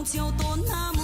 đồng chiều tốn nam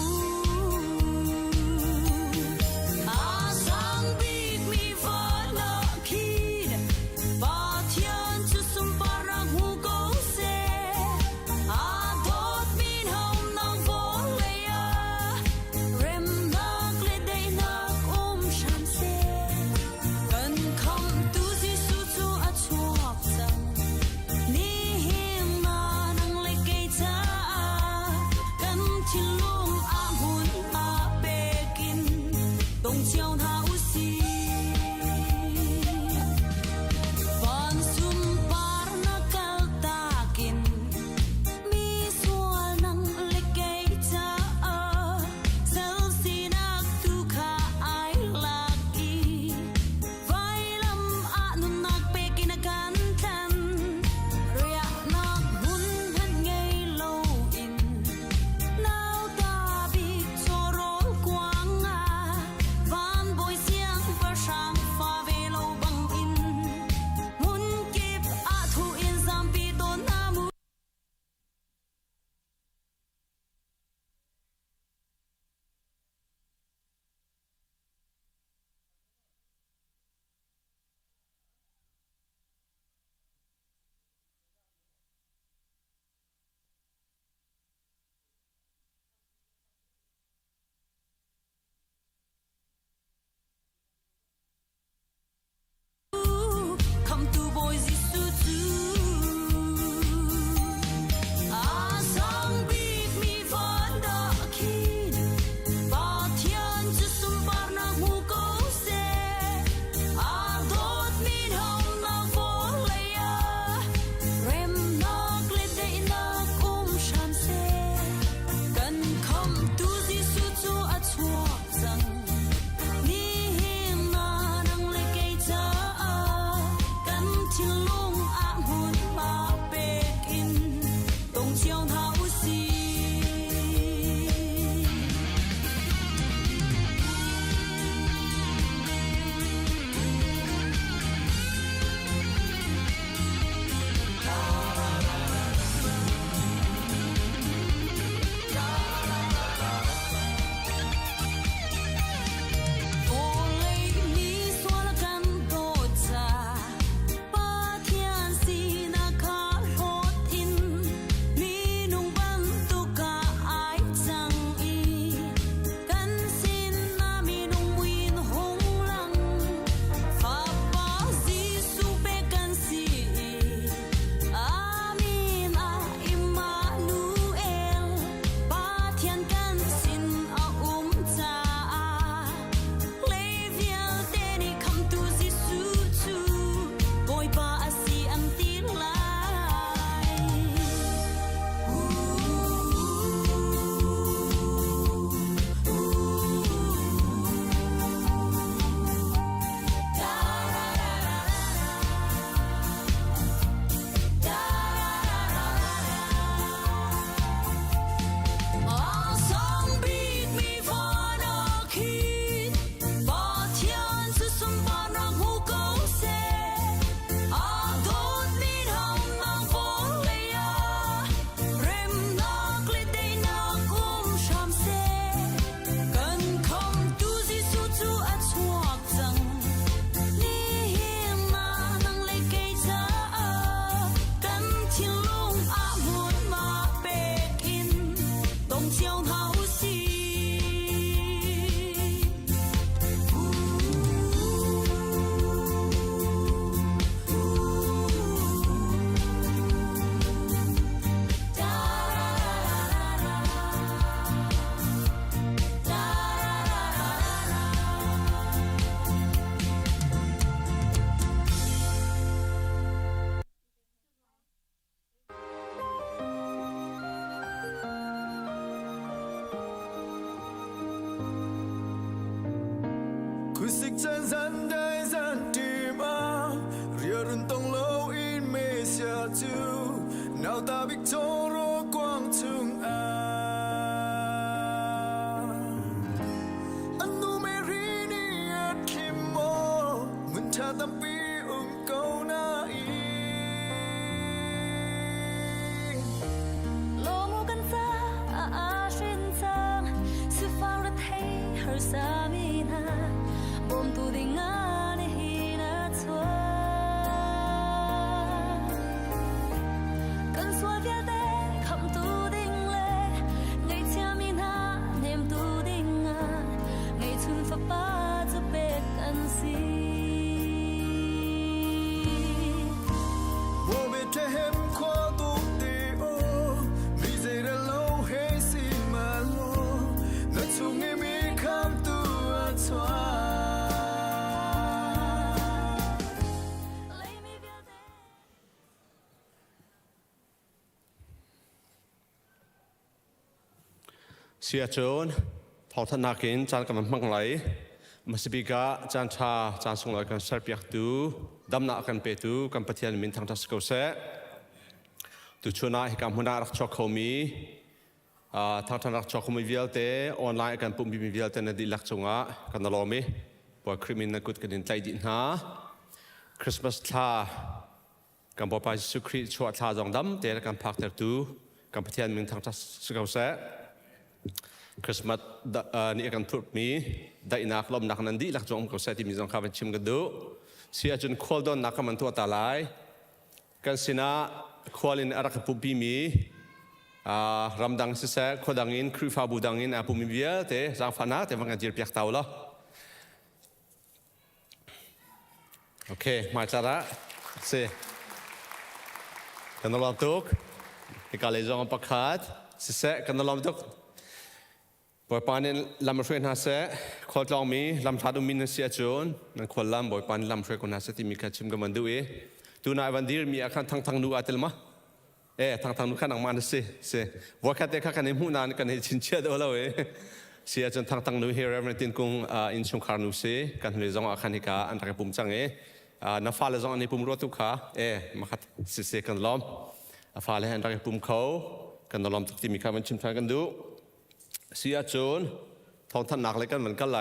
Chân dân đây dân tìm ria run tông lâu in mê xa chu nào ta biết cho ro quang chung anu me ri ni at kim mo mun cha tam pi câu na i lo mu kan sa a shi เสียจนทองธนาคินจานกำมันมังไหลมาสิบิกาจานชาจานส่งลอยกันเสปียกตูดำหนักกันเปตูกันปฏิญาณมินทางทัศกเสตุชนะให้การหัวหน้ารักชอบเขามีทางรักชอบเขามีวิลเตออนไลน์กันปุ่มมีวิลเตนดีลักจงะกันนลมีปอยคริมินนักกุดกันดินใจดินหาคริสต์มาสท่ากันปอยไปสุครีชัวท่าจงดำเตะกันพักเตอร์ตูกันปฏิญาณมินทางทัศกเสคริสต์มาสนี่กันทุบมีได้นักลมนักนันดีลักจงเขาเสที่มีจงข้าเป็นชิมกันดูเสียจนควอลดอนนักมันตัวตาลายกันสินะควอลินอารักปุ่มมีรำดังเสียควอดังอินครูฟาบูดังอินปุ่มมีเยอะแต่จังฟันนะแต่มันกันจีบเปียกเตาละโอเคมาจ้าละเสียกันนลอมตุกที่กาเลจงปักขาดเสียกันนลอมตุกบอยปานินลำช่วยนาเสะขอจองมีลำชาดุมินเสียจนนั่นคนลำบอยปานินลำช่วยคนนาเสะที่มีการชิมกันมันดูตัวนายวันดีมีอาการทางนูอัตลมะทางนูขันอังมันเสียว่าแค่เด็กขันในหูนานกันในชินเชื่อตัวเราเสียจนทางนูเฮร์เรนตินคงอินชงคาร์นูเสกันเลยจงอาการนิกาอันตรายปุ่มจังนับฟ้าเลยจงอันนี้ปุ่มรถทุกขามาขัดเสียกันล้อมฟ้าเลยอันตรายปุ่มเขากันล้อมทุกที่มีการมันชิมทางกันดูเสียจนทองท่านหนักเลยกันเหมือนกันไหล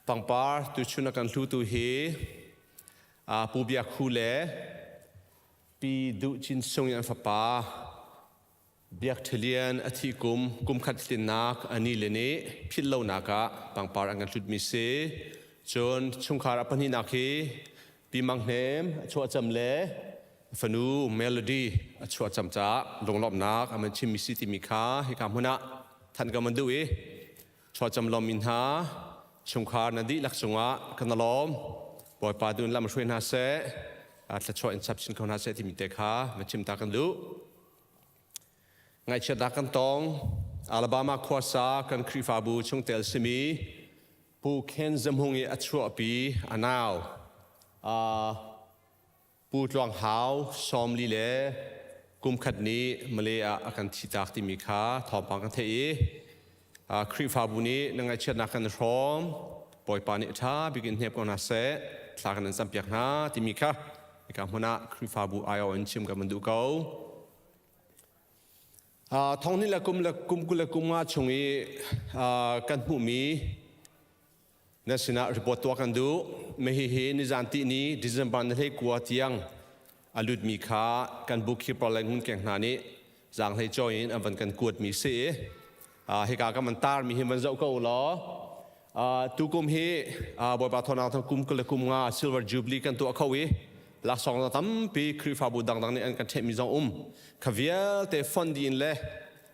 ปังปาร์ตุชุนักันทูตูเฮปูเบียคูเล่ปีดูจินทรงยันฟ้าป่าเบียกเทเลียนอธิกุมขัดตินนักอันนี้เลนี่พิลเลวนักะปังปาร์อังกันทุดมิเซจนชุงคาราปนินักเฮปีมังเนมชัวจำเล่ฟนูเมโลดี้ชัวจำจ้าลงรอบนักมันชิมิสิติมิคาให้คำหัวหน้าท่านก็มันดูชัวจำลมมินหาชงคาร์นันดีลักษณะกันล้อมบอยปาดุนลำช่วยนาเสะอาจจะช่วยอินซับชินเขานาเสะที่มีเตคามาชิมตากันดูไงเชิดกันตองอาลาบามาควาซากันครีฟาบูชงเตลซิมีผู้เคนจำหงอัจฉริปีอันาวผู้จวงหาวซอมลีเล่กุมขัดนี้มาเลยอาการทิตาที่มีขาทอมปังกันเทครีฟาบุนี้นังไอเชิดนักกันร้อมปล่อยปานิท่าบิกินเทปกันนาเสะสากันนั้นสัมเปียกนาที่มีค่ะในการหัวหน้าครีฟาบุไอโอเอ็นชิมกับมันดูเขาท้องนี้ละกุมมาชงอีกันผู้มีนั่นสินะรีพอร์ตตัวกันดูไม่เห็นในจันทีนี้ดิฉันบันให้กวาดยังอลุดมีค่ากันบุกที่ปลายหุ่นแก่งนานี้จางให้จอยน์อันวันกันกวดมีเสียเหตุการณ์ก็มันตามีเหตุมันเจ้าก็ล้อตุกุมเฮบอยปาทนาทั้งกุมงาซิลเวอร์จูบลีกันตัวเขาหลักสองตั้มปีครีฟาบูดังนี่อันกันเทมิจงขวิลเตฟันดีนเล่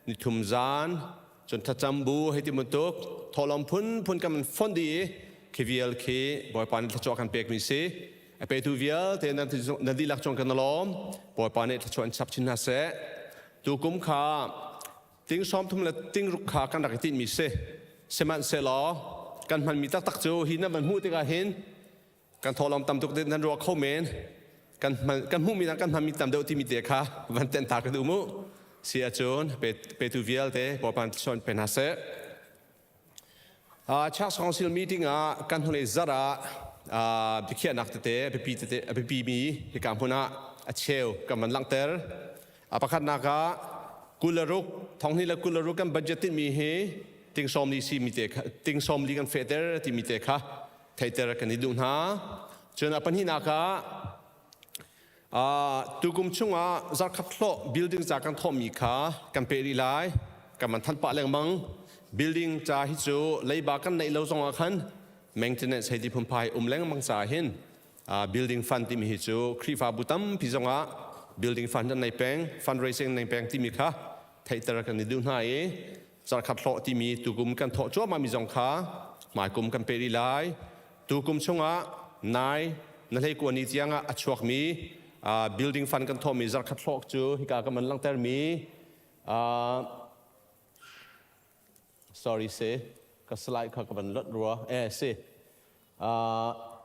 นิทุมจานจนทัดจำบูให้ที่มันตกทอลอมพุนกันมันฟันดีขวิลเคบอยปานิทัชกันเปกมิเซไปดูวิลเตนันดีลักจงกันล้อมบอยปานิทัชกันชับชินนาเสตุกุมขาติ้งซ้อมทุ่มละติ้งรุกขากันดักติมิเซเสมันเซลอกันมันมีตักโจหินนั่นมันหูติกาเห็นกันทอลอมตำตุกเดินนันรัวเข้าเมนกันหูมีนักกันมันมีตำเดียวที่มีเดียค่ะวันเต็นตากระดูมุเสียจนไปดูวิลเตบอยปานิทัชเป็นนาเซชักสองสิลมีติ้งกันทุนเลยซาระบิเคียนักเตะไปปีมีที่การพูน่าเชลกับมันลังเตอร์ประคันนักกุลรุกท้องนี้ละกุลรุกกันบัจจิตมีเฮติงซอมลีซีมีเตะติงซอมลีกันเฟเตอร์ที่มีเตะค่ะไทเตอร์กันนิดุนหาจนปัญหานักตุกุมช่วงจากขับโลบิลดิ้งจากกันทอมีค่ะกันเปรีไลกันมันทันปะแรงมังบิลดิ้งจากฮิจูเลยบากันในเราส่งอาคันmaintenance ให้ที่พุ่มพายแรงมังสาเห็นbuilding fund ที่มีฮิจูครีฟาบุตัมพิจงะ building fund ในแปลง fundraising ในแปลงที่มีค่ะไทยตระกันในดูหน้าจากขับโลที่มีตุกุมกันทอจั่วมามีจงค่ะหมายกุมกันเปรีไลตุกุมช่วงนายนั่นให้กวนนี้ยังอัจฉริมีbuilding fund กันทอมีจากขับโลจูฮิกากันมันลังเตอร์มี sorry เซก็สไลด์เขากับมันลดรัวเซ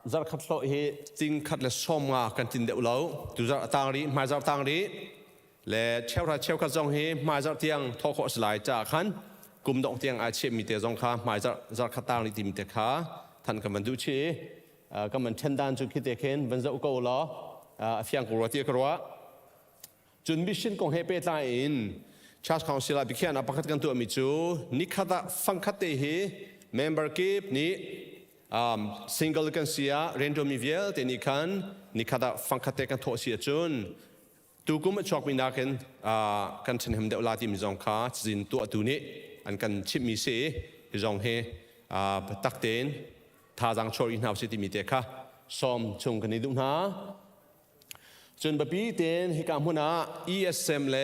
zar khat lo he ting khat le som nga kan tin deuh lo tu zar tang ri mai zar tang ri le cheu kha zong he mai zar tiang tho kho slai cha khan kum dong tiang a che mi te zong kha mai zar khat tang ri ti mi te kha than kan man du chi kan man chen dan chu ki te khen ban zo ko lo a fiang ko ro ti ko ro chun mission kong he pe ta in Church Council a bikhian a pakhat kan tu mi chu ni khata fangkhat te hi member kip ni single kan sia rendo mi viel te ni khan ni khata fangkhat te kan tho sia chun tu kum chok mi na kan chen hem de la ti mi jong kha chin tu tu ni an kan chip mi se jong he tak ten tha jang chori naw si ti mi te kha som chung kan ni du naจนบปีเต็นฮิกามุนา ESM เล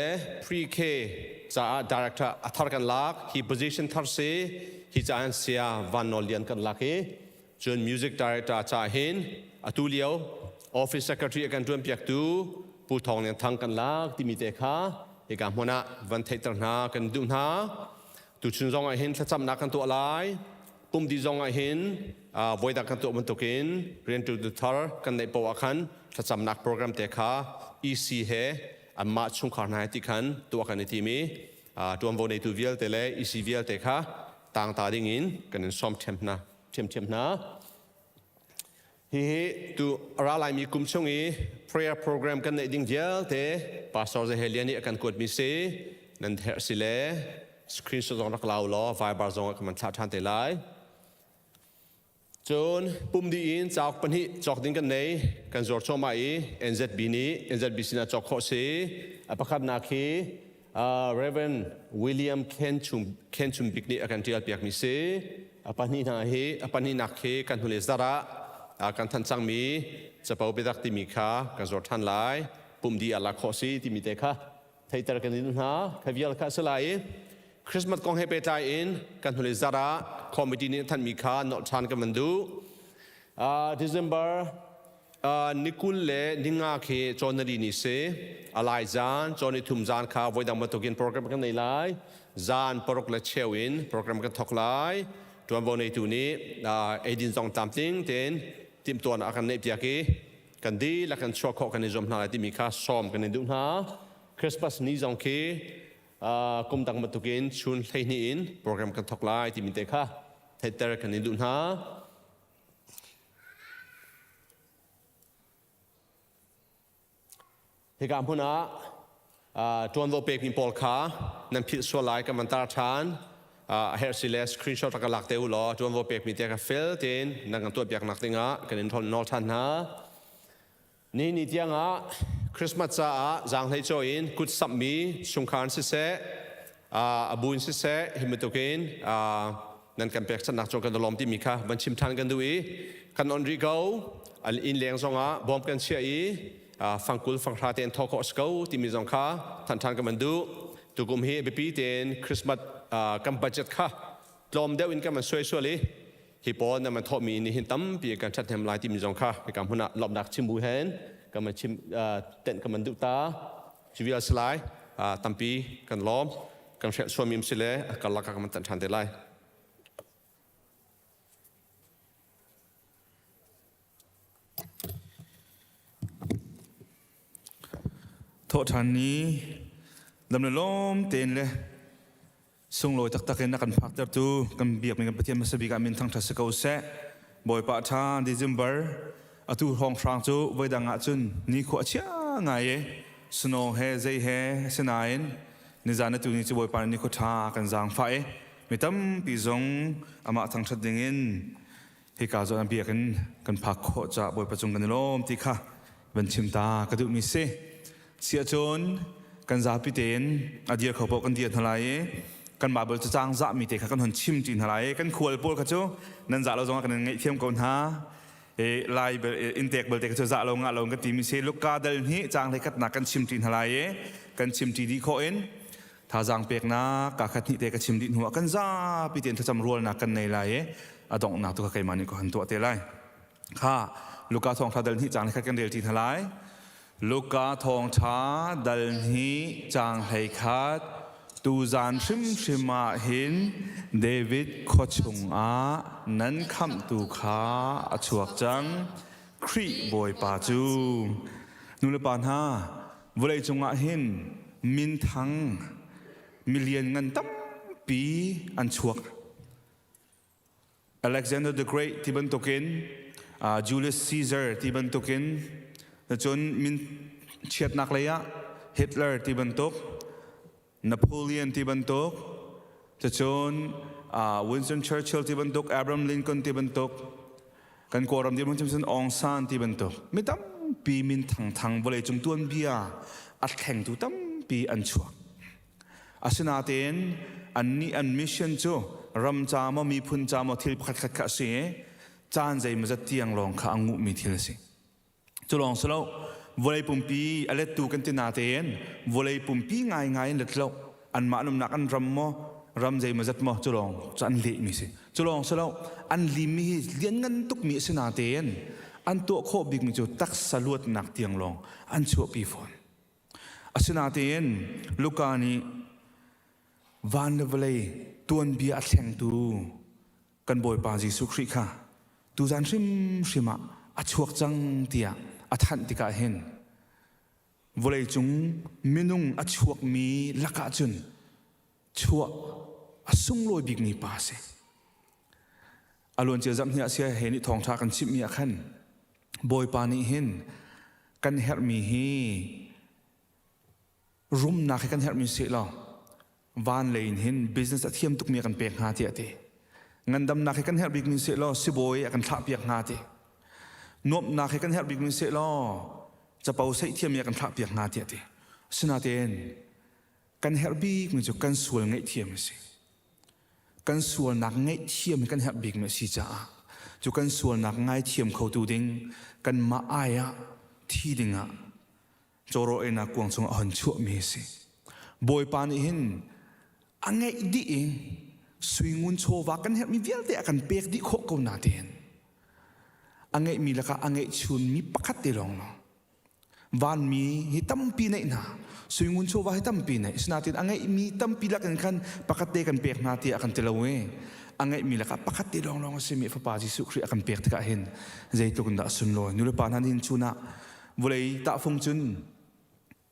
Pre-K จะ Director อัธรกันลักฮี position ทัศน์ฮีจะอันเสียวันนอเลียนกันลักจน Music Director จะเห็นอตุเลียว Office Secretary กันจวนเปียกตูผู้ทองเนี่ยทางกันลักที่มีเตะขาฮิกามุนาวันเทตนากันดูนาตุชุนจงไอเห็นถ้าจำนักกันตัวอะไรปุ่มดีจงไอเห็นวัยดักกันตัวมันตกินเรียนตัวดูทาร์กันในปวคันถ้าจำนักโปรแกรมเตะขา EC เฮอันมาชุงขานายที่ขันตัวกันในทีมีตัววันในตัวเวียลเตะเล EC เวียลเตะขาต่างตาดิ่งินกันในซ้อมเทมนะฮีตัวอะไรมีกลุ่มช่วงนี้ prayer program กันในดิ่งเดียวเตะ pastor จะเฮลียนี่กันกดมีเซนั่นเทสิเลสครีนช็อตของนักเล่าล้อไฟบาร์ซองกันมันทันเตะไลจนปุ่มดีอินจากปัญหาจอกดิ้งกันในกันจอดชมมาNZB นี้ NZB สินะจอกข้อเสียประคับนาคีReverend William Kenชุมบิกนี้กันที่อัลเปียกมิเซปัญหาหน้าเฮปัญหานักเฮกันทุเลสระกันทันจังมีจะเป่าไปดักที่มีค่ากันจอดทันหลายปุ่มดีอัลลักข้อเสียที่มีเตะค่ะไทยตระกันนิดหน้าขวิลค่ะสลายคริสต์มาสกองให้ไปใจอินกันทุเลสระคอมมิตี้นี้ท่านมีค่านอชันกันมันดูDecember นิคุลเล่นิงาเคจอนารีนิเซอะไรจานจอนิทุมจานข้าวไว้ดังมาตุกินโปรแกรมกันในไลน์จานโปรแกรมเชวินโปรแกรมกันทอกไลน์ตัวบนในตัวนี้เอดินซองตามติ้งเต็นทีมตัวนักกันในปีกีกันดีและกันชัวร์ข้อกันในจอมนาที่มีค่าซ้อมกันในดุนหาคริสต์มาสนี้จงเคกุมดังมาตุกินชุนเทนีอินโปรแกรมกันทอกไลน์ที่มีเตะค่ะไทยเตอร์กันในดุนหาเหตุการณ์พวกนั้นจวนโลเปกินปอลคานั่นพิสูจน์ไลกับมันตาชานเฮอร์ซิเลสครีนช็อตกันหลักเตอุลอจวนโลเปกมีเตะกับเฟลเตนนั่งกันตัวเปียกหนักติงะกันในทอนนอทันฮะนี่เตียงะคริสต์มาสจ้าจางให้โจอินกุดสัมมีสุงคานสิเซบุญสิเซฮิมิตุกินนั่นกันเปียกสนักโจกันตลอมที่มีค่ะบัญชิมทันกันดูอีกันออนริโกอันอินเลี้ยงซองะบอมกันเชียอีฟังกุลฟังคราเตนทอคอสเกาที่มีจงค่าทันกันมันดูตุกุมเฮบปีเตนคริสต์มาสกันบัจจัดค่ะลมเดวินกันมันสวยๆเลยฮิปโปนั่นมันทอมีนี่หินตั้มปีกันชัดแถมลายที่มีจงค่าในการหุ่นหลบดักชิมบูเฮนกันมันชิมเต้นกันมันดุตาชีวิตสลายตั้มปีกันล้อมกันเชื่อส่วนมีมสิเลกันลักกันมันตันทันเตลัยโทษทันนี้ดำเนินล้มเต็นเลยส่งลอยตักเห็นนักการพักเติบโตกันเบียกมีกันประเทศมาสบิการมินทั้งทัศกาเสะบ่อยปะทาน December อตุห้องฟรังโจไว้ดังอาจุนนี่ขวดเชี่ยไงสโนเฮเซเฮสนายนิจานตุนี้จะบ่อยปานนี่ขวดทากันจางไฟมีตั้มปีจงอามาทั้งชัดดิ่งให้กาจอนเบียกันพักขวดจะบ่อยประจงกันล้มที่ค่ะบัญชิมตากระดุมิเซเสียจนกันจาพิเตนอดีตเขาบอกกันเดียดทลายกันบาเบลจะจ้างจะมีเตะกันหันชิมจีนทลายกันขวดปวดกันจูนั่นจะเราจงกันไงเทียมกันฮะลายเบลอินเตกเบลเตกจะจะลงกันตีมิเซลูกกาเดลนี้จ้างเลยกันหนักกันชิมจีนทลายกันชิมจีดีโคเอ็นถ้าจางเปียกนะกาขัดนี่เตะกันชิมดินหัวกันจาพิเตนถ้าจำรัวนักกันในลายอดองนักตัวใครมานี่ก็หันตัวเตะไล่ค่ะลูกกาทองถ้าเดลนี้จ้างเลยกันเดลจีนทลายลูกกาทองช้าดัลฮีจางไฮคัด ตูจานชิมมาเห็นเดวิดขชงอานั้นคำตูขาอชวกจังครีบอยปาจูนูเลปานฮาเวลาจงอาเห็นมินทังมิเลียนเงินตั้มปีอันชวก Alexander the Great ที่บรรทุกินJulius Caesar ที่บรรทุกินจนมินเชียดนักเลยะฮิตเลอร์ที่บรรทุกนโปเลียนที่บรรทุกจนวินสตันเชอร์ชิลที่บรรทุกอับราฮัมลินคอล์นที่บรรทุกกันกอรัมที่บรรทุกจนองซานที่บรรทุกไม่ตั้มปีมินทางบริจงตัวนเบียอัดแข่งตุตั้มปีอันชัวอาสนาเตนอันนี้อันมิชชั่นจูรำจามมีพุนจามทิลขัดเสียจานใจมันจะเตียงลองข้างงูมีทิลสิจะลองสโลวอลเลย์ปุ่มปีอะไรตูกันตินาเตนวอลเลย์ปุ่มปีง่ายเล็ดเล่าอันมานุมนักอันรำใจมันจะมอจะลองจะอันเละมีสิจะลองสโลอันลิมีเลี้ยงเงินตุกมีสนาเตนอันตัวโคบิกมีจูตักสลวดนักเตียงลองอันชัวปีฝนอาสนาเตนลูกานีวันเลวเลยตัวเบียอัดแข่งตูกันบ่อยปาจิสุคริค่ะตูจันชิมะอัดชวกจังเตียอัดหันติกาเห็นวเลยจุงมินุงอัดชวกมีลักจุนชัวอสุงลอยบิกมีปาเสอารมณ์เจอจำเนี่ยเสียเห็นทองชากันชิมมีขันบ่อยปานี้เห็นกันเฮรมีฮีรุมนักให้กันเฮรมีเสียแล้ววันเลยเห็น business เทียมตุกเมียกันเปียกหาเตียเตงันดำนักให้กันเฮรบิกมีเสียแล้วสิบอยกันทับเปียกหาเตนวบนักให้กันเฮรบิกมีเสียแล้วจะเป่าใส่เทียมเมียกันทับเปียกหาเตียเตสนาเตนกันเฮรบิกมีจุกันส่วนไงเทียมสิกันส่วนนักไงเทียมกันเฮรบิกมีสิจ้าจุกันส่วนนักไงเทียมเขาตูดิงกันมาอายะที่ดิงะโจโรเอนักกวางชงอันชั่วมีสิบ่อยปานเห็นอันไงดีเองสวิงุนโชวากันเห็นมีเวลเตะกันเปียกดิโคกนาเดนอันไงมีละก็อันไงชุนมีปักติลองเนาะวันมีฮิตัมปีไหนนะสวิงุนโชวาฮิตัมปีไหนสนาเดนอันไงมีตัมปีละกันคันปักติกันเปียกนาเตะกันเตลเวอันไงมีละก็ปักติลองสิมีฟ้าปาจิสุครีกันเปียกตะเห็นใจตุกันดาสุนลอยนุลปานันหินชุนะบุเลยตะฟงจุน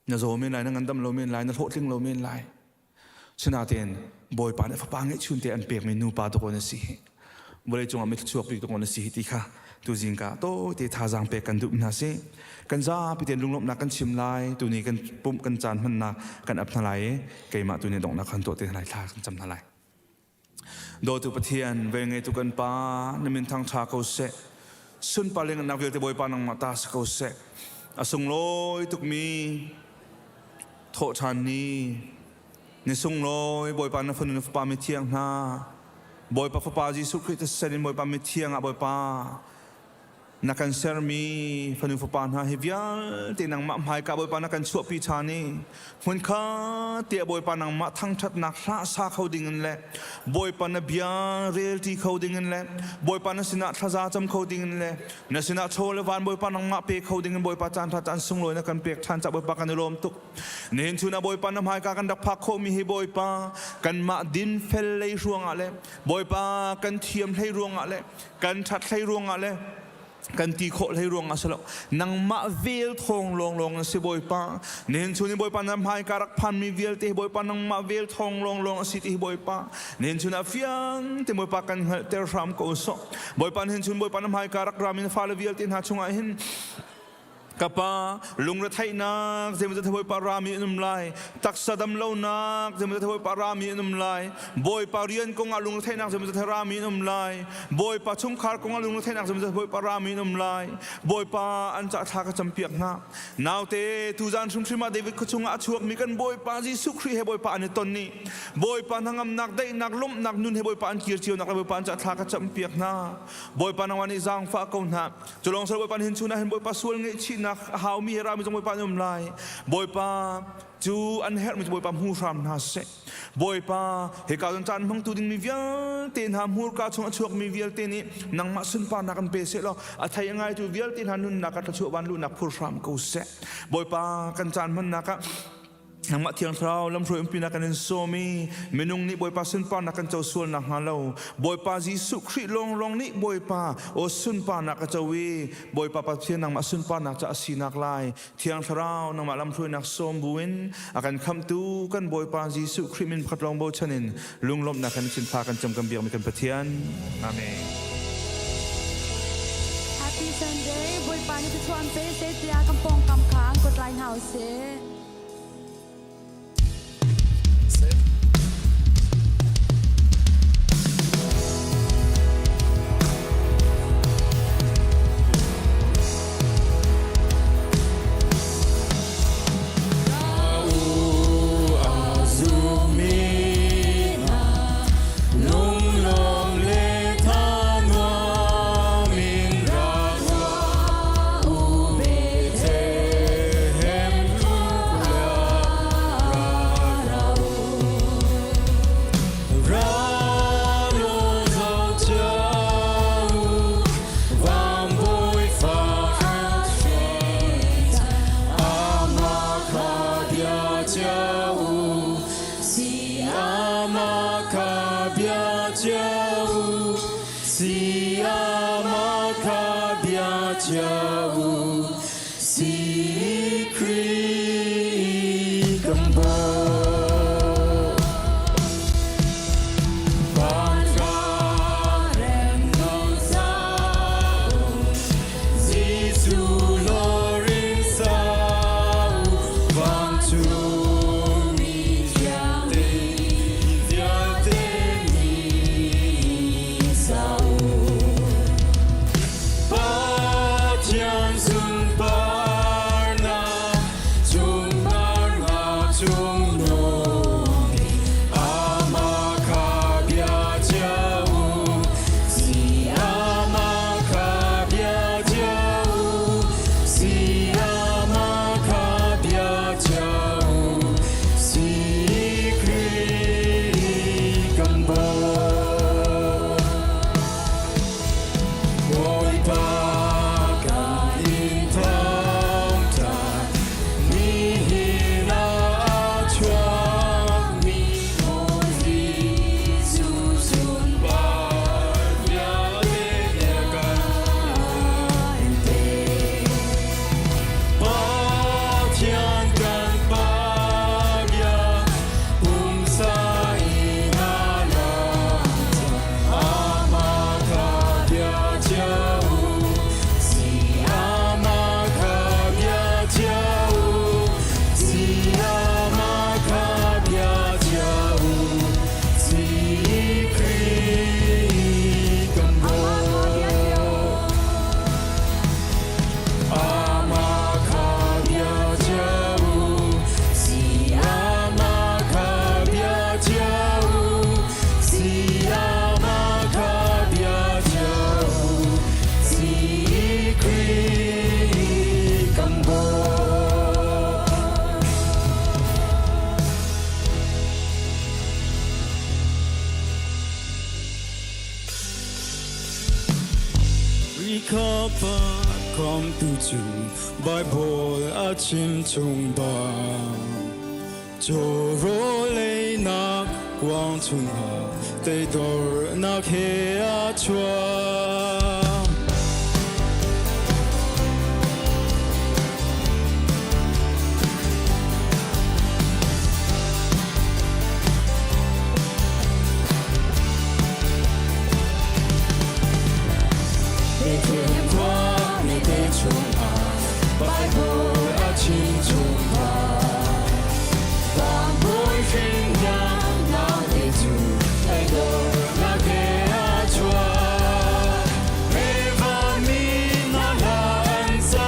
น่าโจมีนไลนั่งกันดำโลมีนไลน่าโหดลิงโลมีนไลชนะเตียนบ่อยปานฟ้าปังให้ชุนเตียนเปียกเมนูปาตุกอนสิบริจงอามิตรชัวปีตุกอนสิที่ค่ะตัวจิงกาโตเตทาจังเปียกันดุนาเซกันจ้าพิเตียนลุงลบนักกันชิมไลตัวนี้กันปุ่มกันจานมันนักกันอับทลายเกี่ยมาตัวนี้ดองนักขันตัวเตียนทลายท่ากันจำทลายโดยตัวปะเทียนเวงไงตุกันปานมินทางชาเขาเสสุนปาเลงนักเวลเตบ่อยปานังมาตาสเขาเสอสงลอยตุกมีโทษทันนี้ในสงลอยบ่อยปานนั้นฝนนฟ้าไม่เที่ยงนะบ่อยปาฟ้าจิสุคริสต์เสด็จบ่อยปานไม่เที่ยงบ่อยปานักการเซอร์มีฝนฟ้านะเฮียตีนังมาหายกับบ่อยปานักการชั่วปีชานีคนข้าเตี่ยบ่อยปานังมาทั้งชัดนักราซาเขาดิ่งเงินแหละบ่อยปานเบียเรียลที่เขาดิ่งเงินแหละบ่อยปานสินะทศจำเขาดิ่งเงินแหละนสินะโชว์เลวันบ่อยปานังมาเปียเขาดิ่งเงินบ่อยปาจานทัดจานสงลอยนักการเปียกทันจับบ่อยปากันในลมตุกเน้นชุนบ่อยปานหายกันดักพักโคมีให้บ่อยปากันมาดินเฟลเลยรวงอะไรบ่อยปากันเทียมให้รวงอะไรกันชัดให้รวงอะไรกันตีโคให้รวงอาสละนังมาเวลทองลงสิบอยปาเน้นชุนีบอยปานำหายการักพันมีเวลเตะบอยปานังมาเวลทองลงสิที่บอยปาเน้นชุนอาฟิยังเตะบอยปากันเตะรามโกศบอยปานเห็นชุนบอยปานำหายการักรามินฟ้าเลเวลเตะหาชงอาหินกับปาลุงระไทยนักเจมันจะทำให้ปารามีนุ่มลายตักสะดำเล่านักเจมันจะทำให้ปารามีนุ่มลายบอยปาเรียนกงอาลุงระไทยนักเจมันจะทำรามีนุ่มลายบอยปาชุ่มขาดกงอาลุงระไทยนักเจมันจะทำให้ปารามีนุ่มลายบอยปาอันจะทากระจำเปียกนักนาวเตทุจานชุมชิมาเดวิดขชงอาชวกมีกันบอยปาจิสุครีให้บอยปาอันตนนี้บอยปาทางอำนักได้นักล้มนักนุ่นให้บอยปาอันเกียร์เชียวนักบอยปาอันจะทากระจำเปียกนักบอยปานวันนี้จางฟ้าเกาหน้าจะลองสรุปบอยปาเห็นชุนะเห็นบอยปาส่วนเงยชินักหาวมีรามีจงบอยปานยมลายบอยปาจูอันเฮร์มีจงบอยปาหูรามนาเสบอยปาเหตุการณ์จันทร์พังตูดิงมีเวียเตียนหามหูกาชงอชวกมีเวียเตียนี้นังมาสุนปานักกันเปเสแล้วอัธยังไงตูเวียเตียนหานุนนักกัตชวบันลุนักพูรามกูเสบอยปากันจันทร์มันนัก nang matiang trao lam roi umpina kanin somi menung ni boy pa sun pa nakan chau sual na halau boy pa Jesu Christ long long ni boy pa o sun pa nak chawi boy pa pathian nang ma sun pa nak cha asinak lai tiang trao nang ma lam roi nak som buin akan kham tu kan boy pa Jesu Christ min phat long bo chanin lunglom na kan chin pha kan cham kam biak mi kan pathian amen Happy Sunday บุญปานิพิชวนเซเตียกำปองกำค้างกดไลน์เฮาเซBible achim chung ba Joro lei nak quang chung ha Tei dor nak he a chua Bible achim chung ba Bang boy khinh yang nao de tu Tei dor nak he a chua Eva mi na la an sa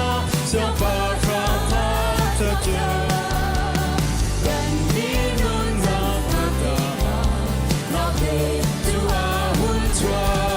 Xiao pa kha ta ta kia Ben mi nun ra ta ta Nao de tu a hun chua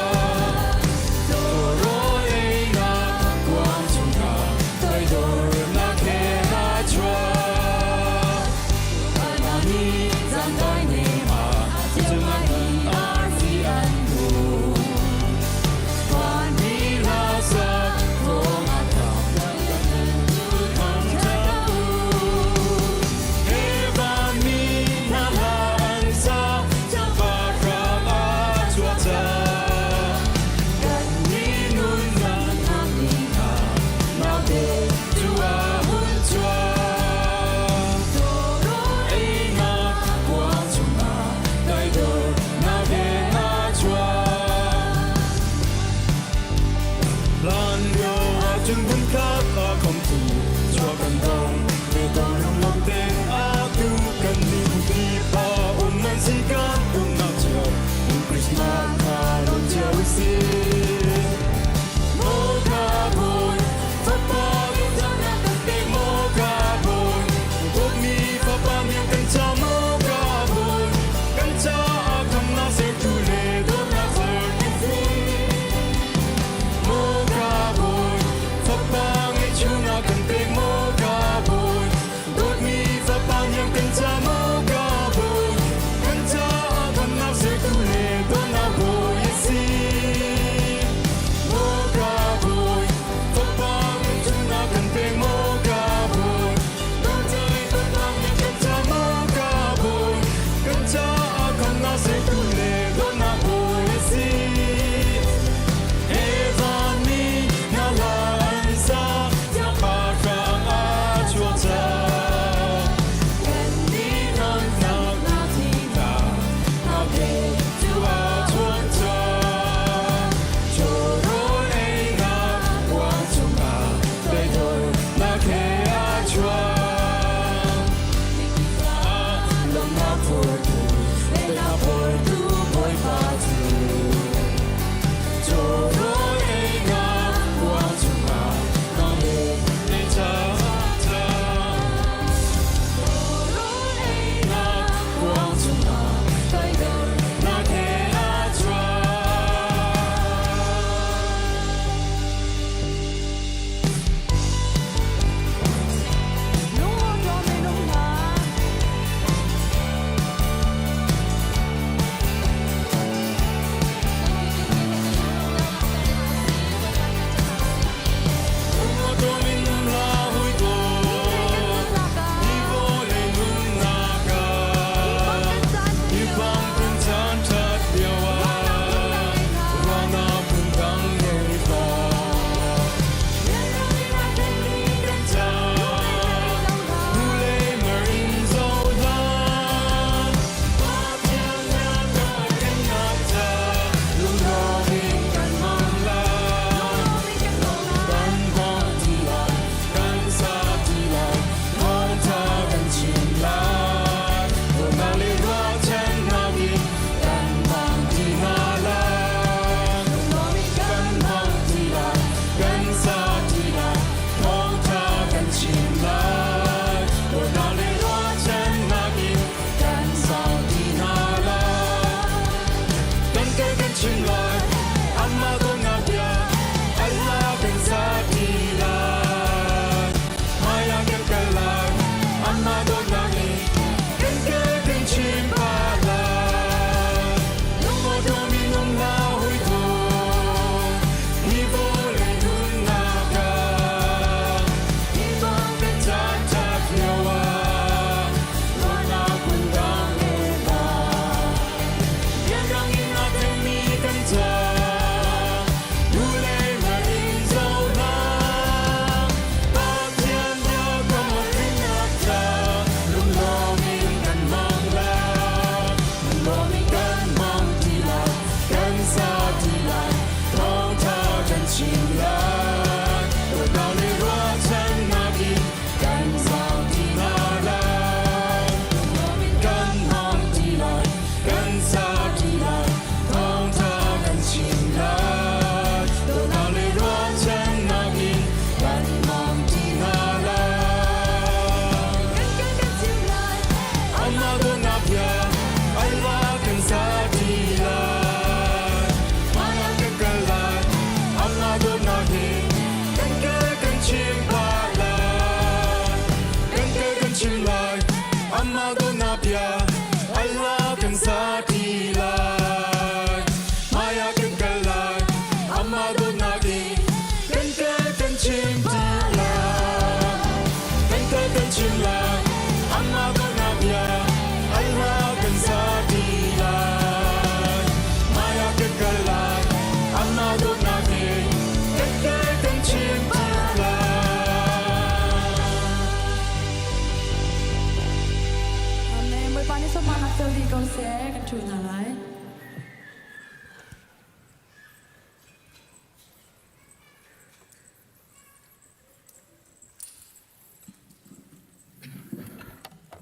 xe kan chu na lai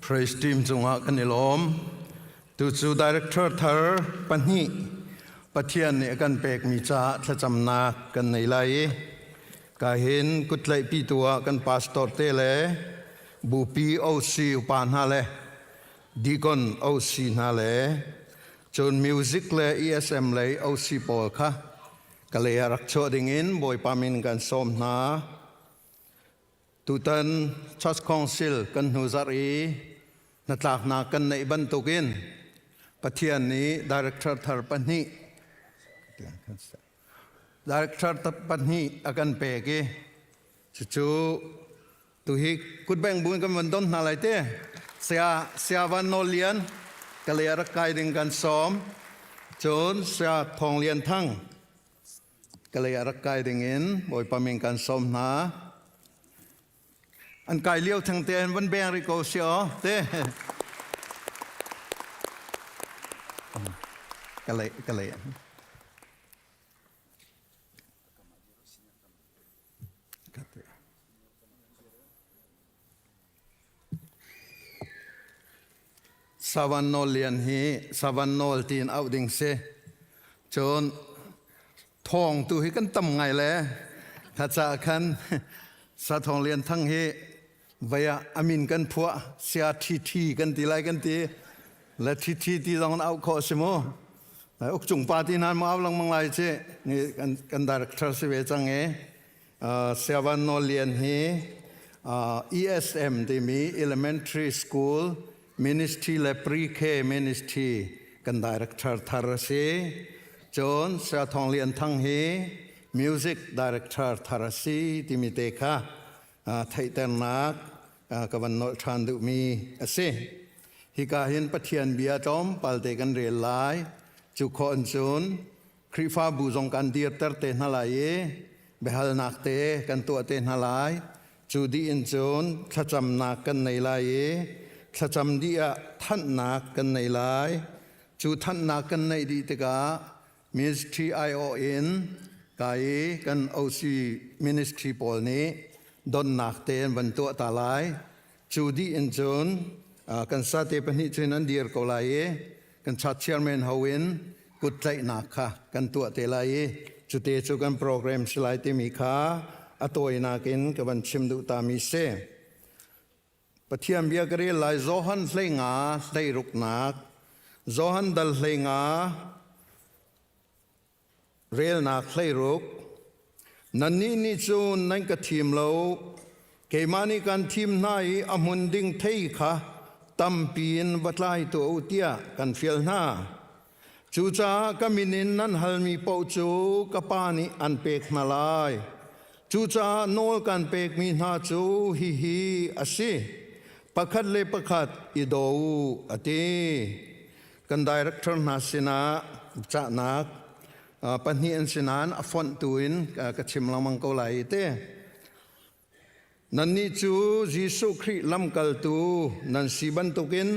Praise team Zunga Kanilom, to Director Thar Panhi, Patian Egan Pek Micha, Tachamna, Kanilai, Kahin, Kutlai Pitua, Kan Pastor Tele, Bupi OC Upanhale, Deacon OC Nale, John Music Le ESM Le OC Polka, Kalea Rakchoding in, Boy Pamin Kan Somna, Tutan Church Council Kan Huzari, Natlak na kan na iban tukin patian ni Director Tharpanhi Director Tharpanhi akan peke cucu tuhi kutbeng bun kan mendon na laite sia van nolian kaliara kai dengan som John sia thong lian thang kaliara kai dengan boy pamingkan som naอันไก่เลี้ยวทางเตียนวันแบงริโกเสียเต้กะเลยสวรรค์โนเลียนฮีสวรรค์โนลตีนเอาดิ่งเสจนทองตัวให้กันต่ำไงแล้วถ้าจะคันสะทองเลียนทั้งเฮvia amin kan phua sia thi kan ti lai kan ti la thi ti dong au kho simo lai ok chung pa ti nan ma au lang mang lai che ni kan director se ve chang e seven no lian hi ESM de mi elementary school ministry le pre-k ministry kan director thar se chon sa thong lian thang hi music director thar si ti mi te kha thay tên nát các bạn nội tràn tự mi ase hi cả hiền bắt hiền bia tróm bal te kan rel lai chu khon chun krifa bu jong kan dir ter te na lai behal nak te kan tu te na lai chu di in chun thacham nak kan nei lai thacham dia than nak kan nei lai chu than nak kan nei di te ka ministry ION kai kan OC ministry pol ni don nak ten ban to ta lai chu di in chun kan sa te pani chen an dir ko lai kan chat chairman hawin kut tlai nak kha kan to te lai chu te chu kan program slai te mi kha atoi na kin ka ban chim du ta mi se pathiam bia kare lai zohan hlenga hlei ruk nak zohan dal hlenga rel nak hlei rukนันนี่จูนนั่นก็ทีมเราเกมานิการทีมนายอมุนดิ้งเทยค่ะตั้มปีนวัดไล่ตัวอุตยากันเฟียลนาจูจาก็มินินนั้นฮัลมีปอจูกปานิอันเปกมาลายจูจาโนลกันเปกมีนาจูฮิอาศิประคัดเลประคัดอิโดอติกันดีเรคเตอร์นาสินะจะนักปัญหาสินานอฟอนตุอินกชิมลำมังโกไลเตนันนี่จูยิสุคริลำกัลตูนันสีบันตุกิน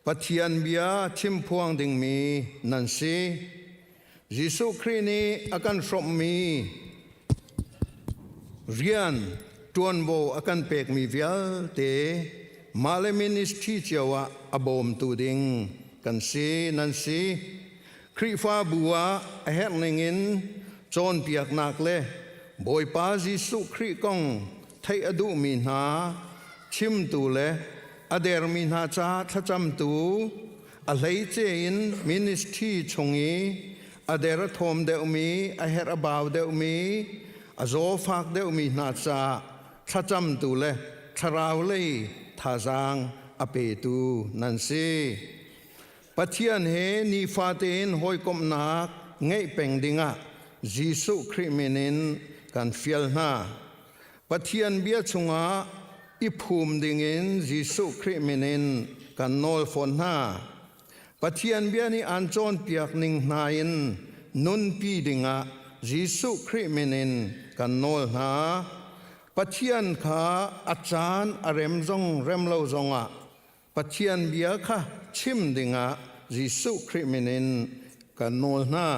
ปัทยันเบียชิมพวงดิ่งมีนันสียิสุครินีอาการสมมีเรียนตวนโบอาการเปกมีเวียลเตมาเลมินิสที่เจ้าอบอมตูดิ่งกันสีนันสีคริฟ้าบัวเฮลิงินจอนเปียกนักเล่บอยปาจิสุคริกงไทยอดูมีนาชิมตูเล่อเดรมีนาจ้าทัจำตูอะไรเจนมินิสที่ชงอีอเดรทอมเดอมีอเฮรบาวเดอมีอโซฟักเดอมีนาจ้าทัจำตูเล่ทราวเล่ทาจางอเปตูนันซีปัจจัยเฮนีฟาเตนหอยกมนักไงเป็งดิงะยิสุคริมินินกันเฟียลนาปัจจัยเบียชงะอิภูมิดิงินยิสุคริมินินกันโนลฟอนนาปัจจัยเบียนี่อันจอนเปียกนิงนาอินนุนปีดิงะยิสุคริมินินกันโนลนาปัจจัยข้าอาจารย์อเรมจงเรมเลาจงะป ปัจเจียนเบียค่ะชิมดิงะยิสุคริมินินกันโนลนา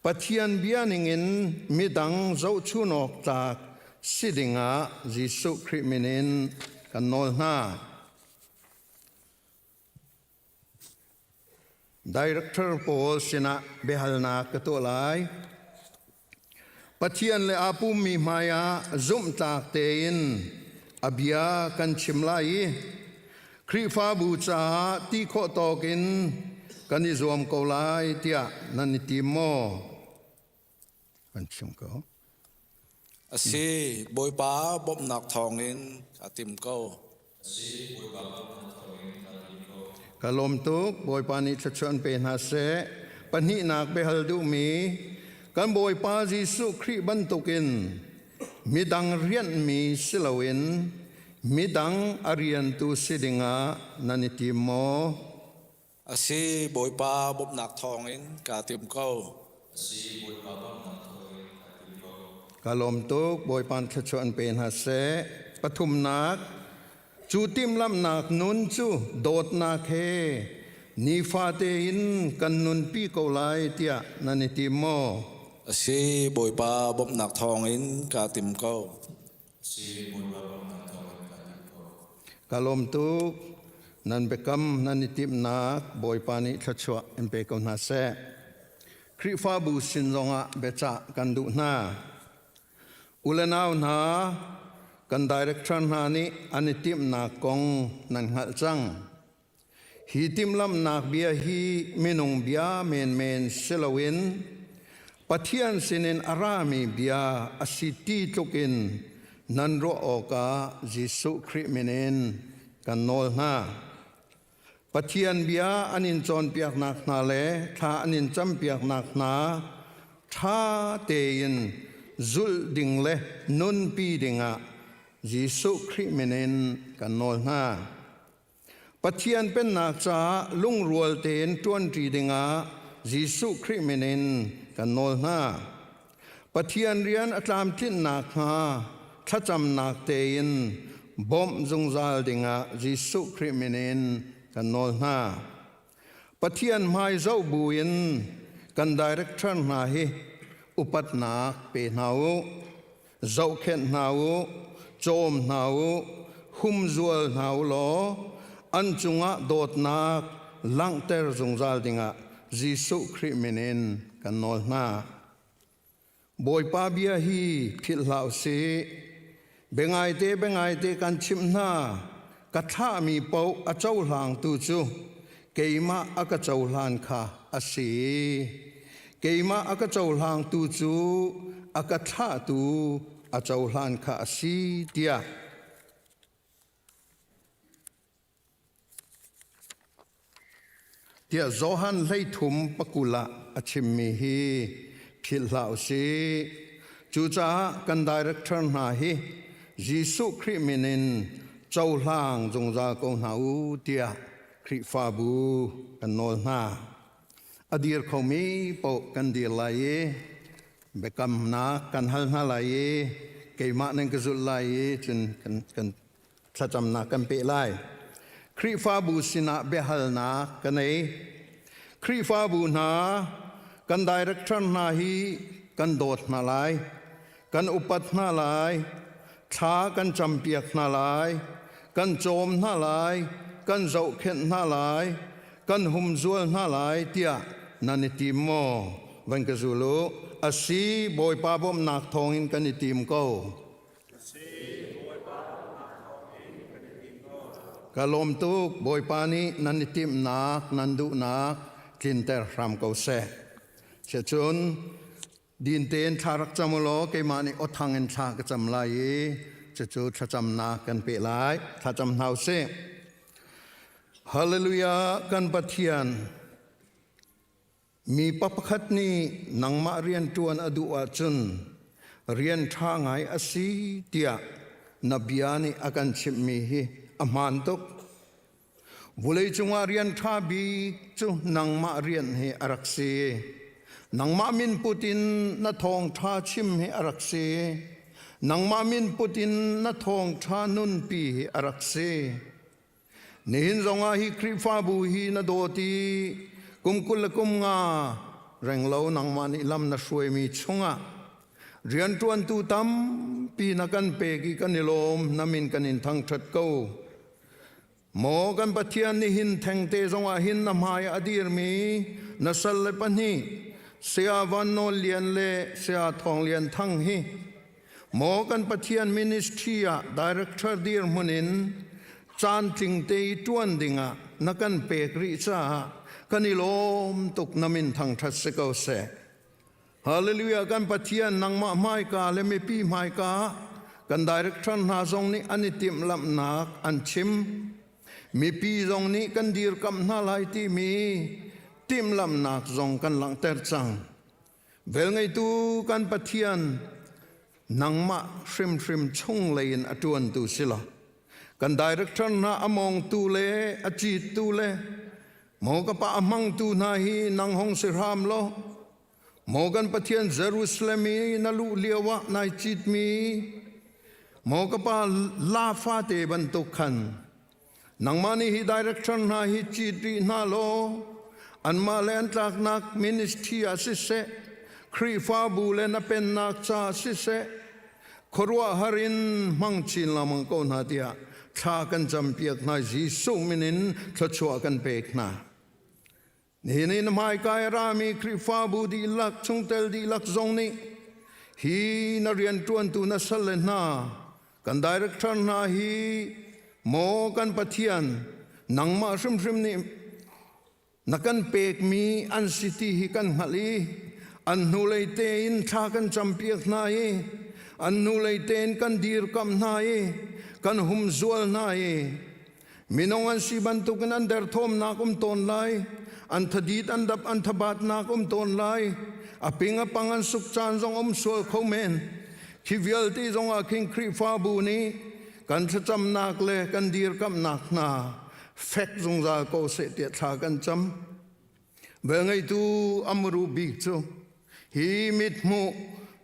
ปัจเจียนเบียนิงินมิดังเจ้าชุนออกจากสิดิงะยิสุคริมินินกันโนลนาDirector Paul Sina Behalna Katolai Patian le apum mi maya zum tak tein abia kan chimlai Krifa bu cha ti kho tokin kan izom ko lai tia nan ti mo kan chim ko asi boi pa bom nak thong in atim ko Kalom tuk boy pani chachon pe na se pani nak behal du mi kan boy pa Jesu Kri bantukin midang rian mi silawin midang arian tu sidinga naniti mo asi boi pa bom nak thong in ka tim ko Kalom tuk boy pan chachon pe na se pathum nak chu tim lam nak nun chu dot nak he ni fa te in kan nun pi ko lai tia naniti mo asi boi pa bom nak thong in ka tim ko Kalom tuk nan bekam nanitip nak boy pani thachwa empe ko na se Kri fa bu sin zonga becha kan du na ulenaw na kan director na ni anitim na kong nan hal chang hi tim lam nak bia hi minung bia men selawin pathian sinin arami bia asiti tokin nan ro oka Jesu Kri menen kan nol na pathian bia anin chon piak nak na le tha anin cham piak nak na tha tein zul ding le nun pi dinga Jesu Kri menen kan nol na pathian pen nak cha lung rual ten tuan tri dinga Jesu Kri menen kan nol na pathian rian atlam tin nak ha thacham nak tein bom zungzal dinga Jesu Kri menen kan nol na pathian mai zau buin kan director na hi upat nak pe nau zau khen nau chom nau hum zual nau lo an chunga dot nak lang ter zungzal dinga Jesu Kri menen kan nol na boy pa bia hi phil lau se bengai te kan chim na katha mi pau a chau hlang tu chu keima aka chau hlan kha asi keima aka chau hlang tu chu aka tha tu a chau hlan kha asi tia tia zohan lei thum pakula achim mi hi phil lau se chu cha kan director na hi Jesu Kri menen chau hlang zongza ko nau tia Kri fa bu kan nol na adir khomi po kan dir lai bekam na kan hal na lai keima nen ka zul lai chun kan thacham na kan pe lai Kri fa bu sina behal na kan ei Kri fa bu na kan director na hi kan dot na lai kan upat na lai tha kan champiak na lai kan chom na lai kan zau khen na lai kan hum zual na lai tia naniti mo van ka zulu asi boy pa bom nak thong in kan itim ko kalom tu boy pa ni nanitim nak nandu nak kinter ram ko se chun din ten tharak chamulo ke mani othangen tha ka chamlai chu thacham na kan pe lai thacham hau se hallelujah kan pathian mi papakhat ni nangma rian tuan adu a chun rian tha ngai asi tia nabiani akan chim mi hi aman tok vulei chunga rian tha bi chu nangma rian he arakse nangma min putin na thong tha chim he arakse nangma min putin na thong tha nun pi he arakse nihin zonga hi krifa bu hi na do ti kumkul kum nga reng lo nang mani lam na shwe mi chunga rian tuan tu tam pi na kan pe ki kan ilom namin kan in thang that ko mo kan pathian ni hin theng te zonga hin na mai adir mi na sal le pani sia van no lian le sia thong lian thang hi mo kan pathian ministry a director dir munin chan ting te tuan dinga na kan pe ri cha kan ilom tuk namin thang that se ko se hallelujah kan pathian nang ma mai ka le me pi mai ka kan director na zong ni anitim lam nak an chim mi pi zong ni kan dir kam na lai ti mi tim lam nak zong kan lang ter chang vel ngai tu kan pathian nang ma shrim shrim chung lein atuan tu sila kan director na among tu le achi tu le mo ka pa amang tu na hi nang hong siram lo mo kan pathian Jerusalem na lu liawa na chit mi mo ka pa la fa te ban tu khan nang mani hi director na hi chit ri na lo an ma len tak nak ministry asise khri fa bu le na pen nak cha asise khorwa harin mangchin la mang ko na tia tha kan champiak na ji su minin thachwa kan pek na ni mai kai rami khri fa bu di lak chung tel di lak zong ni hi na rian tuan tu na sal na kan director na hi mo kan pathian nang ma shrim shrim ni nakan pek mi an city hi kan hali an nu leite in tha kan champiak na hi an nu leite in kan dir kam na hi kan hum zual na hi minong an si bantu kan an der thom na kum ton lai an thadit an dap an thabat na kum ton lai apinga pangan suk chan zong sual khomen khivial ti zong a king khri fa bu ni kan cham nak le kan dir kam nak na fek zong za ko se te tha kan cham ve ngai tu amru bi chu hi mit mu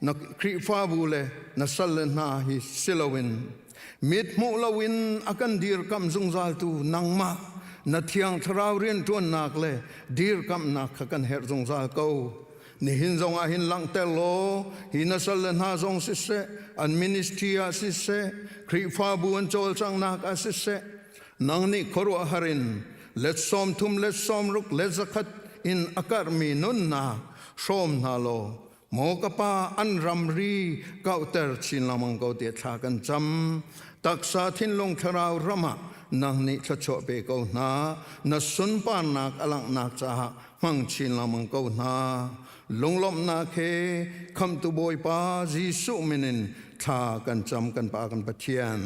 na khri fa bu le na sal na hi silawin mit mu lawin akan dir kam zong za tu nang ma na thiang thrau rian tuan nak le dir kam nak kan her zong za ko ni hin zong a hin lang tel lo hi na sal na zong si se an ministry a si se khri fa bu an chol chang nak a si se nang ni khorwa harin let som thum let som ruk let zakhat in akar mi nun na som na lo mo ka pa an ram ri kauter chin lamang ko te tha kan cham taksa thin long tharau rama nang ni chacho pe ko na sun pan nak alang nak cha mang chin lamang ko na lunglom na khe kham tu boy pa jisu minin tha kan cham kan pa kan pathian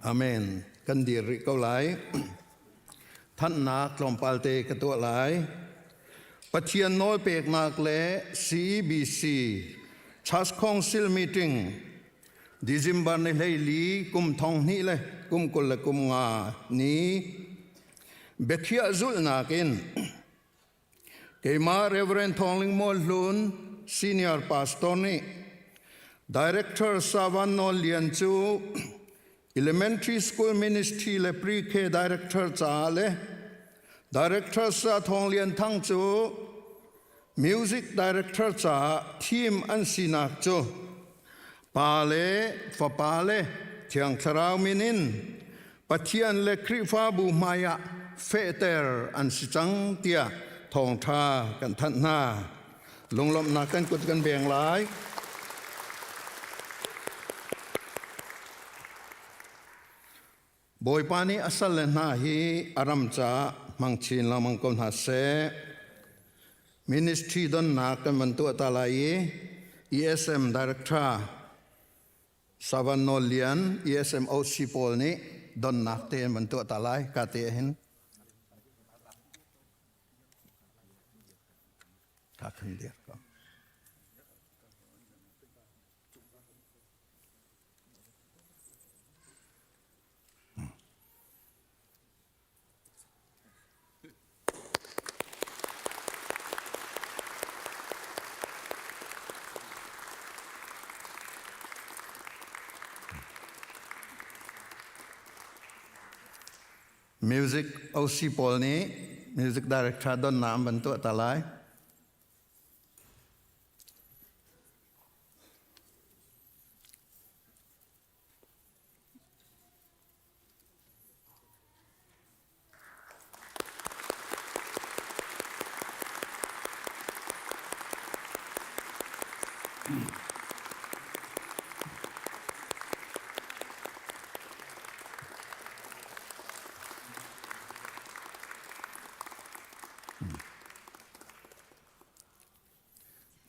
amen kan dir ri ko laiท่านนักลมปาลเตกตัวหลายปัจเจียนน้อยเปกนักและ CBC Church Council Meeting ดิจิมบันในเลยลีกุมทองนี่เลยกุมกุลกุมงานี้เบคียจุลนักินเกมาเรเวอเรนทองลิงมอลลุน Senior Pastor นี่ Director สาวันนอเลียนจูElementary School Ministry le Pre-K Director cha le Director sa thong lian thang chu Music Director cha Team an sinak chu pa le fa pa le thiang tharau minin pathian le khri fa bu maya feter an si chang tia thong tha kan than na lunglom na kan kut kan beng lai boy pani asal na hi aram cha mangchin la mangkon ha se ministry don na kan man tu ta lai ESM director Savan Nolian ESM OC Pol ni don na te man tu ta lai ka te hin ka khin dia ka มิวสิกเอาซีปอลนี้มิวสิกดีเรคเตอร์ดอนน้ำบรรทุกตะไล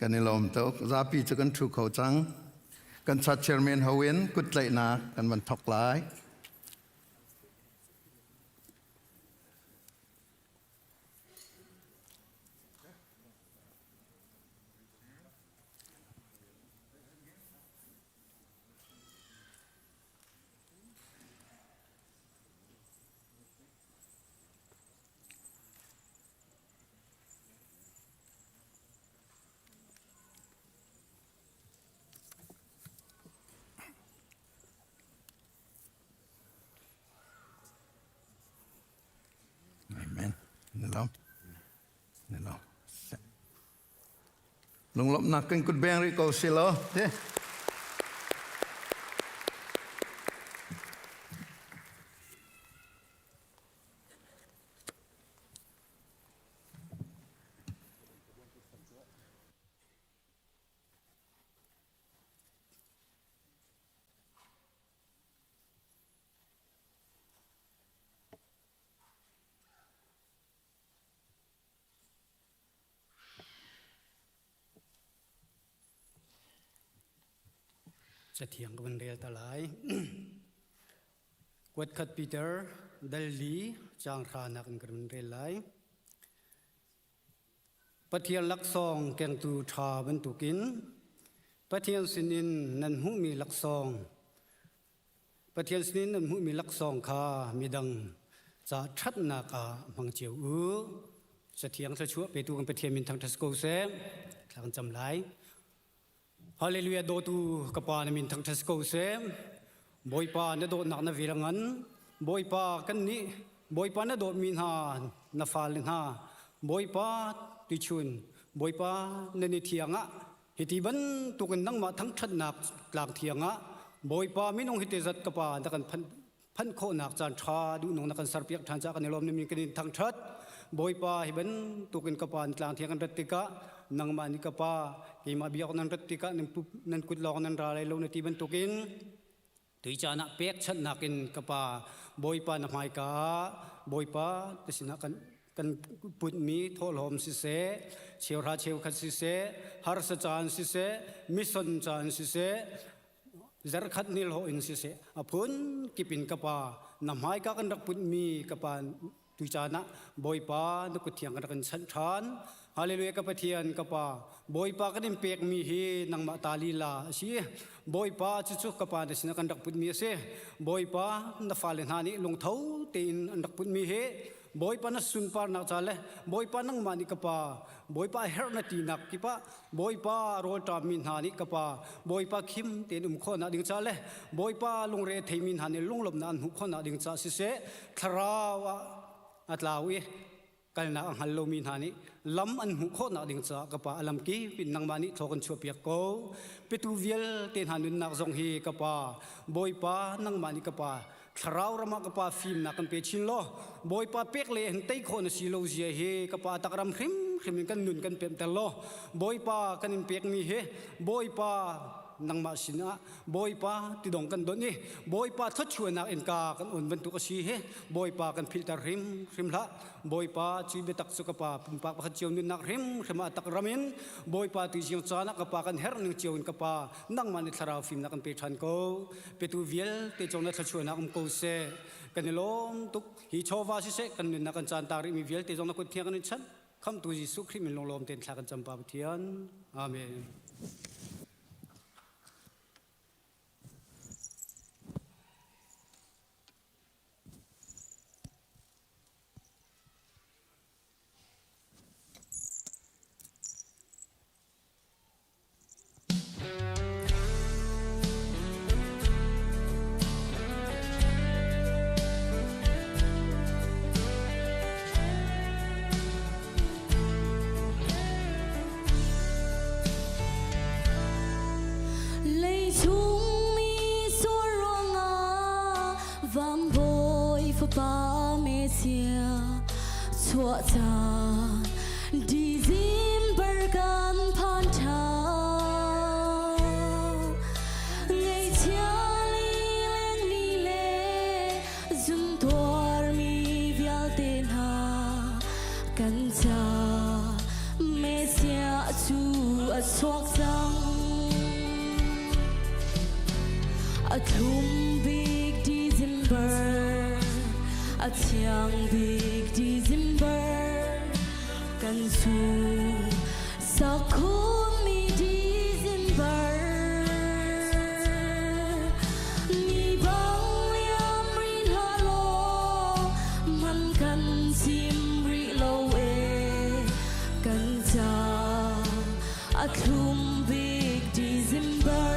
กันในลมเต้าซาปีจะกันถูกเขาจังกันชัดเชอร์เมนฮาเวนกุดไหลนากันมันทอกหลาย Amen. Nilo. Lung lop nak kan kut beng ri ko silo. Te.จะเถียงกันเรียลตลาย กวดขัดปีเตอร์ดัลลีจางรานักกันเรียลไลปะเทียนลักซองแกงตูชาบรรทุกินปะเทียนสินินนันหูมีลักซองปะเทียนสินินนันหูมีลักซองคามีดังจะชัดนากามังเจียวจะเถียงจะชั่วไปตูกันปะเทียนมินทางทัสโกเซทางจำไลฮาเลลูยาโดตูกปานมินทังทัสโกเซมบอยปานโดนักนาวิรังันบอยปากันนี้บอยปานโดมินหานาฟาลินหาบอยปาติชุนบอยปานนิเทียงะฮิติบันตุกันนังมาทั้งชัดนักกลางเทียงะบอยปามินองฮิติจัดกปานักันพันโคนักจานชาดูนองนักันสารเปียกทานจากกันในลมนิมิกันทั้งชัดบอยปาฮิบันตุกันกปานกลางเทียงกันรัติกะnang mani ka pa kay mabiyak ng ratika ng kudlok ng ralay na tiban tukin tuy chana pek chat nakin ka pa boy pa na may ka boy pa tasina kan put mi thol hom si se chew ra chew khat si se har sa chan si se mission chan si se zar khat nil ho in si se apun kipin ka pa na may ka kan rak put mi ka pa tuy chana boy pa na kutiyang kan chan chan Haleluya kapatian kapa boy pa kanin pek mi hi nang matalila si boy pa chuchu kapa na sinakan dakput mi se boy pa na falen hani long thau tin dakput mi he boy pa na sunpar na chale boy pa nang mani kapa boy pa her na tinak kipa boy pa rol ta min hani kapa boy pa khim tin khona ding chale boy pa long re theimin hani long lom nan hu khona ding cha si se tharawa atlawi kalna ang halomin hani lam an hu kho na ding cha kapa alam ki pin nang mani thokan chupiak ko petuvial ten hanun nak zong hi kapa boy pa nang mani kapa tharau rama kapa film na kan pe chin lo boy pa pek le hen tei kho na si lo zia he kapa takram khim kan nun kan pem tel lo boy pa kan pek mi he boy pa nang masina boy pa tidong kan don ni boy pa thot chuana en ka kan un ban tu ka si he boy pa kan filter rim la boy pa chi betak su ka pa pa pa chiu ni nak rim khama tak ramin boy pa ti chiu chana ka pa kan her ning chiu ka pa nang man ni thara film na kan pe than ko pe tu viel te chong na thot chuana ko se kan lom tuk hi chowa si se kan na kan chan tari mi viel te chong na ko thiang kan chan kham tu ji su khrim long lom ten thla kan cham pa thian amen vang bồi phá ba mê xia chua cha đi zim bờ gan phan cha ngày chia li lê zum tuar mi vial tên ha kan cha mê xia chu a chuak sang a thum big December a chiang big December kan su sa khum mi December mi bang liam rin halo man kan sim ri lo e kan cha a thum big December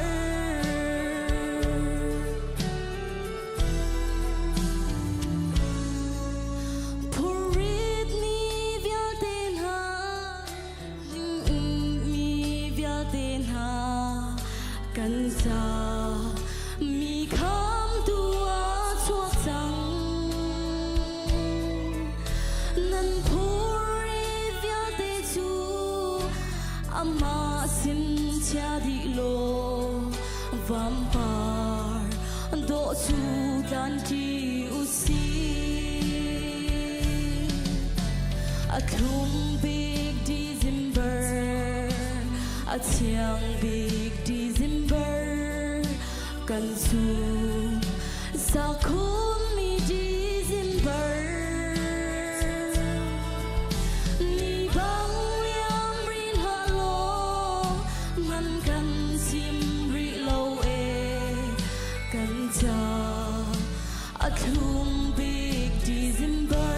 กันซามีคำตัวชวกจังนั้นผู้รีวิวเตจูอามาสินชาดิโลวัมปาร์โดจูดันจีอุซีอาคุมบิ๊กดิซิมเบอร์อาเชียงบิ๊กกันสูสักคุมมีDecemberนี่บางยามรินฮัลโหลมันกันซิมริโลเอกันจาอาคุม Big December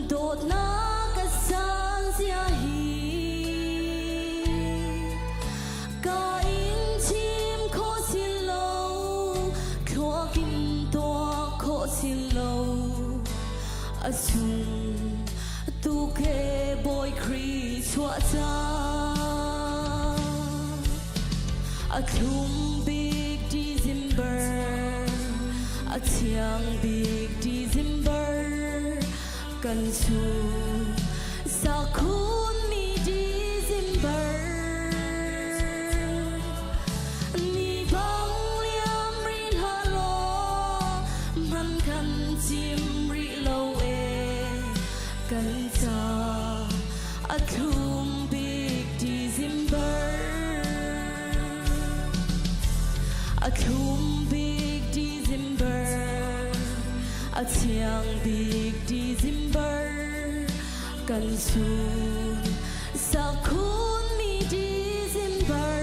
โดดน้ากระสานเสียหีกาอิงชิมโคสิโลขอกินตัวโคสิโลอาซุงตูเคบอยครีชัวจาอาคุม Big December อาเชียง Big Decemberกันสูสักคุณมี December นี่บางเลียมรินฮัลโหลมันกันจิมริโลเอกันจาอาคุม Big December อาคุม Big December อาเชียง Big December กันสูสักคุณมี December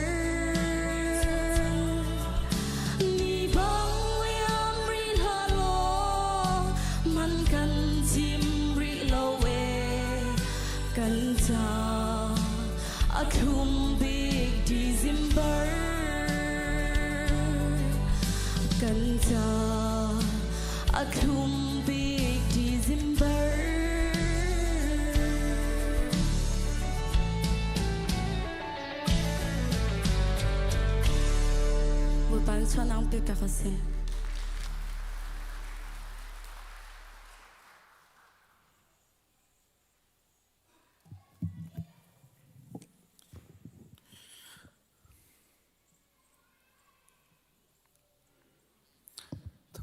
นี่บางยามรินฮัลโหลมันกันจิมริโลเอกันจาอาคุม Big December กันจาอาคุม Big December บุปผาชวนน้องเปียกกาเซ่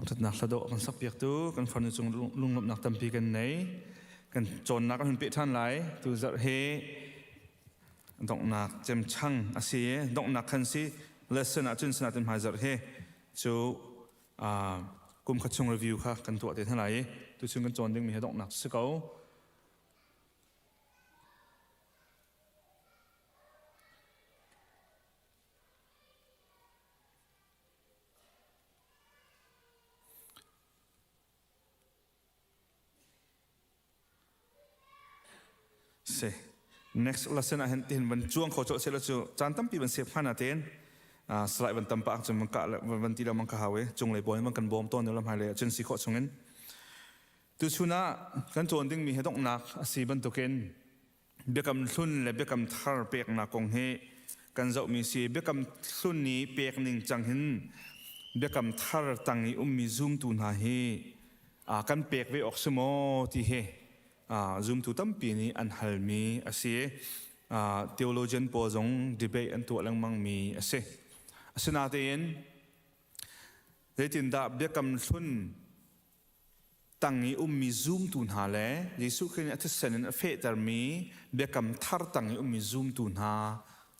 ทัดนักละโดกันสักเปียกตู้กันฟันจงลุงหลบนักตำปีกันไหนกันจนนักกันเปียท่านไหลตูจะเฮดอกนักเจมช่างอาเซียดอกนักคันซีเลสนาจุนสนาเต็มหายจะเฮจูกุมขัดชงรีวิวค่ะกันตัวเต็มท่านไหลตูชงกันจนดึงมีให้ดอกนักสเกา say next lesson a hen tin ban chuang kho cho se la chu chan tam pi ban se phana ten slide ban tam pa chu man ka ban ti la man ka hawe chung le boy man kan bom ton lam hai le chen si kho chungen tu chuna kan chon ding mi hedok nak asi ban to ken bekam thun le bekam thar pek na kong he kan zau mi si bekam thun ni pek ning chang hin bekam thar tangi mi zoom tu na he kan pek ve oksmo ti he zoom tu tam pi ni an hal mi ase theologian po jong debate an to lang mang mi ase asena te yen retin da bekam thun tangi mi zoom tu na le Jesu Christ at sen a fe tar mi bekam thar tangi mi zoom tu na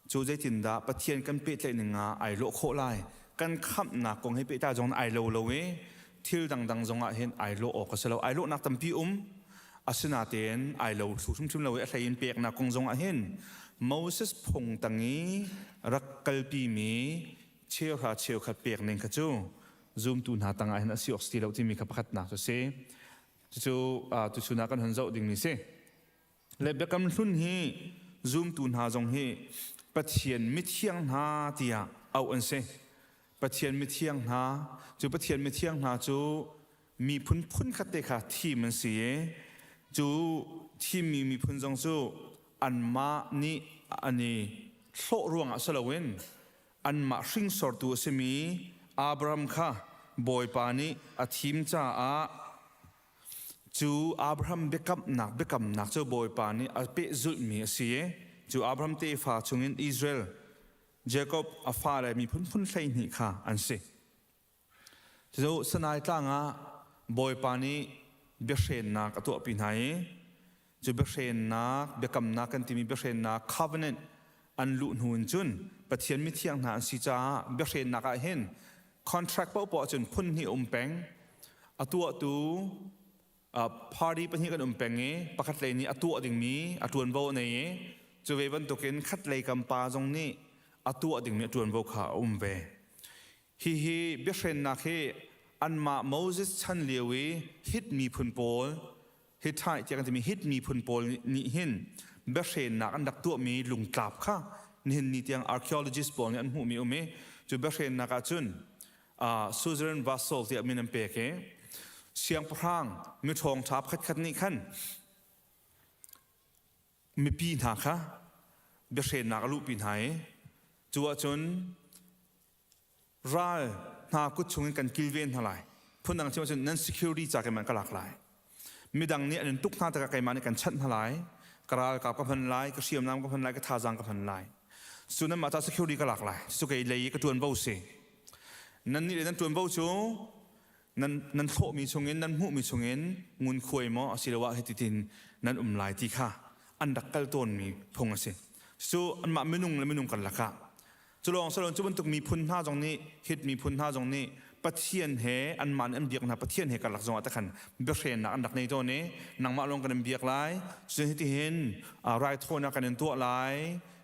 chu retin da pathian kan pe tle ninga ai lo kho lai kan kham na kong he pe ta jong ai lo lo we thil dang dang zonga hen ai lo ok selo ai lo nak tampi asena ten ai lo thu thum lo a thain pek na kong zonga hen Moses phong tangi rakkal pi mi cheu kha pek ning kha chu zoom tu na tanga hen asiok sti lo ti mi kha pakhat na so se chu tu chuna kan han zo ding ni se le bekam hlun hi zoom tu na jong hi pathian mi thiang na tia au an se pathian mi thiang na chu pathian mi thiang na chu mi phun khate kha thi man si chu thi mi phun jong chu an ma ni ani thlo ruang asalawen an ma hring sor tu semi Abraham kha boy pani athim cha a chu Abraham bekam nak chu boy pani a pe zul mi si chu Abraham te fa chungin Israel Jacob a fa le mi phun thlai ni kha an se chu sanai tlanga boy pani be shen nak atu pi nai chu be shen nak bekam nak kan ti mi be shen nak covenant an lu hun chun pathian mi thiang na si cha be shen nak a hen contract po chun phun hi peng atua tu party pan hi kan peng e pakhat le ni atua ding mi atuan bo nei chu ve ban to ken khat le kam pa jong ni atua ding mi atuan bo kha ve hi be shen na khe an ma Moses chan lewi hit mi phun pol hit thai ti kan ti mi hit mi phun pol ni hin be shen na an dak tu mi lung tlap kha ni tiang archaeologist pol ni an hu mi chu be shen na ka chun Suzerain Vassalที่มีน้ำเปกเสียงพรางมีทองทับขัดนี่ขันมีปีนหาค่ะเบเชนนักลูกปีนหายจัวจนรัลนากุชงกันกิลเวนเท่าไรพูดดังเช่นว่านั้น security จากกันมันก็หลากหลายมีดังนี้อันนึงทุกท่าตะกันมันกันชัดเท่าไรกระลกับพันลายกระเชียมน้ำกับพันลายกระทาจังกับพันลายส่วนนั้นมาจาก security ก็หลากหลายสุกัยเลยกระตวนเบาเสนั่นนี่เลยนั่นตัวเบาจูนั่นโคมีชงเงินนั่นหูมีชงเงินงุนคุยมอสิลวะให้ตินนั่นลายที่ข้าอันดักกัลต้นมีพงสิสู้อันมาไม่นุ่งและไม่นุ่งกันละค่ะจุลองสลอนจุบันตุกมีพุนท่าตรงนี้ฮิตมีพุนท่าตรงนี้ปะเทียนเฮอันมันอันเบียกนะปะเทียนเฮกันหลักจงอัตขันเบียกเห็นนะอันดักในตัวนี้นางมาลงกันเบียกลายส่วนที่เห็นรายโทนักกันเป็นตัวลาย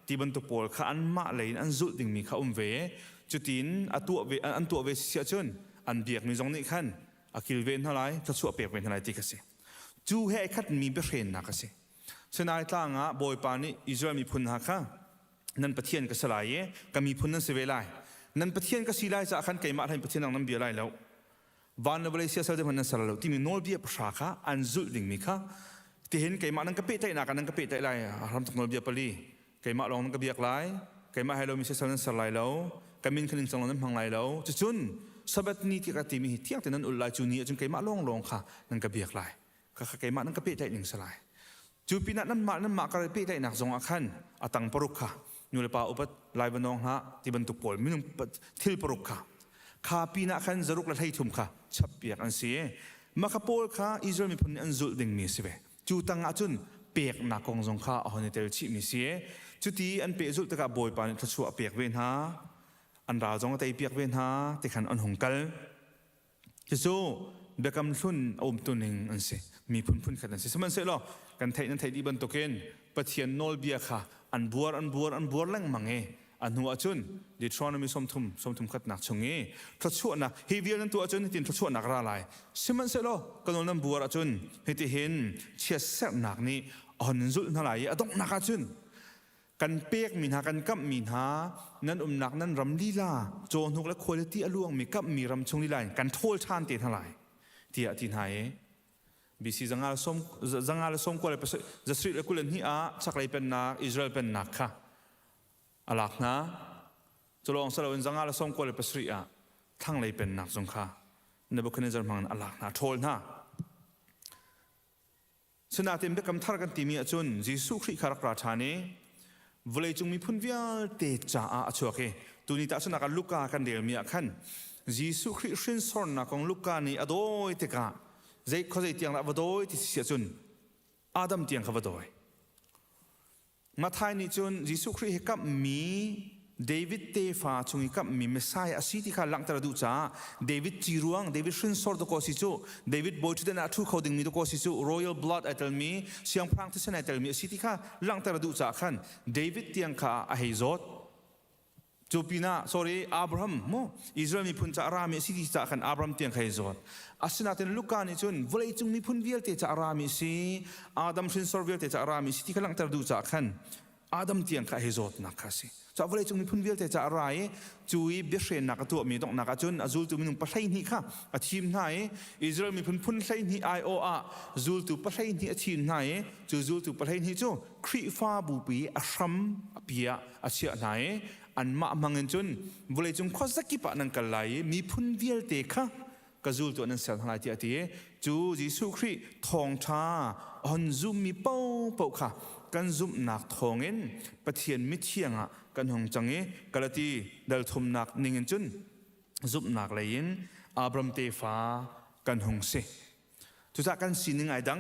ที่บรรทุกปอลข้าอันมาเลยอันจุดดิ่งมีข้าเวจุดทินอันตัวเวเสียจนอันเบียกมีตรงนี้ขันกิลเวนเท่าไรถ้าชั่วเปียกเป็นเท่าไรที่กษัตริย์จูเฮขัดมีเบียกเห็นนะกษัตริย์ฉะนั้นต่างบอยปานี่อิสราเอลมีพุนหักค่ะนั่นปะเทียนก็สลายก็มีพุนนั่นเสวไลนั่นปะเทียนก็สีไลจะขันไก่มาให้ปะเทียนนั่งเบียร์ไลแล้ววันนั้นเวลาเสียสละมันนั่นสละแล้วที่มีโนลเบียร์ประชาค่ะอันจุดดิ่งมีค่ะที่เห็นไก่มานั่งกระเปะใจหนักนั่งกระเปะใจไลทำจากโนลเบียร์ปลีไก่มาลองนั่งกระเบียร์ไลไก่มาให้เรามีเสียสละนั่นสลายแล้วก็มีคนหนึ่งสองนั้นพังไลแล้วจุนสบัดนี้ที่กติมีเที่ยงแต่นั้นอุลไลจูนี้จนไก่มาลองค่ะนั่งกระเบียร์ไลก็ไก่มานั่งกระเปะใจหนึ่งสลายจูปีนั้นมากระเปะใจหนักจงอาคันอตังปรุกค่ะนูเลปาอุปไลบนองฮะที่บรรทุกปอลมินุทิลปรุกค่ะข้าปีนักขันจรุกละให้ทุ่มค่ะชับเปียกอันเสียมาขปอลค่ะอิสราเอลมีพลอันจุดดิ่งมีสิเวจูตังอาจุนเปียกนักกองจงค่ะอันนี้เตลชิมีเสียจุดที่อันเปียจุดตะกับบอยปานทัชชัวเปียกเวนฮะอันราวจงตะเปียกเวนฮะที่ขันอันหงกัลจะสู้เบกำสุนอมตุนิงอันเสียมีพุ่นขันอันเสียสมันเสียหรอกันไทยนั้นไทยดีบรรทุกเกนปะเทียนโนลเบียค่ะอันบัวลังมังเออันหัวจุนดิทรอนมีสมทุมขัดหนักชงเอทัดชั่วนักเฮเวียนั้นตัวจุนที่ทัดชั่วนักระลายซิมันเสร็จแล้วกันนั้นบัวจุนให้ที่เห็นเชี่ยแสบหนักนี้ อ่อนจุลนั่นไหลอดงนักจุนกันเปียกมีนากันกับมีนานั้นหนักนั้นรำลีลาโจนทุกและคุณที่อลวงมีกับมีรำชงลีลากันโทษชานเตทั้งหลายที่อธินายบิสิจังอาลสมก็เลยจะสริและกุลนี่สักเลยเป็นนักอิสราเอลเป็นนักค่ะอลักนะจะลองสละวันจังอาลสมก็เลยเป็นสริทั้งเลยเป็นนักสงฆ์ในบุคคลในจำนวนอลักนะโทษนะสนาเต็มไปกับทารกันตีมีจุนยิสุคริคารักราชานีวลัยจงมีพุนวิลเตจ่าอาชัวเคตัวนี้ตัดสนากันลูกกากันเดียวมีขันยิสุคริสินสอนนักของลูกกานี่อโดยเตกาใจเขาใจเตียงละวโดยที่เสียจุนอาดัมเตียงเขาวโดยมาไทยนี่จุนยิสุคริให้กับมีเดวิดเตฟาจงให้กับมีเมสไซอาสิที่เขาหลังตระดูจ้าเดวิดจีรวงเดวิดสินสอนตัวก็สิจูเดวิดบอยจุดนั้นทุกเขาดึงมีตัวก็สิจูรอยัลบลัดไอเตลมีเสียงพลังที่เสนไอเตลมีสิที่เขาหลังตระดูจ้าขันเดวิดเตียงข้าอหิจดจูปีน่า sorry อับราฮัมโมอิสราเอลมีพุนจ่ารามีสิที่จ่าขันอับราฮัมเตียงข้าหิจดอาสนาเต็นลูกการนี่จุนวลัยจงมีพุนวิลเตจ่ารามีสิอาดัมสินสอนวิลเตจ่ารามีสิที่เขาหลังตระดูจ้าขันอาดัมเตียงข้าหิจดนักข้าสิจะวลัยจงมีพุนวิลเตจ่าอะไรจุยเบเรนนักตัวมีต้องนักจุนอาจูลตัวมีนุ่งปัจจัยนี้ค่ะอาทีมไหนอิสราเอลมีพุนใส่นี้ไอโออาจูลตัวปัจจัยนี้อาทีมไหนจูลตัวปัจจัยนี้จูคริฟ้าบุปีอาชัมเปียอาเชียไหนอันมามังเงินจุนวลัยจงข้อสักกิปะนังกันไหลมีพุนวิลเตค่ะกจูลตัวนั้นเสียทลายที่อาทิจูยิสุคริทองชาอันซุมมีเป้าค่ะกันซุมนักทองเงินปะเทียนมิเทียงอ่ะกันหงจังเงกะละตีดัลทุมนักนิงเงินจุนซุมนักเลยยินอับรามเตฟ้ากันหงเสทุกกันสินงไงดัง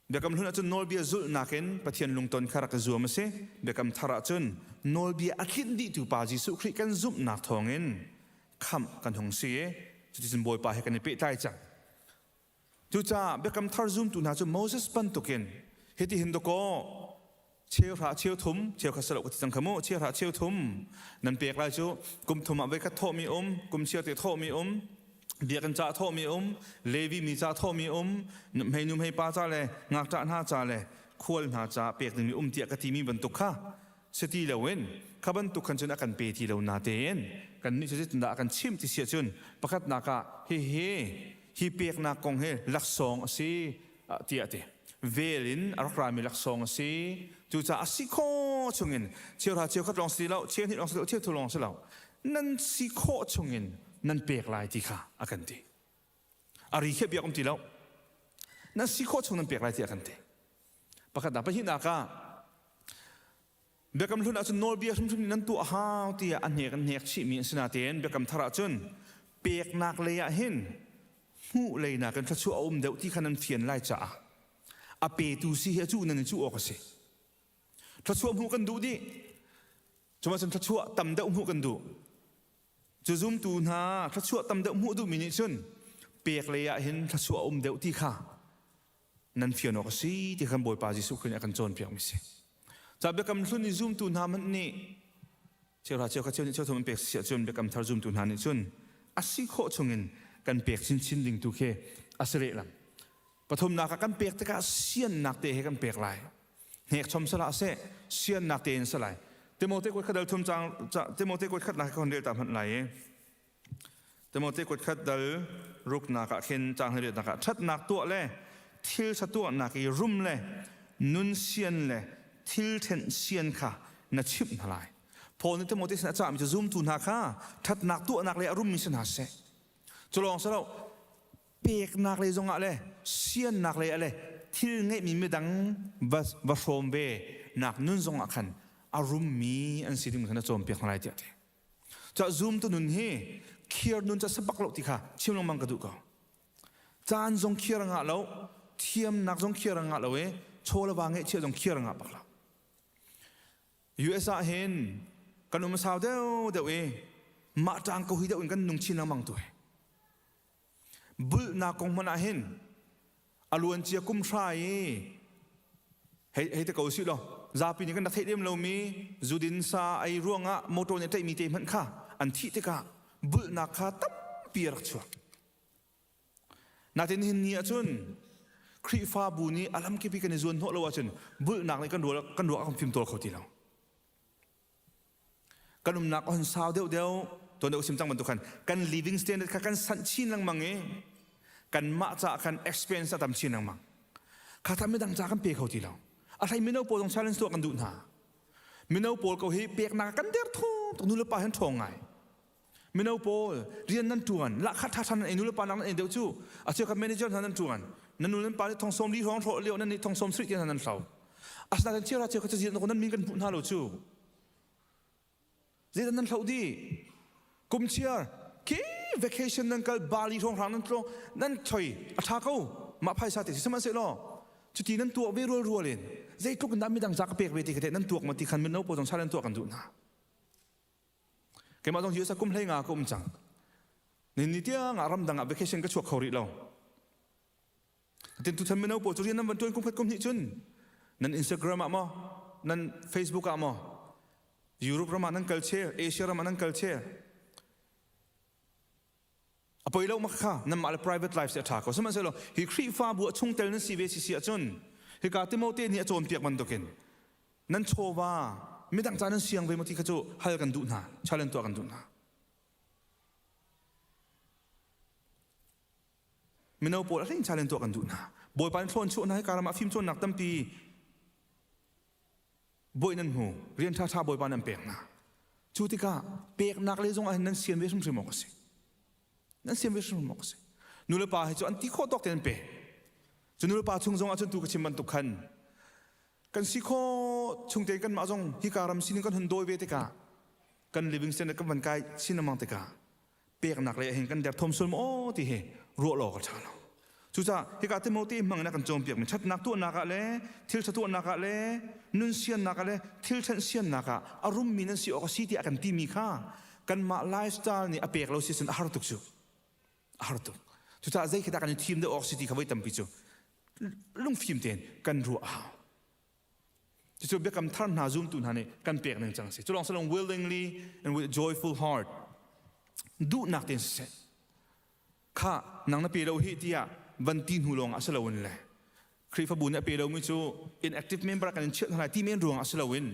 เบียกำลุนจุนโนลเบียซุลนักเงินปะเทียนลุงตนคารักจัวมาเสเบียกำทาระจุนโนลเบียอาคินดิตูปาจิสุคริกันซุมนักทองเงินคำกันหงเสจุดที่บอยปาให้กันในเปตายจังทุกเบียกำทาร์ซุมตุนาจุโมเสสปันตุกินเฮติหินโดโกเชี่ยวพระเชี่ยวทุ่มเชี่ยวขัสลกติสังขโมเชี่ยวพระเชี่ยวทุ่มนั่นเปียกไรจูกุมทุ่มเอาไว้กัดโทมีกุมเชี่ยวเตะโทมีเบียกันจ่าโทมีเลวีมีจ่าโทมีให้นุ่มให้ป้าจ่าเลยงักจ่าหน้าจ่าเลยควรหน้าจ่าเปียกหนึ่งมีเตียกที่มีบรรทุกข้าสติเลวินข้าบรรทุกขันจนอากันเปที่เรานาเตนกันนี่จะจิตนาอากันชิมที่เสียจุนประคัดนากาเฮ้ฮีเปียกนากงเฮลักษองสิเตียเตเวลินรักรามีลักษองสิจูจ่าสิโคชงเงินเชี่ยวราเชี่ยวขัดลองสิเราเชี่ยวที่ลองสิเราเชี่ยวทุลองสิเรานั่นสิโคชงเงินนั่นเปียกลายที่ข้าอากันตีอาริเคเบียกมตีแล้วนั่นสิโคชงนั่นเปียกลายที่อากันตีประคัดนาไปหินากาเบียกำลุนอาจจะโนเบียชุ่มๆนั่นตัวหาวที่อันเหกชิมีสนาเตียนเบียกำทาระจุนเปียกนักเลยเห็นหูเลยนักกันทัชชัวเดี๋ยวที่ขนันเฟียนไล่จ่าอาเปตูสิเฮจูนั่นจูออกสิทัชชัวหูกันดูดิจมาจนทัชชัวตำเดาหูกันดูจะซุ่มตูนาทัชชัวตำเดาหูดูมินิจุนเปียกเลยเห็นทัชชัวเดี๋ยวที่ข้านั่นเฟียนออกสิที่ขันบอยปาจิสุขึ้นอากันโจนเปียกมิสิจากเบกำลุนซุ่มตูนามันนี่เชื่อราเชื่อข้าเชื่อนี่เชื่อทำมันเปียกเสียจนเบกำทาร์ซุ่มตูนานี่จนอาศิโคชงเงินกันเปียกชิ้นดิ่งตุเคอาศัยลำปฐมนากันเปียกแต่ก็เสียนนักเตะให้กันเปียกลายเหกชมสละเสเสียนนักเตะสลายเตโมเตกดขัดดัลทุมจางเตโมเตกดขัดนักคนเดียวตามหันไหลเตโมเตกดขัดดัลรุกนักเข็นจางเดียวนักชัดนักตัวเล่ทิลชัดตัวนักอีรุ่มเล่นุนเสียนเล่ทิลเทนเซียนค่ะนัดชิบทลายพอนี่เตโมเตสนาจ่ามีจะซุ่มตูนักค่ะทัดนักตัวนักเลยอารมณ์มีสนาเสจะลองซะแล้วเปียกนักเลยจงอะไรเสียนนักเลยอะไรทิลเงี้ยมีไม่ดังวัชโรมเบนักนุ่นจงอันอารมณ์มีอันสิ่งที่มันจะโจมเปียกทลายเดียดจะซุ่มตัวนุ่นเฮเคียร์นุ่นจะสะบักหลอกที่ค่ะเชื่อมลงมังกระดูกจานจงเคียร์งะแล้วเทียมนักจงเคียร์งะแล้วโชว์ระวังเงี้ยเชื่อจงเคียร์งะบักละUSA เห็นกันอุมาสาวเดียวมาจางก็หิดเอากันนุ่งชินมังตัวบุลนักของมันเห็นอลวนเจียกุมชายให้ตะโกนสิล่ะซาปีนี้กันนักเทศเดียมเรามีจูดินซาไอร่วงอะโมโตเนี่ยใจมีเต็มหันข้าอันที่ตะกะบุลนักข้าตับเปียกชัวนาเทนหินเนียจุน ครีฟ้าบูนี้อลัมกิพิกันในส่วนหัวเราจนบุญหนักในกันรัวกันฟิล์มตัวเขาทีเรากันหนักอันสาวเดียวตัวเดียวซิมจังบรรทุกกันกัน living standard กันสันชินลังมังเอกันมาจากกัน experience ตามชินลังมังข้าทำไม่ดังจากกันเปียเขาทีเราอะไรไม่เอาโปรต้อง challenge ตัวกันดูหนาไม่เอาโปรเขาเฮียเปียกหนักกันเดียวทุ่งต้องนู่นละป่าเห็นทองไงไม่เอาโปรเรียนนั่นตัวละคัดท่าทันไอ้นู่นละป่านั่นไอ้เดียวจู่อาเจ้ากับ manager นั่นตัวนั่นนู่นละป่าที่ทองสมดีทองโถเลี้ยวนั่นนี่ทองสมสริที่นั่นเขาอาสนาเชื่อเราเชื่อเขาจะเรียนคนนั้นมีกันพูดหาเราจู่เรียนนั่นเขาดีกุมเชียร์คีvacation นั่นก็บาลีทองหางนั่นตรงนั่นถอยอาทาเขามาพายสาธิตสมัยเสร็จแล้วจุดที่นั่นตัวเวรัวเลยใจทุกคนนั้นไม่ดังจากเปียกเวทีกันนั่นตัวมันที่ขันมันเอาโปรต้องใช้นั่นตัวกันดูนะแกมาต้องยืดสักกุมให้งากุมจังนี่เดียงอารมณ์ดังอ่ะ vacation ก็ชวกเขาริเราแต่ทุกท่านไม่เอาโปรจุดที่นั่นวันตัวกุมเพชรกุมหิจุนนั่น Instagram อ่ะมั้งนั่น Facebook อ่ะมั้งยุโรปรามานั่น culture เอเชียรามานั่น cultureอภัยเรามาค่ะนั่นมาเลย private life เสียท่าเขาสมัยเสร็จแล้วฮิครีฟ้าบัวชุ่งเตลนั่นซีเวซีเสียจนฮิกาติโมเตนี่โจมเปียกมันตกินนั่นโชว่าไม่ดังจานั้นเสียงไปมาที่เขาจะให้กันดูนะชาเลนตัวกันดูนะไม่เอาปวดอะไรชาเลนตัวกันดูนะบอยปานชวนชวนให้การมาฟิล์มชวนหนักตั้มปีบอยนั่นหูเรียนท่าบอยปานนั่นเปียกนะจูติกาเปียกหนักเลยจงอันนั้นเสียงเวสมุสลิมก็สินั่นเสียงเวสมุสลิมก็สินู่นเลยป่าให้จวนที่ข้อตกเต็นเปจนนู่นเลยป่าชุ่งจงอาจจะถูกชิมมันตุกขันกันสิข้อชุ่งเตกันมาจงฮิการามสินกันหันโดยเวติกากัน living standard กันวันกายสินมังติกาเปียกหนักเลยเห็นกันเด็กทอมสุลโมที่เฮรัวหลอกกันชาเราจู่จ้าฮิกาติโมตีมังนักกันโจมเปียกมันชัดนักตัวนักเลยทิลชัดตัวนักเลยนุ่นเสียนนักเลยทิลชันเสียนนักอารมณ์มีนั่นสิออกสิที่อากันที่มีค่ากันมาไลฟ์สไตล์นี่อเปียกเราสิสันอาร์ตุกจูอาร์ตุกจู่จ้าใจคิดกันทีมเดอออกสิที่เขาไว้ตั้มปิจูลุงฟิล์มเต็นกันรัวจู่ๆเบียกำท่านหาซูมตุนหานี่กันเปียกหนึ่งจังสิจู่ลองสลอง willingly and with a joyful heart ดูนักเต็นเสร็จข้านังนับปีเราฮิตยาวันตีนหูลงอัศลวินเลยครีฟบุญนับปีเราไม่จู่ inactive member กันเชื่อทนายที่เมนรวงอัศลวิน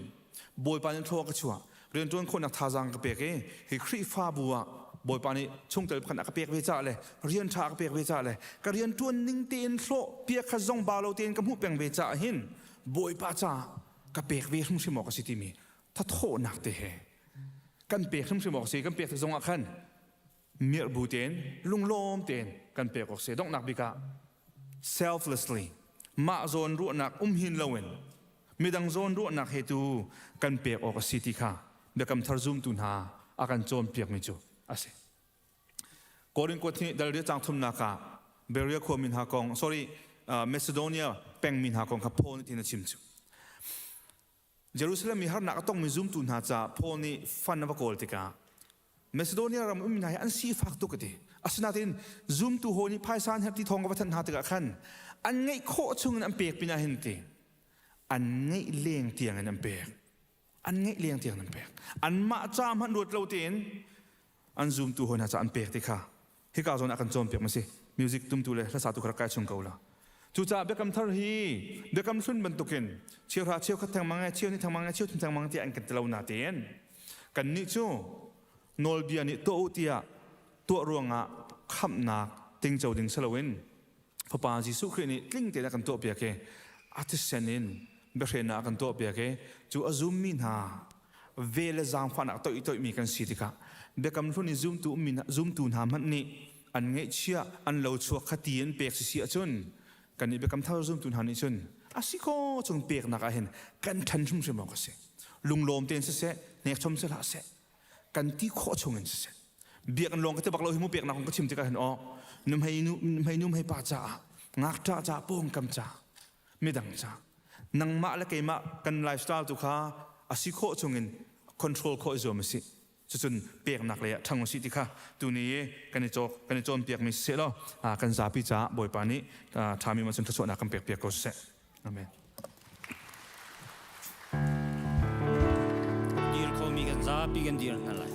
บอยปานิโทรก็ชัวเรียนจนคนนักท่าจังกับเปียกให้ครีฟบัวบอยปานิช่วงเติมขันนักเปียกเวจ้าเลยเรียนท่ากับเปียกเวจ้าเลยก็เรียนจนนิ่งเตียนโซ่เปียกขจงบาเราเตียนกับหูเปียงเวจ้าหินบอยปาจ้ากับเปียกเวทุ่งชิมอกสิที่มีถ้าโทษหนักเตะกันเปียกทุ่งชิมอกสิกันเปียกถึงจงอาคันเมียบูเตนลุงโลมเตนกันเปียกออกเสียต้องหนักบิกะ selflessly มาโซนรู้หนักหินเลวินมีดังโซนรู้หนักเหตุกันเปียกออกสิที่ข้าเบียกำทารุมตุนหาอาการโจมเปียกไม่จูอาศัยก่อนกว่าที่ดาริจังทุมนักะเบรียโคมินหากอง sorry เมซิโดเนียแปงมินหากองขับโพนี่ที่นั่นชิมจูเยรูซาเล็มมีฮาร์นักต้องมีซุมตุนหาจ่าโพนี่ฟันนวโกลติกาเมซิโดเนียเราไม่มีนายอันซีฟักตุกติอาสนาตินซุมตูโฮนี่พายซานเฮปที่ทองกับวัฒนธรรมติกาขันอันไงโคชงอันเปียกปีนาเห็นติอันไงเลี้ยงเตียงอันเปียกอันไงเลี้ยงเตียงอันเปียกอันมาจามหันรวดเราตินอันซุมตูโฮน่าจะอันเปียกติค่ะที่กาวโซนอากันโจมเปียกมาสิมิวสิกตุ้มตูเลยรักษาตุกระกายชงเกาละจู่จ้าเบียกำทาร์ฮีเบียกำสุนบรรทุกินเชี่ยวราเชี่ยวขัดทางมังไงเชี่ยวนี่ทางมังไงเชี่ยวทางมังที่อันกันตะลาวนาเตียนกันนี่จู่นอลเบียนี่ตัวอุติยาตัวรวงอ่ะขับนักติงเจ้าดิงสลาวินพระปาจิสุครีนี่กลิ้งเตะกันตัวเปียกอัติเซนินเบียร์นักกันตัวเปียกจู่อาซุมมินหาเวลจางฟันอักตัวอีตัวมีกันสิทิกะเบียกำสุนนี่ซุมตูมินซุมตูนหามันนี่อันเงี้ยเชี่ยอันเราชัวขัดเตียนเปียกเสียจนกันนี่เบกำท่าซุ่มตุนหันนี่ชนอาศิโคจงเปียกนักเห็นกันทันชุ่มเสมอก็เสลุงลมเตียนเสเนกชมเสละเสกันที่โคชงเงินเสเบียกันลงก็จะบอกเราหิมเปียกนักก็ชิมจะกันเห็นอ๋อนุ่มให้ป้าจ่างักจ่าโป่งกำจ่าไม่ดังจ่านังมาและเกมากันไลฟ์สไตล์ตุกาอาศิโคชงเงินคอนโทรลโคอิโซมิสิจนเปียกนักเลยทั้งสิที่ข้าตัวนี้กันในโจมเปียกไม่เสร็จแล้วกันซาปิจ่าบ่อยปานี้ทามีมันจนทศนักกันเปียกก็เสร็จอาเมนดีร์เขามีกันซาปีกันดีร์นั่นแหละ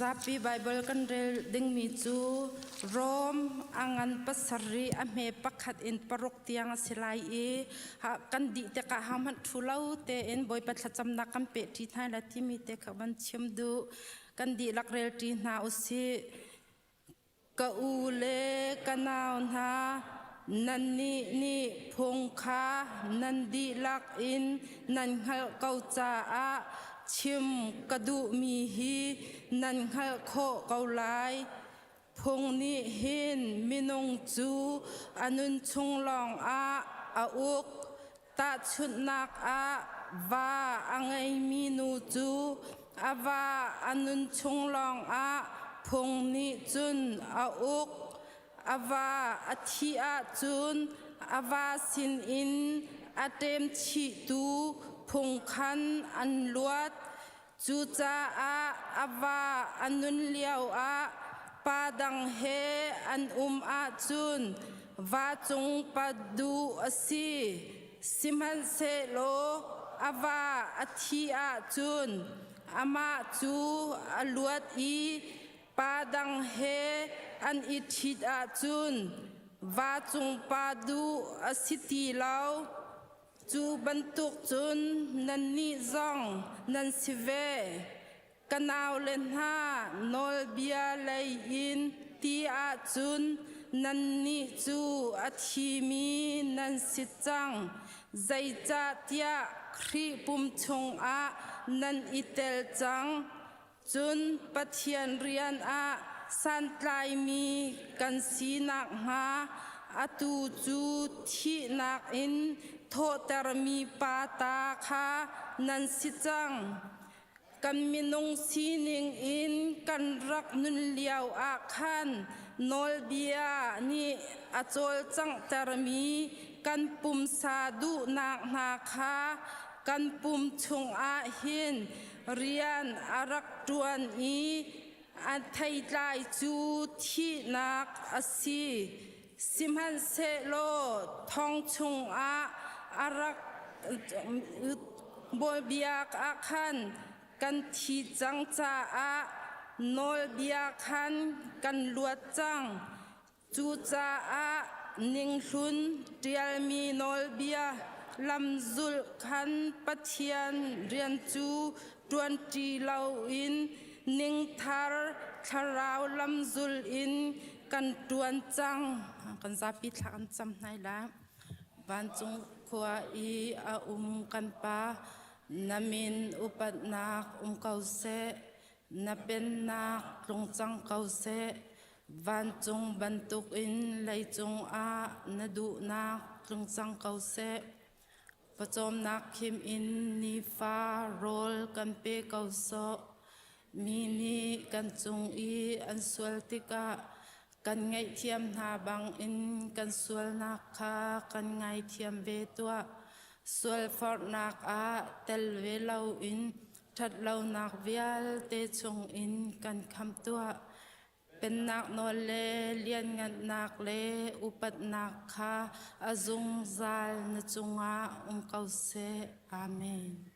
zapi Bible kan rel ding mi chu Rom angan pasari ame pakhat in parok tiang silai e ha kan di te ka haman thulau te en boy patla chamna kam pe thi thai la ti mi te khaban chim du kan di lak rel ti na usi ka u le kanau na nan ni phong kha nan di lak in nan hal kau cha a chim kadu mi hi nan hal kho kau lai phong ni hin minung chu anun chung long a uk ta chut nak a va angai mi nu chu ava anun chung long a phong ni chun a uk ava athi a chun ava sin in atem chi tu phung khan an luat chu cha a ava anun liao a padang he an a chun va chung padu asi siman se lo ava athi a chun ama chu aluat I padang he an ithit a chun va chung padu asiti lau chu bantuk chun nan ni zong nan sive kanau len ha nol bia lei in ti a chun nan ni chu athi mi nan sit chang zai cha tia khri pum chung a nan itel chang chun pathian rian a san tlai mi kan si nak ha atu chu thi nak in tho tar mi pa ta kha nan si chang kan minung sining in kan rak nun liao a khan nol bia ni achol chang tar mi kan pum sa du nak na kha kan pum chung a hin rian arak tuan I an thai lai chu thi nak asi simhan se lo thong chung a arak bol biak a khan kan thi chang cha a nol bia khan kan luat chang chu cha a ning hlun tial mi nol bia lam zul khan pathian rian chu tuan ti lau in ning thar tharau lam zul in kan tuan chang kan zapi thlan cham nai la ban chung khwa I a kan pa namin upat nak kau se na pen nak long chang kau se van chung bantuk in lai chung a na du nak long chang kau se pachom nak khim in ni fa rol kan pe kau so mi ni kan chung I an sual tika kan ngai thiam na bang in kan sual nak kha kan ngai thiam ve tua sual for nak a tel ve lau in that lau nak vial te chung in kan kham tua pen nak no le lian ngat nak le upat nak kha azung zal na chunga kau se amen.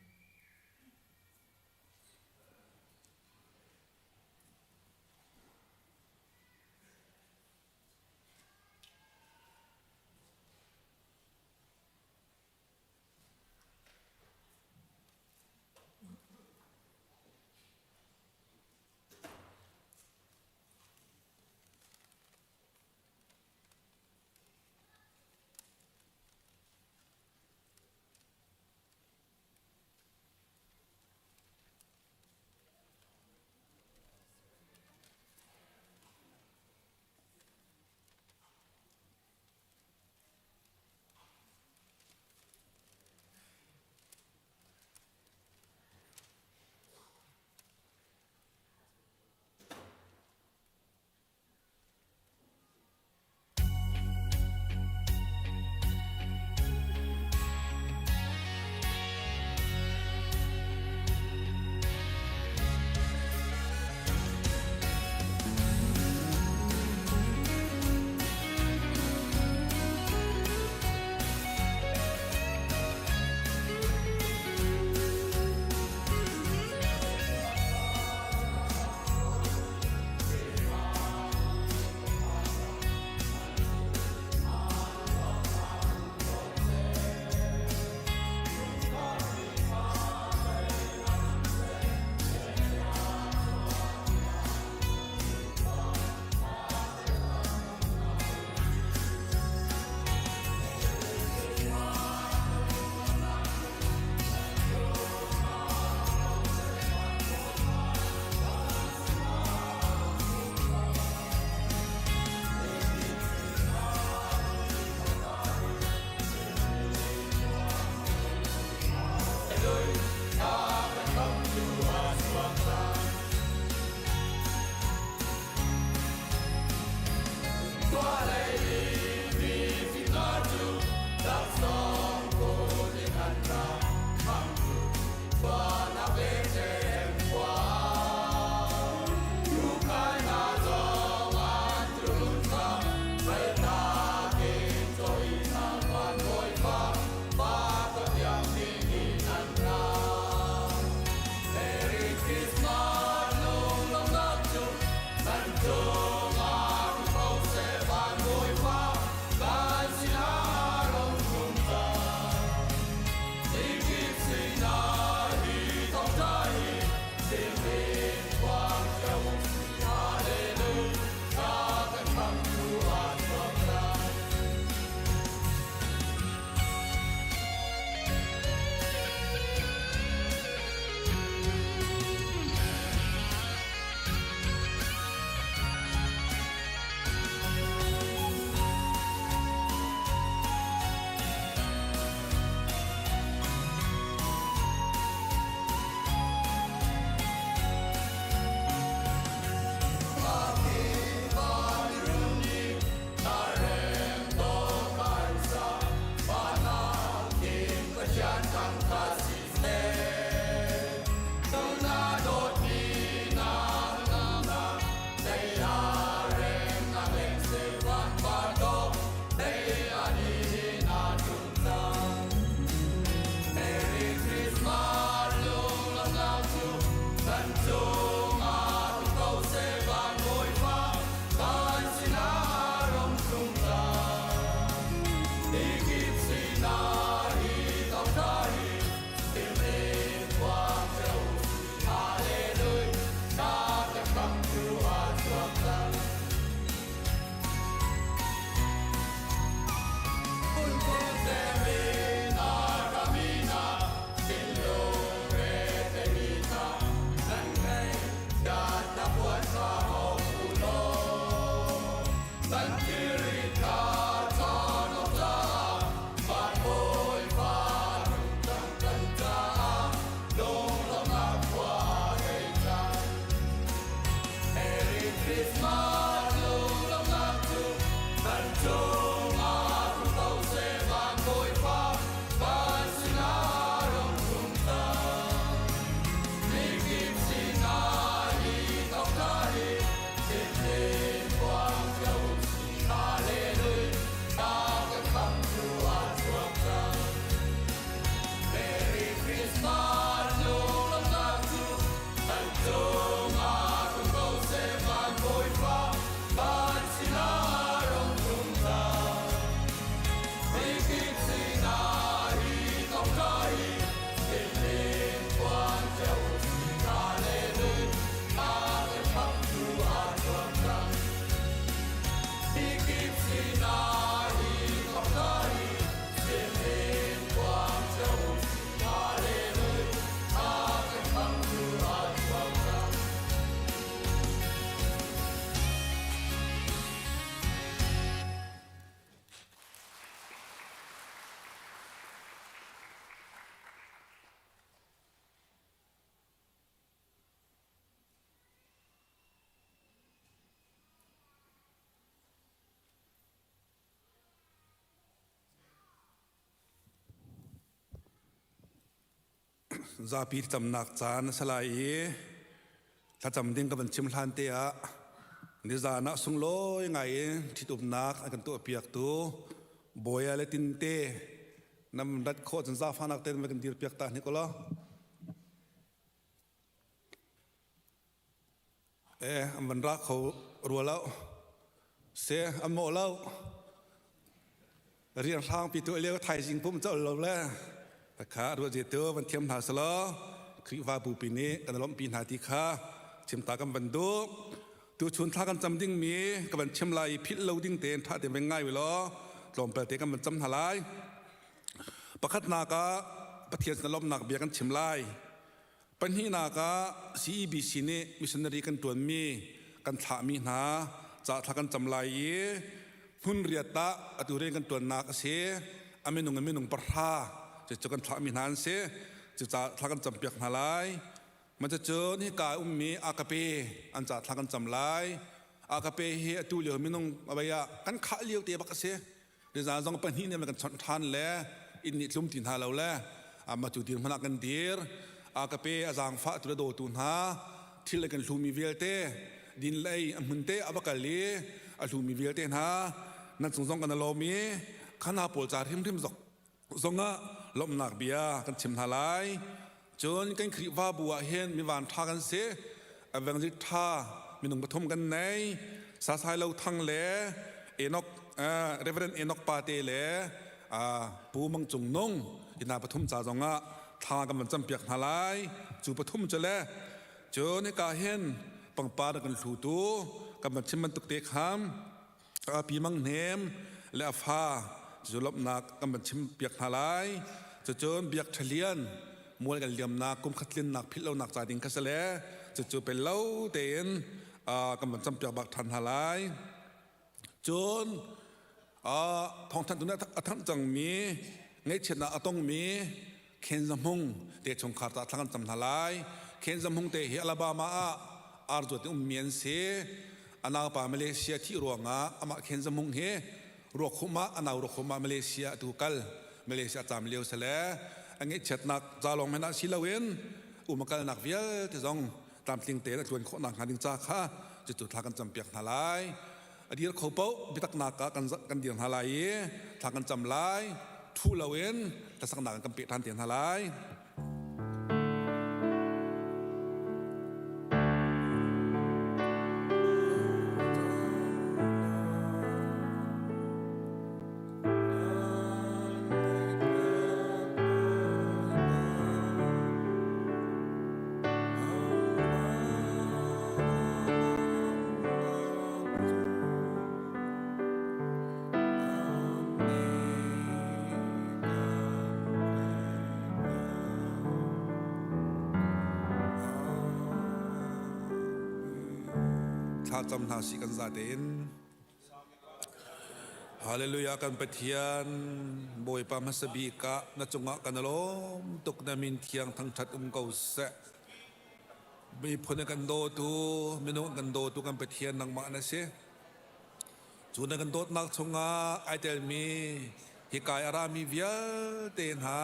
zapi tam nak chan salai ta cham ding ka ban chim hlan te a ni za na sung loi ngai thitup nak akan to piak tu boya le tin te nam dat kho chan za phanak te me kan dir piak ta ni ko lo am ban ra kho ru lao se am mo lao riêng sang pi tu le thai jing pum chau lo laตะขารัวเจตัววันเทียมหาสลอคือว่าปูปีนี้กันล้มปีนหาทีขาเชื่อมตากันบันดูตัวชนท่ากันจำดิ้งมีกันเชื่อมลายพิษเราดิ้งเตนท่าเต็มเป็นง่ายเวลาลมเปลเตกันมันจำหาลายประคัดนากะประเทศกันล้มหนักเบียกันเชื่อมลายปัญหานากะCEBCนี่มิชชันนารีกันตัวมีกันถามีนาจะท่ากันจำลายหุ่นเรียตะตัวเรื่องกันตัวนักเสียอเมนุงปะทาจะกันทำมินานเสียจะทำกันจำเปียกหาลายมันจะเจอที่กายมีอากาเปอันจะทำกันจำลาย กเปเฮตูเหลียวมินงอะไรอะกันขาเลี้ยวเตะบักเสเดี๋ยวจะต้องปัญหาเนี่ยมันกันชนทันแล้วอินนิลุมตินหาเราแล้วมาจุดที่มันกันเดียร์กเปอาจารย์ฟ้าตุระโดตุนหาที่เล็กันลูมีเวลเตดินเลยมันเตอบักลีลูมีเวลเตนะนั่นส่งกันเรามีขณะปวดใจทิมส่งลมหนักเบียกันชิมทลายจนกันคริว่าบัวเห็นมีวันทากันเสียแวงจิตท่ามีหนุ่มปฐมกันในสาสายเราทั้งเล่เอนอกเรเวเรนเอนอกปาเตเล่ปูมังจงนงอินาปฐมจ่าจงทางกันมันจำเปียกทลายจูปฐมจะเล่จนให้กาเห็นปังปาดกันถูตูกันมันชิมมันตุกเตะคำปีมังเนมและฟ้าจะลบนักกันมันชิมเปียกทลายจะจนเบียกทะเลียนมวยกันเหลี่ยมนักกุมขัดเลียนนักพิษเราหนักใจดิ่งกัสเลจะเป็นเล่าเตียนกำลังจำเปียกบักทันทลายจนทองทันตัวนี้ทั้งจังมีไงเช่นต้องมีเคนจมุงเตะชงขาดทั้งจำทลายเคนจมุงเตะเฮลาบามาอาร์จวดเมียนเสอนาปามาเลเซียที่รัวงาอามาเคนจมุงเฮรัวขุมาอนารัวขุมามาเลเซียตุกัลมาเลเซียจามเลี้ยวเสลอันนี้เช็ดนักจาลงไม่นักชิลาเวนอุมกันนักเวียที่จงตามติงเตะและชวนคนนักหาดิงจ้าข้าจะจุดทากันจำเปียกทลายอดีตเขาเป้าบิตักนักกันเดียงทลายทากันจำลายทูลาเวนแต่สักหนักกันเปียกทันเตียงทลายถ้าจำทางสิกันซาเดนฮาเลลูยากันเปทียนบอยปามัสบีกะนัจงะกันลมตกนามินเทียงทั้งชัดเกาเสะมีพนกันโดตูมินุกันโดตูกันเปทียนนังมานะเสจูนกันโดนักชงะไอเตลมีฮิกายอารามีเวียเตนหา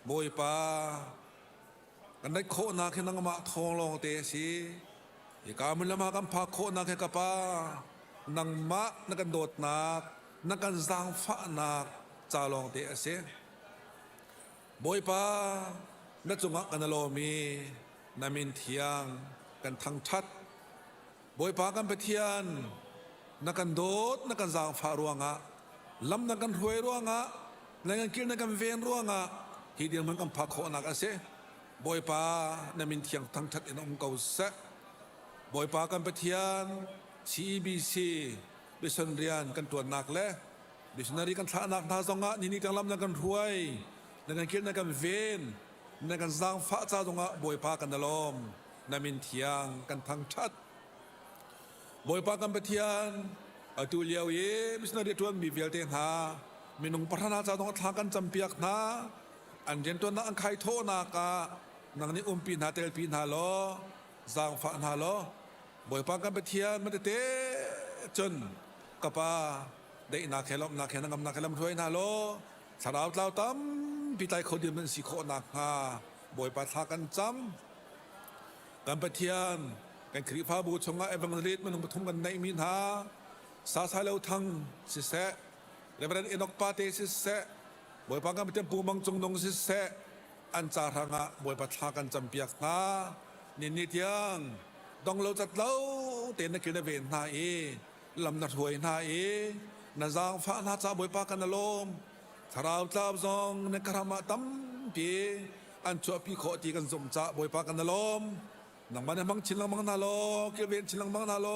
บอยปากันได้โคนักให้นังมาทองลงเตสีอีกามันละมากันพักโคนักให้กับป้านังมะนักกันโดดนักนักกันสร้างฟ้านักจาลองเตะเสบอยป้านักจงกันโลมีนามินเทียงกันทั้งชัดบอยป้ากันไปเทียนนักกันโดดนักกันสร้างฟ้ารัวงะลำนักกันหวยรัวงะนักกันกินนักกันเวียนรัวงะทีเดียวมันกันพักโคนักเสบอยป้านามินเทียงทั้งชัดอินองเกาเสบอยปากันไปเทียน CBC ดิฉันเรียนกันตัวหนักและดิฉันเรียนกันท่าหนักท่าสงะนี่กันลำนักกันรวยนักกันคิดนักกันเวนนักกันสร้างฟ้าจ้าสงะบอยปากันดลมนามินเทียงกันทั้งชัดบอยปากันไปเทียนตุเลียวเย่ดิฉันเรียนตัวมีเวลเตนหามีนุ่งพัฒนาจ้าสงะทางกันจำเปียกนะอันเจนตัวนักอันใครโทษนักนักนี้ปีนหาเตลปีนหาล้อสร้างฟ้าหาล้อบอยปากันไปเทียนมันเตะจนกป้าได้นาแคลมนาแคนังนาแคลมช่วยนาโลสาราวเล่าตั้มพิจัยเขาเดียมันสิโคนักฮาบอยปาทากันจำกันไปเทียนกันคริพาบูชงะเอวังฤทธิ์มันปฐมกันในมินหาสาสายเลวทังสิเสะเรเบรนเอนอกปาเตสิเสะบอยปากันไปเทียนปูมังจงนงสิเสะอันจารังะบอยปาทากันจำเปียกนานิดยังดองเราจัดเล่าเต็นนักกินเวนนาเอลำนัดหวยนาเอนาจางฟ้านาจาบวยปากันนลมทาราวจาบซองในกระมาตั้มปีอันชัวพี่ขอตีกันสมจ่าบวยปากันนลมนังมันมังชิลังมังนาโลเกเวนชิลังมังนาโล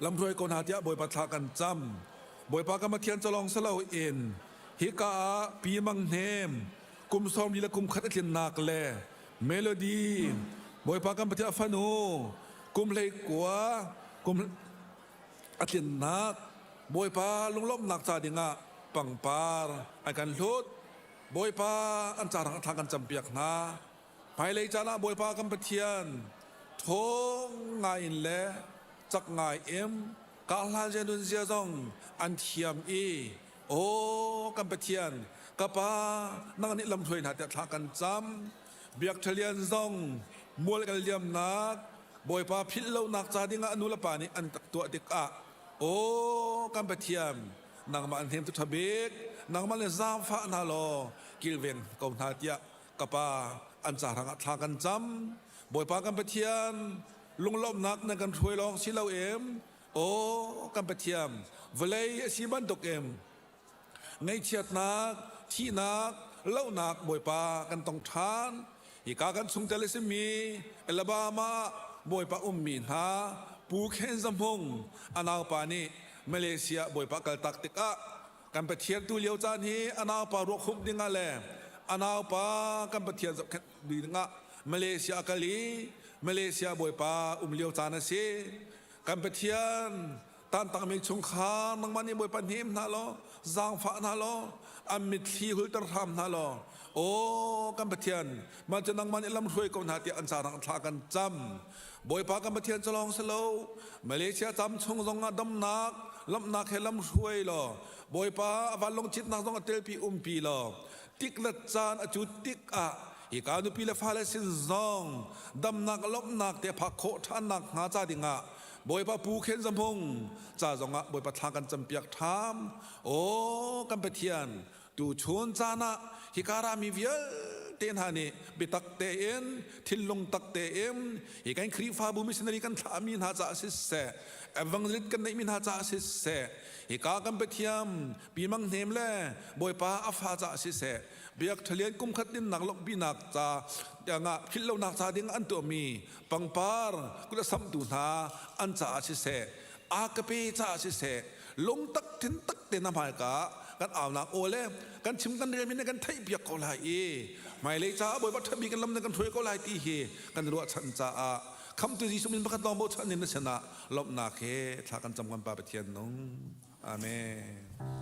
ลำรวยกนาเดียบวยปาทากันจำบวยปากันมาเทียนจะลองสลาวเอ็นฮิกาปีมังเนมกุมซอมดีละกุมขัดเทียนนักแลเมโลดี้บอยปากันปฏิอาฟานูกุมเลยกัวกุมอาทิตย์นักบอยปาลุงล้มหนักจาดิงะปังปาร์ไอกันลุดบอยปาอันจารังทางกันจำเปียกนาภายเลยจานะบอยปากันปฏิอันทงไงเละจ สักไงกาลาเจนุนเซียซองอันเทียมโอ้กัมปะเทียนกะปานังนิลำถวยนาแต่ทากันจำเบียกทะเลียนซองมัวกันเลียมนักบอยปาพิลเลานักจาดิงอนุลปานิอันตักตัวติกะโอ้กัมปะเทียนนางมาอันเทมตุทะเบกนางมาเลซามฟ้านาโลกิลเวนกองนาเตียกะปาอันจารังทากันจำบอยปากัมปะเทียนลุงลบนักในกันถวยลองสิเลาโอ้กัมปะเทียมเวลัยสิบันตกไงเชียดนักที่นักเล่านักบอยปากันต้องทานอีกากันสุงเตลสมีเอลบามาบอยปามีนาปูเคนซัมพงอนาปานีมาเลเซียบอยปากัลตักติกะกันปะเทียนตุเลียวจานฮีอนาปารวกคุบดิงาเลอนาปากันปะเทียนดิงะมาเลเซียกะลีมาเลเซียบอยปาเลียวจานเซกันปะเทียนตันตังเมชงคานังมันนี่บอยปานิมนาโลจางฟ้านาโลอามิทีหุลตรธรรมนาโลโอ้กัมปะเทียนมันจะนั่งมันลำช่วยกนาตีอันสารังทากันจำบอยปากัมปะเทียนจะลองสโลมาเลเซียจำชงซงดำนักลำนักให้ลำช่วยหรอบอยปาวันลงจิตนักซงเตลปีปีหรอติกละจานอจุติกอะอีกานุปีละฟาเลสินซองดำนักลำนักแต่พักโคท่านนักหาจาดิงะบอยปาปูเข็นสมพงจ่าจงะบอยปาทางกันจำเปียกทามโอ้กัมปะเทียนดูชวนจานะฮิการามีเวียเตนฮานีบิตักเตเอ็นทิลลงตักเตเอ็มฮิกันครีฟาบูมิสนารีกันทามินฮาจาสิเสเอวังลิตกันในมินฮาจาสิเสฮิกากัมปะเทียมปีมังเนมเล่บอยปาอัฟฮาจาสิเสเบียกทะเลนกุมขัดดินนักลกบินักจาอย่างะพิลเลนักจาดิงอันตัวมีปังปาร์กุลสัมตูนาอันจาสิเสอากเปจาสิเสลงตักทินตักเตนามายกากันอ่าวนักโอเล่กันชิมกันเรียนมินกันไทยเบียกเขาลายไม่เลยจ้าบอยบัตรมีกันลำในกันถวยเขาลายตีเฮกันรัวชันจ้าคำตัวที่สมินประคัตลองโบชันนินชนะลบนาเคทากันจำกันปาเปเทียนนงอาเมน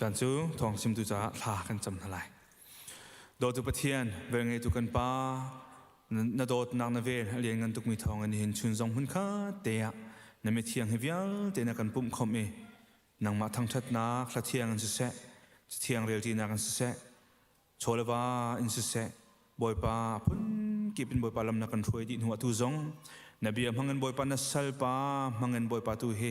จานจูทองชิมตุจะลากันจำทลายโดดตุปะเทียนเวงไงตุกันป้านโดดนางนาเวเลียนเงินตุกมีทองอันเห็นชุนซองหุ่นข้าเตะนั่นไม่เทียงให้เวียลเตะนักกันปุ่มคอมเอนางมาทั้งชัดนักละเทียงอันสุดแสเทียงเรียลที่นักอันสุดแสโชเลวาอันสุดแสบอยป้าพุ่นกีเป็นบอยป้าลำนักกันช่วยดินหัวตุซงนบีมังเงินบอยป้านัสซัลป้ามังเงินบอยป้าตุเฮ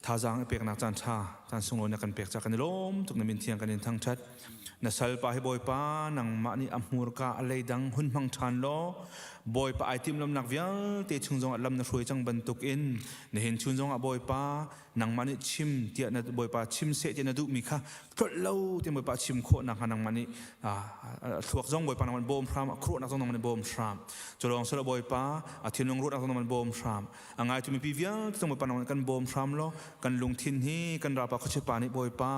ท่าจางเปียกนักจานชาจานสงโลนักกันเปียกจากกันล้มทุกนั้นเป็นเทียงกันทั้งชัดนัสซัลป้าให้บอยป้านังมานี่อัมฮูร์กาอะไรดังหุ่นมังชันโลบอยป้าไอติมลำนักเวียลเตะชุนจงอัลลำนักช่วยจังบรรทุกอินในเห็นชุนจงอับอยป้านังมานี่ชิมเตียนัดบอยป้าชิมเสเตียนัดดุมีค่ะกระเล่าเตียบอยป้าชิมโคนักนังมานี่ถวกจงบอยป้านังมันโบมพรามครัวนักจงนังมันโบมพรามจะลองสละบอยป้าอาทิตย์ลงรถนักจงนังมันโบมพรามอ่างไงจะมีปีเวียลจงบอยป้านังมันกันโบมพรามโลกันลงทินฮีกันราปาขชิปานิบอยป้า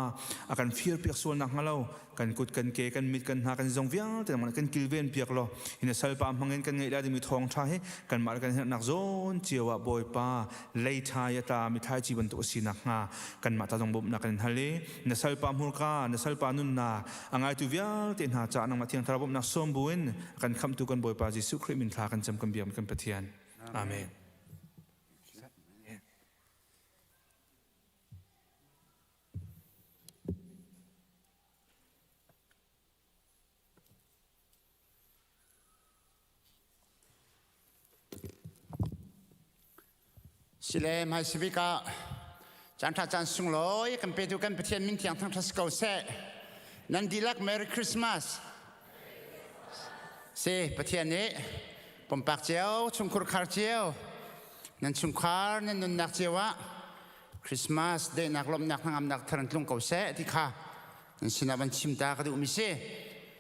อาการฟิลเปียกส่วนนักเรากันกุดกันเกกันมิดกันหากันจงเวียลแต่มันกันกิลเวนเปียกโลหินสัลป้ามังเงินกันไงได้มีทองชากันมากันนักโซนเจียวบอยป้าเลยทายตามิทายจีบันตุสินักงากันมาตาจงบุบนักกันทะเลนสัลปามูกานสัลปานุนนาอ่างไอตุเวียลเต็นหาจานังมาเทียงทาบุบนักสมบูรณ์กันคำตุกันบอยป้าจิสุคริมินทากันจำกันเบียมกันปะเทียนอาเมนสิเลมให้สิบิกาจันทร์จันทร์สุงลอยกันไปดูกันไปเทียนมินเทียงทั้งทัศกาเสนันดีลักเมรี่คริสต์มาสสิไปเทียนนี้ผมปากเจียวชุมคุรคาร์เจียวนั่นชุมคาร์นั่นนุนนักเจียวะคริสต์มาสเดนักลมนักงามนักทรันลุงเกาเสที่ข้านั่นสินาบันชิมตากระดูมิเส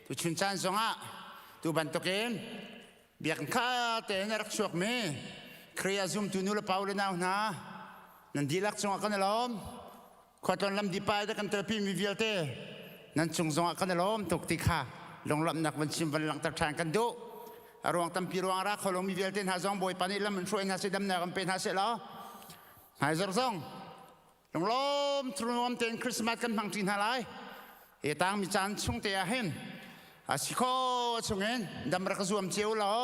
ตุชุนจันทร์สงะตุบันตกเองเบียกข้าเตนรักชวกมีเครียซุมตุนุลปาวเลนาวนะนั่นดีลักจงกันล้อมขวัญลำดีไปแต่กันเตอร์พีมีวิลเตนั่นจงกันล้อมตกติขาลงลำนักวันชิมวันหลังตะทานกันดูอารมณ์ตั้มปีรวงรักเขาลงมีวิลเตนหาจงบอยปานิลมันช่วยนาเสดำนักกันเป็นหาเสล้อหายจงลงล้อมทรวมเต็นคริสต์มาสกันพังจินหาไรเอตังมีจานชงเตียเห็นอาศิโคชงเงินดำรักรวมเจียวล้อ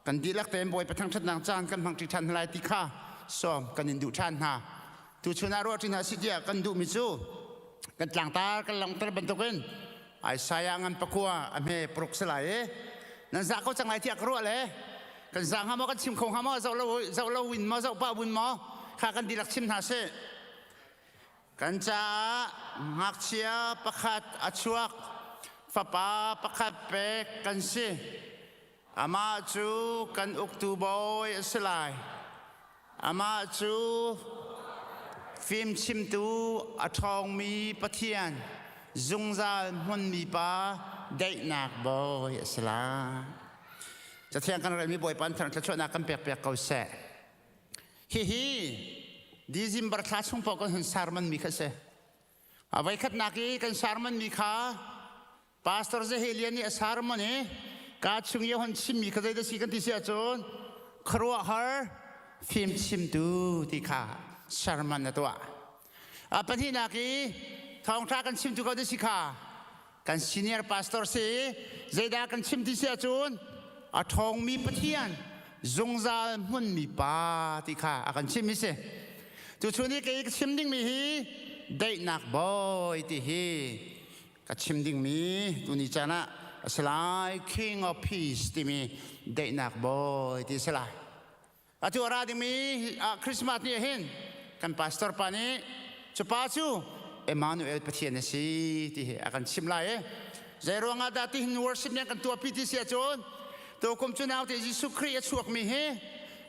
กันดีลักเต็มบอยไปทั้งชัดนางจานกันพังจิทันลายติข้าซ้อมกันอินดูชันฮะตูชนารอดที่นาสิเดียกันดูมิจูกันหลังตากันหลังตาบรรทุกินไอ้สายังันปะกัวอเมปรุกสลายนั่นจากเขาจังไรที่อักรัวเลยกันสั่งหามากันชิมของหามาเจ้าเราวินมาเจ้าป้าวินมาข้ากันดีลักชิมหาเสกันจะหักเชียประคัดอัชวกฟ้าป้าประคัดเปกกันสิอามาจูกันอุกตูบอยสลายอามาจูฟิล์มชิมตูอัทองมีปะเทียนจุงซาลมันมีปาได้นักบอยสลายจะเทียงกันอะไรมีบอยปันทางจะช่วยนักกันเปียกเกาเสฮิดีซิมบร์ทัชงพอกันเห็นสารมันมีข้าเสเอาไว้ขัดนักอีกันสารมันมีข้าพาสตอร์เซเฮเลียนี่สารมันเนี่ยกาชุงยหันชิมมีข้าได้สิกันที่เสียจนครัวฮาร์ฟิล์มชิมดูที่ข้าสารมันนะตัวปัญหานักอีทองท่ากันชิมดูเขาได้สิข้ากันซีเนียร์พาสตอร์เซใจดากันชิมที่เสียจนทองมีปะเทียนจงซามันมีปาที่ข้ากันชิมมิเสตัวช่วงนี้ก็ชิมดิ้งมีฮีได้หนักบ่อยที่ฮีก็ชิมดิ้งมีตัวนี้จ้านะสลาย King of Peace ที่มีได้หนักบ่อยที่สลายตัวราดิมีคริสต์มาสนี่เห็นกันพาสตอร์ปานี้จะป้าจูเอมานูเอลปะเทียนสิที่กันชิมไล่ใจรวงอาดาที่หินวอร์ชิปเนี่ยกันตัวพิธีเสียจนตัวคุมจุนเอาที่ยิสุคริสต์ช่วยมีเฮ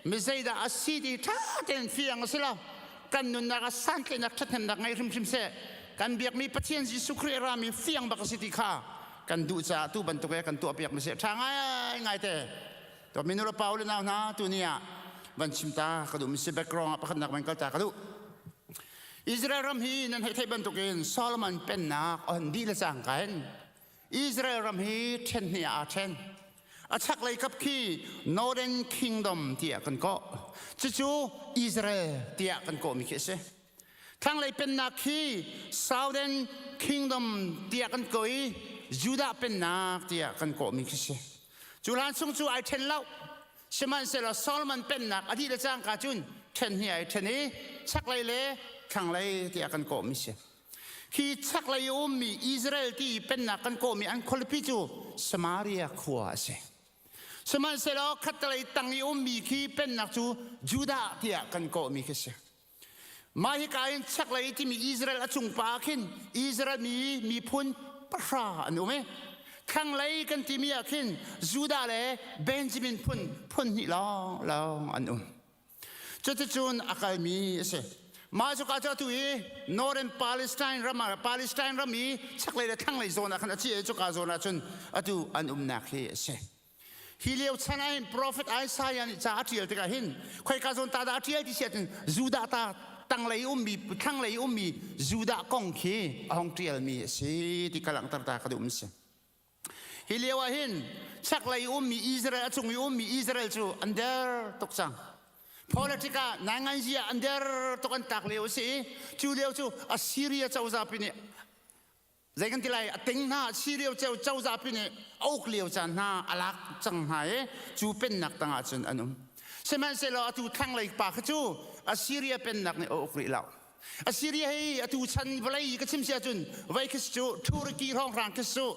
ไม่ใช่ดาอาศิที่ท่าเต็นฟียงสิละกันนุนนักสันเกนักชัดเห็นนักไงริมชิมเสกันเบียกมีปะเทียนยิสุคริสต์รามีฟียงบักสิติข้ากันดูจ่าตู้บรรทุกกันตัวเปียกไม่เสียทางไงเตะตัวมินุลปาวเลยนะตัวนี้บัญชิมตากระดูมิเสแบกรองประคันนักมันก็จากระดูอิสราเอลรำฮีนั่นให้ไทยบรรทุกเองโซโลมอนเป็นนักอันดีละสังกันอิสราเอลรำฮีเช่นนี้อาเช่นอาชักเลยกับขี้ Northern Kingdom ที่กันก็จู่ๆอิสราเอลที่กันก็มีแค่เส ทั้งเลยเป็นนักขี้ Southern Kingdom เตียกันกุยยูดาเป็นนักเตียกันโกมีคิเชจุลานซุงจูไอเทนเล่าสมันเสลซอลมันเป็นนักอดีตจ้างกาจุนเทนเฮียไอเทนี้ชักเลยเล่ขังเลยเตียกันโกมีเชที่ชักเลยมีอิสราเอลที่เป็นนักกันโกมีอันคนพิจูสมาเรียขัวเชสมันเสลขัดเลยตั้งยมีที่เป็นนักจูยูดาเตียกันโกมีคิเชมาฮิกายชักเลยที่มีอิสราเอลจุงปาขินอิสราเอลมีพุนปราอันนู้ไหมข้างเลยกันที่มีอาขินจูดาเลยเบนจามินพุนนี่ลองอันนู้จุดจุนอากาศมีเสมาจุกอาจจะตุยนอร์เรนปาเลสไตน์รามาปาเลสไตน์รามีชักเลยข้างเลยโซนขณะที่จุกอาโซนจุนอตุอันนักเฮเสฮิเลวชนะอิน Prophet ไอซายานิจะอาทิลติกาหินใครกาโซนตาดาอาทิลที่เสียตินจูดาตาตั้งเลยมีทั้งเลยมีจูดากงคีห้องเทียลมีสิที่กำลังตากระดุมเสียฮิเลวหินชักเลยมีอิสราเอลจงมีอิสราเอลจูอันเดอร์ตกสัง politika นางานเสียอันเดอร์ตกันตักเลวสิจูเลวจูอัสซีเรียเจ้าซาปิเนใจกันที่ไรติงหน้าซีเรียเจ้าซาปิเนโอกเลวจันหน้าอลักจังหายจูเป็นนักต่างอาจุนอันนู้ใช่ไหมเสลาตูทั้งเลยปากจูอัสซีเรียเป็นนักในโอกลีเหล่าอัสซีเรียให้ตูชันวลัยก็ชิมเสียจุนไว้คิสจูตุรกีห้องรังคิสจู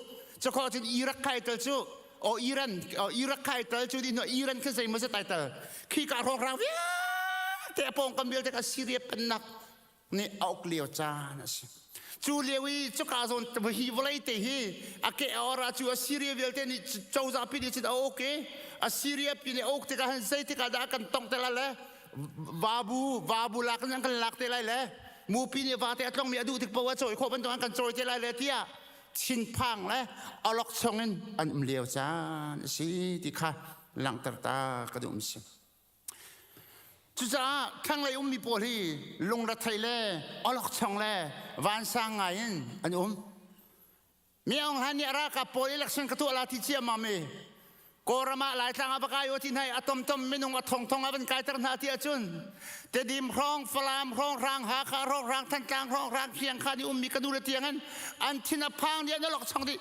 จะขอจุนอิรักไข่เตลจูโออิรันอิรักไข่เตลจูดินอิรันคือใส่มาสไตเตลขี้การห้องรังวิ่งแต่ปองกำเบลแต่อัสซีเรียเป็นนักในโอกลีจานสิจูเลวีจุกอาซอนฮีวลัยเตฮีอาเกอราจูอัสซีเรียเวลเตนี่เจ้าจะพิจิตรโอเคอัสซีเรียพินิโอกติกาหันใจติกาดากันตองเตละเลยวาบูลักนั่งกันลักเตละเลยมูพินิวาเตะต้องมีอดูติกปวดโจยโคบันตองกันโจยเตละเลยเทียชินพังเลยเอาล็อกช่องนั้นอันเลียวจานสิติกาหลังตากระดุมสิจุจ้าข้างเลยมีโพลีลงรัฐไทยเลยอลอกช่องเลยวันสังไงอันมีองค์ฮันยารากับโพลีลักษณะตัวลาติเชียมาเมโกรมาหลายทางอัปกายอทินให้อตมมินุงอทองอับันกายตระหนาที่อาจุนเตดิมร้องฟลามร้องรางหาคาร้องรางทันกลางร้องรางเคียงคาดิมีกระดูกเตียงนั้นอันทินพังเดียนลอกช่องดิ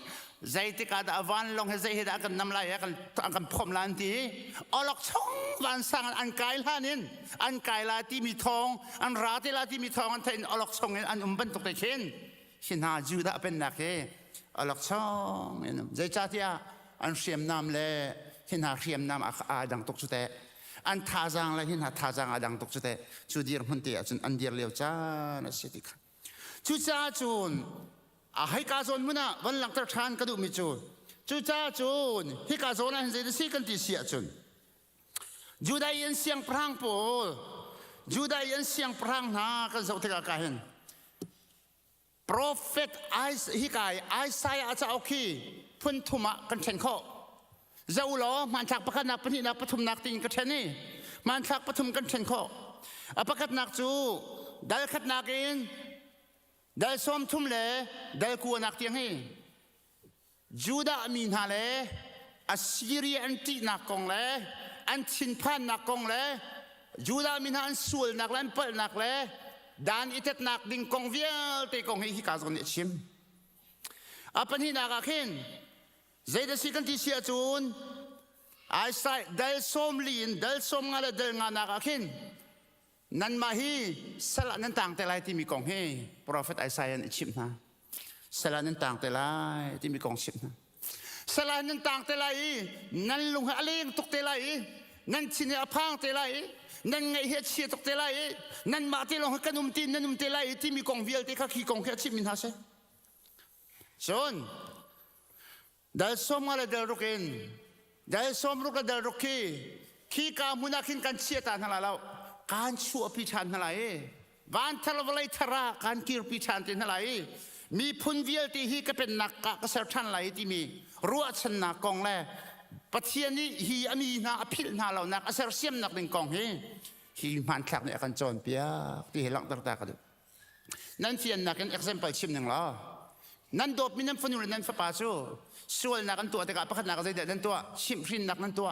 ใจติกาดาวันลงให้ใจเห็นกันน้ำลายกันพรมลานทีอลอกช่องวันสังอันกายลานินอันกายลาที่มีทองอันราที่ลาที่มีทองอันเทนอลอกช่องอันเป็นตกแต่เช่นหินหาจูดาเป็นนักเออลอกช่องใจจ่าที่อันเสียมน้ำเลยหินหาเสียมน้ำอาดังตกจุดแต่อันท่าจางเลยหินหาท่าจางอาดังตกจุดแต่จูดีร์มันเตียจนอันเดียร์เลี้ยวจ้านะสิติกจูจ้าจูนให้กาโซนมุนะวันหลังตระชานกระดูมิจูนจูจ้าจูนให้กาโซนนั้นจะได้สิกันที่เสียจูนจูได้ยินเสียงพรางปูจูได้ยินเสียงพรางหากันสุดที่กาเห็น Prophet ฮิกายไอซายอาจจะเอาขี้พุ่นทุมะกันเช่นข้อเจ้าล้อมันชักประคัดนักปนินักปฐุมนักติงกันเช่นนี้มันชักปฐุมกันเช่นข้ออประคัดนักจูได้ขัดนักเองได้ซ้อมทุ่มเล่ได้กลัวนักเตียงให้จูดามีนาเล่อัสซีเรียอันตีนักกองเล่อันชินพันนักกองเล่จูดามีนาอันสูลนักเล่นเปิดนักเล่ดานอิเทตนักดิ่งกองเวียลเตกองให้ฮิกาซอนเนชิมอาปันฮินักเห็นใจเดสิกันที่เสียจูนไอซ์ไซเดลส้มลีนเดลส้มงาเลเดลงานักเห็นนั่นมาฮีสละนั่นต่างแต่ไรที่มีกองให้ Prophet ไอซ์ไซอันชิมนะสละนั่นต่างแต่ไรที่มีกองชิมนะสละนั่นต่างแต่ไรนั่นลุงฮะเลี้ยงตกแต่ไรนั่นชินอาพังแต่ไรนั่นไงเฮ็ดเชียตกแต่ไรนั่นมาที่ลงกันตีนนั่นแต่ไรที่มีกองเวียลที่ข้าขี้กองแค่ชิมินฮะเซ่จนได้สมอะไรได้รุกินได้สมรุกได้รุกีขี้กามุนักินกันเชียตานอะไรแล้วการชั่วพิชันอะไรวันทะเลวไลทราการกิรพิชันที่อะไรมีพุนเวียลที่ฮีก็เป็นนักกะกษัตริย์ทันไหลที่มีรัวชนะกองแลปัจเจียนี้ฮีอามีนาอภิลนาเรานักอาศัยเสียมนักหนึ่งกองฮีมันขับในกันจนเปียที่เห็นหลังตากันดูนั่นเทียนนักเป็น example ชิมหนึ่งล้อนั่นโดบมีน้ำฝนอยู่นั่นฟ้าป่าชูส่วนนักกันตัวแต่กับพักนักใจเด็ดนั่นตัวชิมรินนักนั่นตัว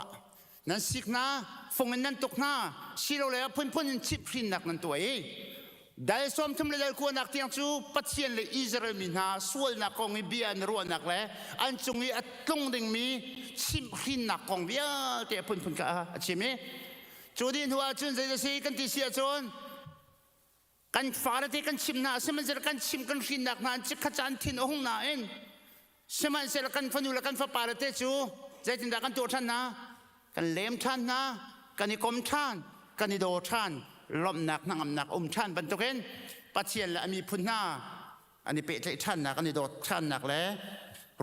นั่นสิกนะฟงนั่นตกหน้าชีเราเลยพุ่นชิมรินนักนั่นตัว ได้สมทำเลยได้ควรนักเตียงจูปัจเจียนเลยอิสราเอลมินหาส่วนนักกองมีเบียนรัวนักแลอันจงมีอัตงดึงมีชิมขินนักกองเบียเตะพุ่นกะใช่ไหมจูดินหัวจุนใจจะสีกันที่เสียจนกันฟ้าที่กันชิมนาสมัยเสร็จกันชิมกันขินนักนั้นจิกขจันทินองนาเองสมัยเสร็จกันฟันุลกันฟ้าปาร์เตจูใจจินดากันตัวท่านนะกันเลี้ยมท่านนะกันนิคมท่านกันนิโดท่านลมหนักนั่งหนักท่านบรรทุกเองปัจเจียนและมีพุ่นหน้าอันนี้เปะใจท่านนักกันนิโดท่านนักแล้ว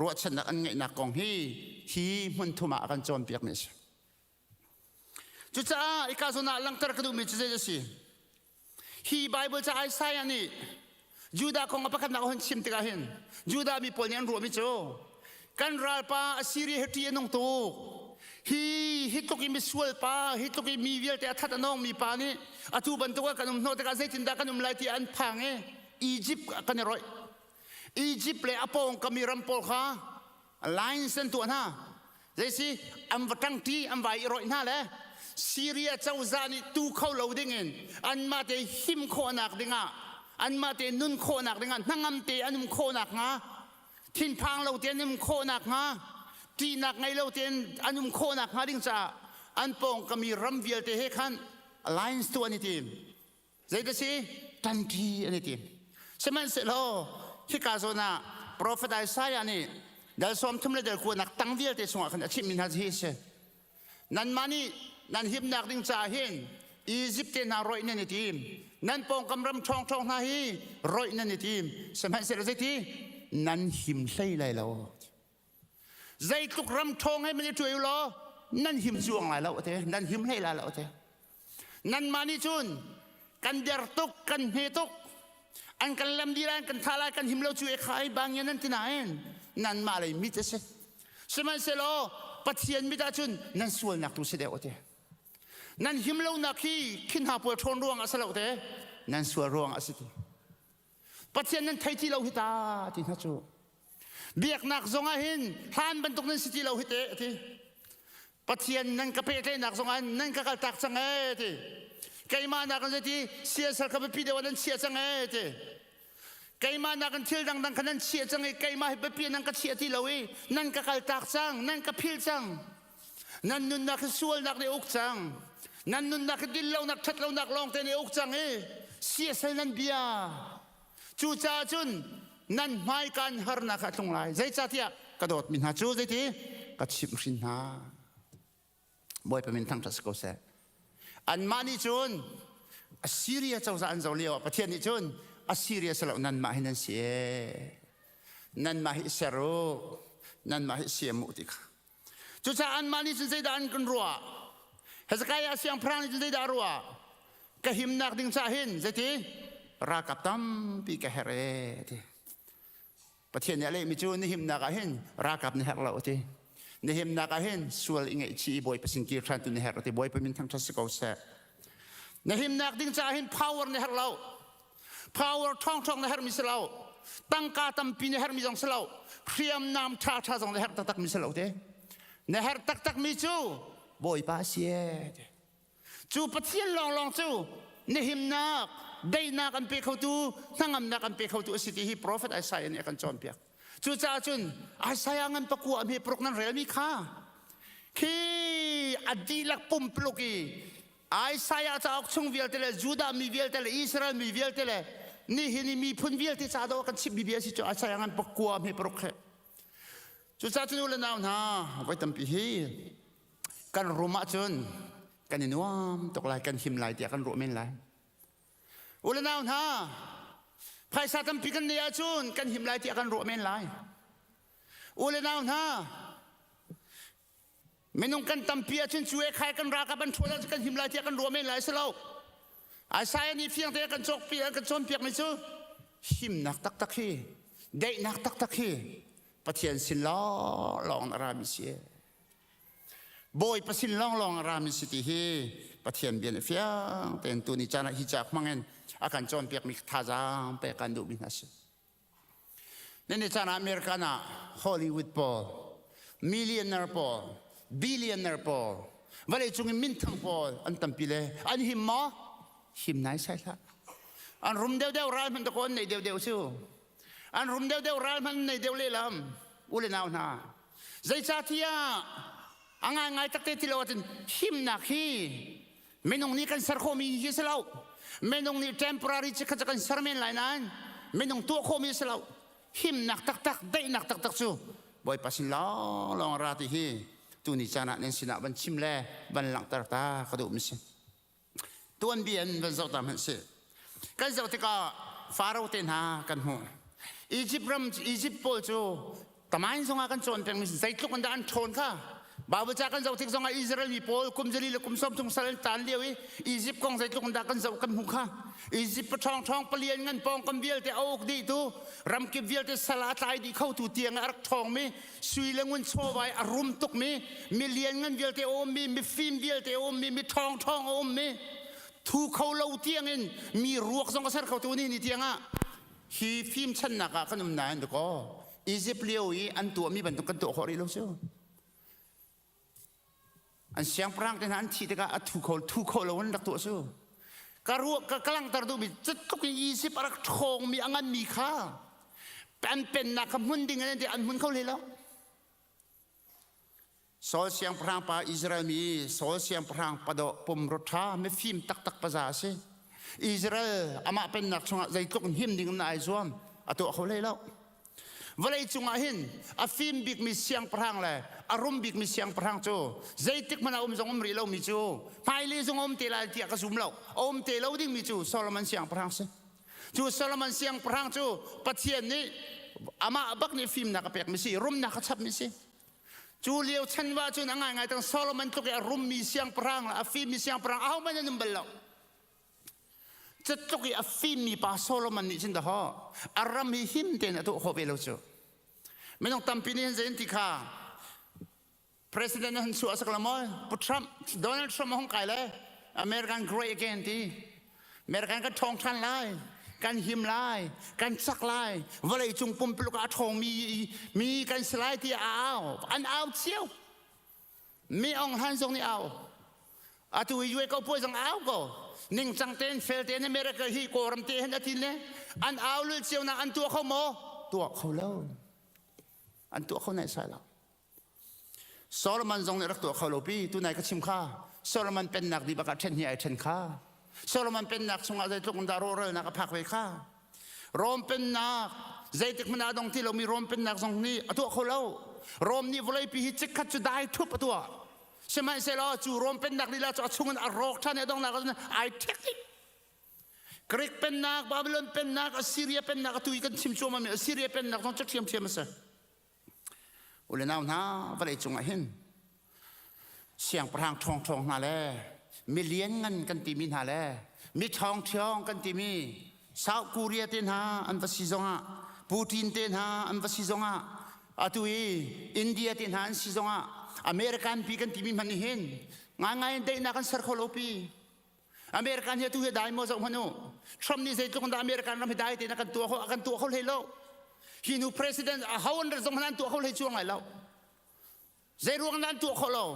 รัวฉันนักอันไงนักกองฮีมันทุ่มกันจนเปียกมิสจุดจ้าอีกาสุนัขลังตระกดูมิจเจสิฮีไบเบิลจะไอไซอันนี้ยูดาคงอัปคันนักหันชิมติกาเห็นยูดามีปนยันรัวมิโจกันรัลปาอัสซีรีเฮตีนงตูฮิตตุกิมิสวลปาฮิตตุกิมีเวลแต่ทัดนองมีปานี่อตูบันตัวกันโนตกันเซตินดากันไลที่อันพังอียิปต์กันรอยอียิปต์เลยอปองกมีรัมโปลค่ะไลน์เส้นตัวน่ะเจสิอัมวัตังทีอัมไวรอยน่ะเลยซีเรียเจ้าจานี่ตูเข้าเหลาดิ่งอันมาเตหิมโคนักดิ่งอันมาเตนุนโคนักดิ่งนั่งอัมเตอันมุมโคนักงะทินพังเหลาเตนุมโคนักงะที่นักไงเราเต็นอันมุมโคนักหาดิ่งจ้าอันปองก็มีรัมเวียลเตะให้ขันไลน์ตัวนี้ทีมใจก็สิทันทีอันนี้ทีมสมัยเสร็จแล้วที่กาโซนาโปรเฟตไอซายานี่เดี๋ยวสมทุมเลยเดี๋ยวควรนักตั้งเวียลเตะสงฆ์ขันอาชีพมินฮัจิเชนั่นมานี่นั่นหิมนักดิ่งจ้าเห็นอียิปต์เตน่ารอยนั่นนี่ทีมนั่นปองกำรำทองนาฮีรอยนั่นนี่ทีมสมัยเสร็จแล้วสิทีนั่นหิมใส่ไรแล้วใจตุกรำทองให้มันจะช่วยล้อนั่นหิมจวงไรแล้วเถอะนั่นหิมให้ไรแล้วเถอะนั่นมานี่จุนกันเดรตุกกันเฮตุกอันกันลำดีรันกันทาลายกันหิมเราช่วยขายบางอย่างนั้นที่ไหนนั่นมาเลยมิจะเสสมัยเสลอปัจเจียนมิตาจุนนั่นส่วนนักตุเสด็จเถอะนั่นหิมเรานักขี้ขินหาปวดทนร่วงอาศัยเราเถอะนั่นส่วนร่วงอาศัยปัจเจียนนั้นไทยที่เราหิตาที่นั่นจูเบียกนักสงฆ์หินทานบรรทุกนั้นสิที่เราหิตเอทีปัจเจียนนั้นก็เปรี้ยนักสงฆ์นั้นก็กระตักสังเอทีไก่มานักนั้นสิเสียสักกับปีเดียวนั้นเสียสังเอทีไก่มานักนั้นเที่ยวดังๆขนาดเสียสังเอไก่มาให้เปรี้ยนั้นก็เสียที่เราเอนั้นก็กระตักสังนั้นก็พิลสังนั้นนุ่นนักส่วนนักในอกสังนั้นนุ่นนักดินเรานักชัดเรานักลองแต่ในอกสังเอเสียสังนั้นเบียจูจ่าจุนนั่นไม่การหานักตรงไหนใจจ่าที่กระโดดมินหาจูใจที่กัดชิมชินหาบ่อยไปมินทั้งทัศกเสอันมานี่จุนอัสซีเรียเจ้าอันเจ้าเลี้ยวประเทศนี้จุนอัสซีเรียสลับนั่นมาให้นั่นเสียนั่นมาให้เสรุนั่นมาให้เสียมุติกจูจ่าอันมานี่จุนใจด่านกันรัวเฮสกายอาเซียงพรานจุนใจด่ารัวกะหิมนักดิ่งจ่าหินใจที่รักกับตั้มปีกะเฮเรที่ประเทศนี้เลยมิจูนิหิมนักเห็นรักกับนิฮร์เราทีนิหิมนักเห็นส่วนอิงไอชีบอยเป็นสิ่งที่ทรันตุนิฮร์ที่บอยเป็นมินทั้งทัศกเอาเสนิหิมนักดิ้งจ่าเห็น power นิฮร์เรา power ท่องนิฮร์มิสเราตั้งกาตั้มปีนิฮร์มิจงสเราเพียมนามชาจงนิฮร์ตักมิสเราทีนิฮร์ตักมิจูบอยป้าเสียจูประเทศลองจูนิหิมนักได้นักอันเปเขาตูทั้งอันนักอันเปเขาตูสิทธิโปรเฟตไอซายนี่กันจอมเปียกจูจ่าจุนไอซายงันปะกัวมีปลุกนั้นเรียมีค่าคีอดีลักปุ่มปลุกีไอซายจะออกช่องเวียลเตเลจูดามีเวียลเตเลอิสราเอลมีเวียลเตเลนี่เห็นมีพุ่นเวียลที่จ่าดอกันชิบบีเบียสิจูไอซายงันปะกัวมีปลุกจูจ่าจุนอุลนาวนะไว้ตั้มปีฮีกันรุมาจุนกันนินวามตกลายกันหิมลายเดียกันรุเมนลายอุลนาวนะภายสาตัมพิกันเดียจุนกันหิมลายที่อากันรัวเมนลายอุลนาวนะเมนุงกันตัมพิอาจุนช่วยใครกันรักกันช่วยแล้วกันหิมลายที่อากันรัวเมนลายสลาวอาศัยนี่เพียงแต่กันจกเปียกันจนเปียกไม่จูหิมนักตักฮีเด็กนักตักฮีปะเทียนสินล้อลองอารามิเสียบอยประสินลองอารามิสิติฮีปะเทียนเบียนเฟียงแต่ตัวนี้จานะฮิจักมังเงินอาการจนเปียกมีท่าจางไปกันดูบินัสนี่จานะอเมริกันนะฮอลลีวูดพอลมิลลิอเนอร์พอลบิลลิอเนอร์พอลวันนี้จุงมินทังพอลอันตั้มปีเลยอันหิมไหนใช่ละ อันรุมเดียวร้านมันตะโกนในเดียวชิวอันรุมเดียวร้านมันในเดียวเล่ลำอุเลนาวนาใจชาติยาอังไงตักเตติโลจินหิมนักฮีไม่นงนี้กันสารโคมีฮิสลาวไม่นงนี้ temporary จะกันสารเมนไหลนั้นไม่นงตัวโคมีฮิสลาวหิมนักตักได้นักตักชูบ่อยปัสสิลองราติฮีตูนิจานะเนสินะบันชิมแลบันหลังตาขดุมิสิตัวเบียนบันเจ้าตามหันเสกันเจ้าที่ก็ฟาโรห์เตนหากันหัวอียิปต์โปลจูทำไมส่งกันโจรเป็นมิสใจทุกคนด่านโจรค่ะบาปจากกันเจ้าที่ส่งอิสราเอลมีโปลคุมเจริญคุมสมทุงสารตันเดียวอียิปต์กองใจทุกคนด่ากันเจ้ากันหัวค่ะอียิปต์ช่องเปลี่ยนเงินปองกันเบียลแต่เอาดีตูรำเก็บเบียลแต่สลาตายดีเข้าถูเตียงอักทองมีสุยเงินโชว์ไว้อารมณ์ตกมีเลียนเงินเบียลแต่โอมีฟิล์มเบียลแต่โอมีทองโอมีทูเขาเล่าเตียงเองมีรวกสองกษัตริย์เขาตัวนี้นี่เตียงอ่ะฮีฟิล์มฉันนักขนมนายนก็อียิปต์เลี้ยวอีอันตัวมีบรรทุกกันตัวเขาเรียกเชียวอันเสียงพรังแต่นั้นที่เด็กทูเขาเล่าวันดักตัวเชียวการัวกำลังตระดูบิจะทุกอียิปต์รักทองมีอันมีค่าเป็นนักขมุนดิ่งนั่นที่อันมุนเขาเลยแล้วโซเสียงพรังป่าอิสราเอลมีโซเสียงพรังป่าดอกปุ่มรถช้าไม่ฟิล์มตักภาษาสิอิสราเอลอามาเป็นนักชงใจทุกหิมดิ่งนายส่วนตัวเขาเลยแล้วเวลาจงอาหินอาฟิล์มบิกมีเสียงพรังเลยอารมณ์บิกมีเสียงพรังโจใจติกมันเอาจงรีเรามีโจภายลีจงเตลาเตียกระสุมเราเตลาดิ่งมีโจโซโลมอนเสียงพรังสิโจโซโลมอนเสียงพรังโจปัจเจียนนี้อามาบักนี่ฟิล์มนักเปียกมีสิรุมนักชับมีสิจูเลียวฉันว่าจูนังไงตั้งโซโลมอนตุกอารมณ์มีเสียงพรังอาฟิล์มมีเสียงพรังเอามันจะนุ่มเบลล์จะตุกอาฟิล์มมีป่าโซโลมอนนี่จินดาฮะอารมณ์มีหิมเตนตุกเขาเบลล์โจไม่ต้องตั้มปีนี้เจนติค่ะ President ฮันสัวสักละมั้ยปุ๊ทรัมป์โดนัลด์ทรัมป์ห้องไก่เลยอเมริกัน great again ทีอเมริกันก็ทองทันไล่การหิมไล่การซักไล่วันไหนจุงปุ่มปลุกอาทองมีการสไลด์ที่เอาอันเอาเชี่ยวมีองค์ฮันทรงนี่เอาอาตุยยุ้ยก็พูดสังเอาก็นิ่งจังเต้นเฟลเต้นอเมริกาฮีโกรมเต้นอาทิตย์นี้อันเอาเลยเชี่ยวนะอันตัวเขาโมตัวเขาเล่าอันตัวเขาไหนใช่แล้วโซโลมอนทรงในรักตัวเขาโลปีตัวไหนก็ชิมข้าโซโลมอนเป็นนักดีบักเทนเฮียเทนข้าโซโลมอนเป็นนักสงอาใจทุกคนดาโรเรนักพักไว้ข้าโรมเป็นนักใจติกมันอาดงที่เรามีโรมเป็นนักทรงนี้ตัวเขาเล่าโรมนี่วันปีฮิจิคัดจะได้ทุบตัวใช่ไหมเซลล์จูโรมเป็นนักดีแล้วจะช่วยอารมณ์ท่านเนี่ยต้องนักนั้นไอเทคนิคกรีกเป็นนักบาบิโลนเป็นนักอัสซีเรียเป็นนักตุยกันชิมชัวมันอัสซีเรียเป็นนักต้องจัดเทียมมาซะอุลนาวนาวันไหนจงอาหินเสียงพรางทองนาแลมีเลี้ยงเงินกันตีมีนาแลมีทองกันตีมีซาอุเกาหลีเต็นหาอันวัชิจงะปูตินเต็นหาอันวัชิจงะอาตุยอินเดียเต็นหาอันชิจงะอเมริกันปีกันตีมีมันเห็นง่ายได้นักสัรคโลปีอเมริกันเฮตุเฮได้หมดสมนุทรัมป์นี่ใจทุกคนอเมริกันเราไม่ได้แต่นักตัวเขาเลยแล้วฮินูประธานฮาวอันเดอร์สมนันตัวเขาเลยช่วงไหนแล้วใจรวงนั้นตัวเขาแล้ว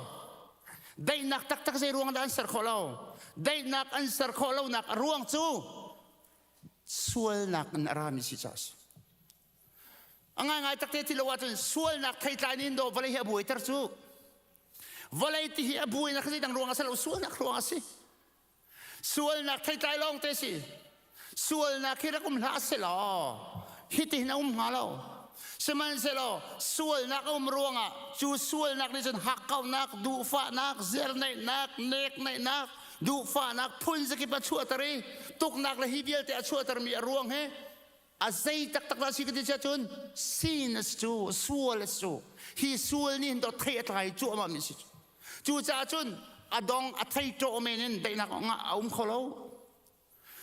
ได้นักตักใจรวงนั้นสัรเขาแล้วได้นักอันสัรเขาแล้วนักรวงจูส่วนนักอันรามิสิจัสง่ายตักเตที่เราว่าจนส่วนนักไทยใจนินโดวันนี้บุยตรจูวันนี้ที่บุยนักที่ดังรวงอาศัยส่วนนักรวงอาศัยส่วนนักไทยใจลองเตสิส่วนนักที่รักลาเสลอฮิตินาหาเราสมันเสลอส่วนนักรวงอ่ะจูส่วนนักนี่จนหักเก้านักดูฟ้านักเซลในนักเนกในนักดูฟ้านักพุ่นสกิปชั่วตรีตุกนักเลยฮิเบียลแต่ชั่วตรีมีรวงเฮอาศัยตักราศีกันที่จะจนซีนสจูส่วนจูฮิส่วนนี่ตัวเทไทยจูมามิสิจูจะจนอดองอัฐิโจเมนินได้นักงะเขาเล่า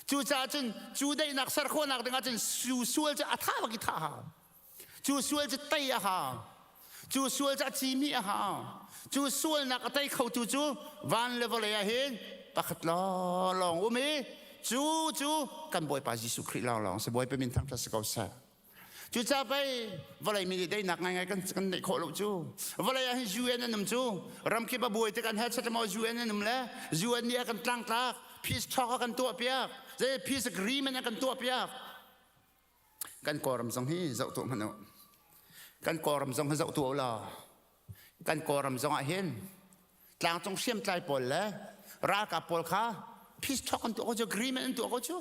จูจ่าจนจูได้นักสารโคนักdenganจนจูสวลจะอัฐาบกิท่าจูสวลจะเตยฮาจูสวลจะจีมีฮาจูสวลนักอัฐิเขาจูวันเลเวลยาเห็นปักลองอุเมจูกันบ่อยปาจิสุคริลองสบอยไปมินทั้งทัศกาวซาจูจ่าไปเวลามีได้นักง่ายกันในโคลจูเวลาให้จูเอ็นนั่นจูรำคิดบ่อยแต่กันให้ชัดมาจูเอ็นนั่นแหละจูเอ็นเนี่ยกันตั้งตาพีชทอกันตัวเปียก จะพีสกรีมันกันตัวเปียกกันกอรำทรงให้เจ้าตัวมันเอากันกอรำทรงให้เจ้าตัวเรากันกอรำทรงเห็นกลางจงเชื่อมใจปนแล้วรากกับปนข้าพีสช็อกกันตัวก็จะกรีมันตัวก็จะ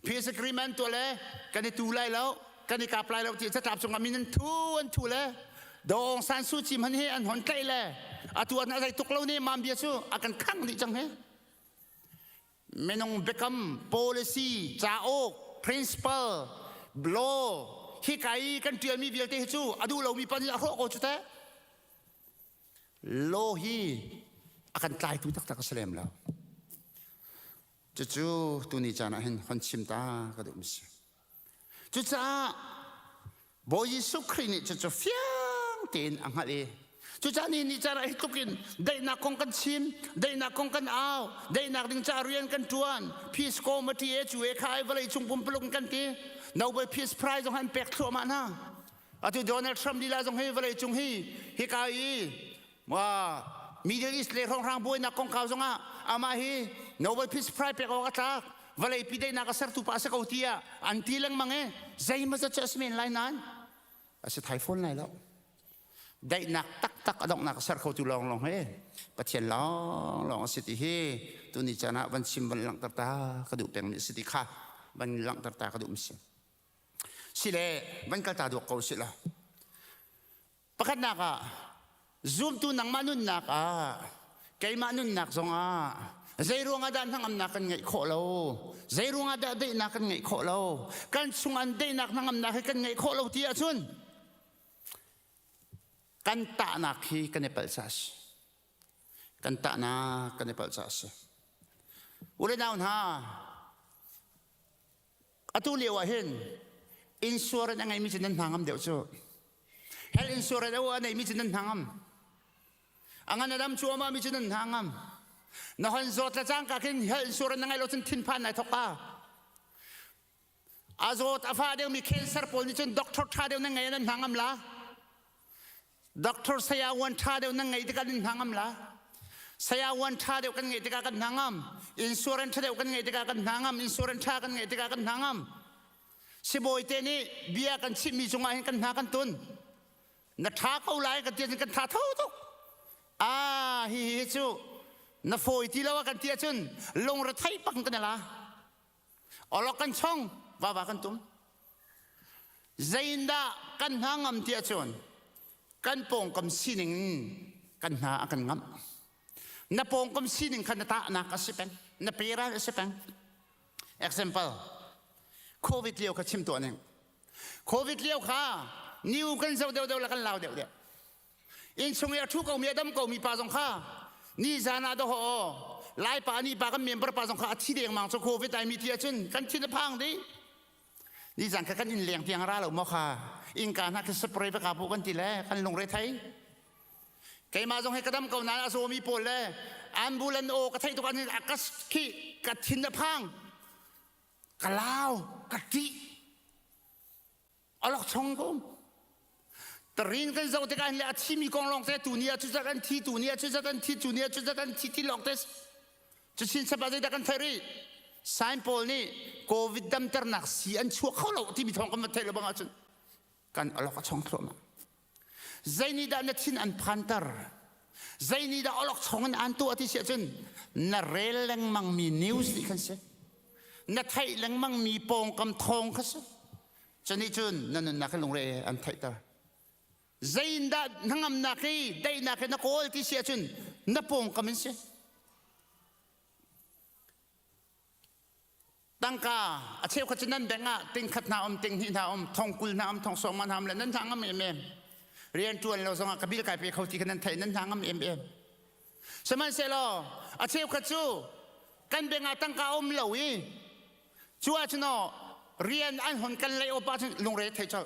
พีสกรีมันตัวเลยกันในตัวไล่แล้วกันในกาปลายแล้วที่จะจับจงมีนั้นทูเลยดองสันสุจิมันให้อันหอนใกล้เลยตัวนั้นอะไรตุกเล่านี่มาเบียชูอากันขังดิจังเฮไม่น้องเบคัม policy จ่าโอก principle law ที่ใครกันเตรียมมีเบียร์เตะชูดูเรามีปัญญาโคตรจุดแท้โลฮีอากันตายทุกตักสเลมแล้วจู่ๆตัวนี้จะน่าเห็นคนชิมตากระดูกมิสจู่ๆบอยสุครีนี่จู่ๆเฟี้ยงเตียนอังฮัลเลยจู่ๆนี่จะน่าเห็นตุกินได้นักคงกันชิมได้นักคงกันเอาได้นักดึงจาเรียนกันทวนพีสโกมาที่จู่เอคายเวลาจุงปุ่มปลุกกันทีเราไปพีสไพรส์ของฮันเป็กทัวมานะจู่โดนัลด์ทรัมป์ดีลาจงให้เวลาจุงฮิกายว่ามิดเดิลอีสต์เลยของบอยนักคงเขาจงอามาฮีเราไปพีสไพรส์เป็กเอากระจากเวลาปีได้นักสัตว์ตุปัสกเอาที่อันที่ลังมังใจมันจะจัสมินไลนั้นอาศัยไทยฝนไลแล้วได้นักตักอดอกนักสัตว์เขาตุลองเฮ้ประเทศลองสิทธิเฮตัวนี้จะนะวันชิมวันหลังตากระดูกเป็นสิทธิค่ะวันหลังตากระดูกมิสิสิเลวันกระตาดอกเขาสิละประคัดนักzoom ตัวนังมานุนนักแกมานุนนักสงใจรู้งาดันทั้งอำนาจกันไงโคเราใจรู้งาดันได้นักกันไงโคเราการสุงอันได้นักทั้งอำนาจกันไงโคเราที่อาชุนกันตานักฮีกันในเปิลซัสกันตานักกันในเปิลซัสอุเรนาวน์ฮะอตุเลียวเห็นอินชัวร์ยังไงมีจินนันทางอำเดียวจู่เฮลอินชัวร์เอาอะไรมีจินนันทางอำอังนั้นดำชัวมามีจินนันทางอำนหันโจทย์ละจังกักินเฮลอินชัวร์ยังไงเราจะทิ้งพันในทว่าอาโจทย์อาฟาเดียวมีแคนเซอร์ปนนี่จนด็อกเตอร์ท่าเดียวยังไงนั่นทางอำละด็อกเตอร์เสียวันท่าเดียวยังไงที่กันทางอำละเสียวันท่าเดียวกันไงที่กันทางอำอินชัวร์ท่าเดียวกันไงที่กันทางอำอินชัวร์ท่ากันไงที่กันทางอำสิบอยเตนี่เบียกันชิมีจงไงกันทางกันตุนนัทท่าเขาไล่กันเตียนกันท่าเท่าทุกฮิจูนัฟอยที่เรากันเตียจุนลงระไทยปังกันละอลกันช่องว่ากันตุมใจอินดากันหางำเตียจุนกันปงกำสินิงกันหากันงำนับปงกำสินิงกันตานักสิเป็นนับปีระสิเป็น example โควิดเลี้ยวกับชิมตัวหนึ่งโควิดเลี้ยวค่ะนิวกันเจ้าเดียวละกันลาวเดียวอินชงเอทุกเอาเมียดำก็มีปาสงข้านี่จานาดโฮไล่ปานี่ปากันเมียนประปาสงข้าที่เดียงมังโซโควิดไอมีเทียจุนกันที่จะพังดินี่จังกันอินเลียงเพียงราเหล่ามอค่ะอินการนักสเปรย์ประกาศพวกกันทีแรกกันลงเรไทยไกมาจงให้กระดำเก่านั้นอาโซมีปนเลยอันบูลันโอกระไทยตัวกันอากัสขี้กัดทินจะพังกะลาวกะทิเอาหลอกชงกูแต่ริงกันจะเอาแต่การเลี้ยที่มีกองลองแต่ตัวนี้จุดกันที่ตัวนี้จุดกันที่ตัวนี้จุดกันที่ลองแต่จุดสิ้นสบายใจกันเทอรี่ไซน์พอลนี่โควิดดำตระหนักสีอันชั่วเขาเราที่มีทองกันมาเทระบังอาจุนกันเอาหลอกชงโครมาใจนี้ด้านนั้นทิ้งอันพันตร์ใจนี้ด้านเอาหลอกชงอันตัวที่เสียจุนน่าเรลังมังมีนิวส์ที่กันเสียนัทไทยลังมังมีปองกำทองเขาสิจะนี่จุนนั่นนักลงเรอันไทยตาใจนัดทั้งอำนาจได้นักนักโอลที่เสียจุนนับปองกำมันสิตั้งกาอาเชี่ยวขจันนั่นแดงอ่ะติงขัดน้ำติงหินน้ำทองกุลน้ำทองสองมันทำเลยนั่นทางอำเอ็มเรียนจวนเราส่งกบิลกายไปเขาที่กันนั่นไทยนั่นทางอำเอ็มสมัยเสลออาเชี่ยวขจูกันเป็นตั้งกาอมเหลวีชัวร์ชนอเรียนอันหนกันเลยโอปาลงเรทเทเจ้า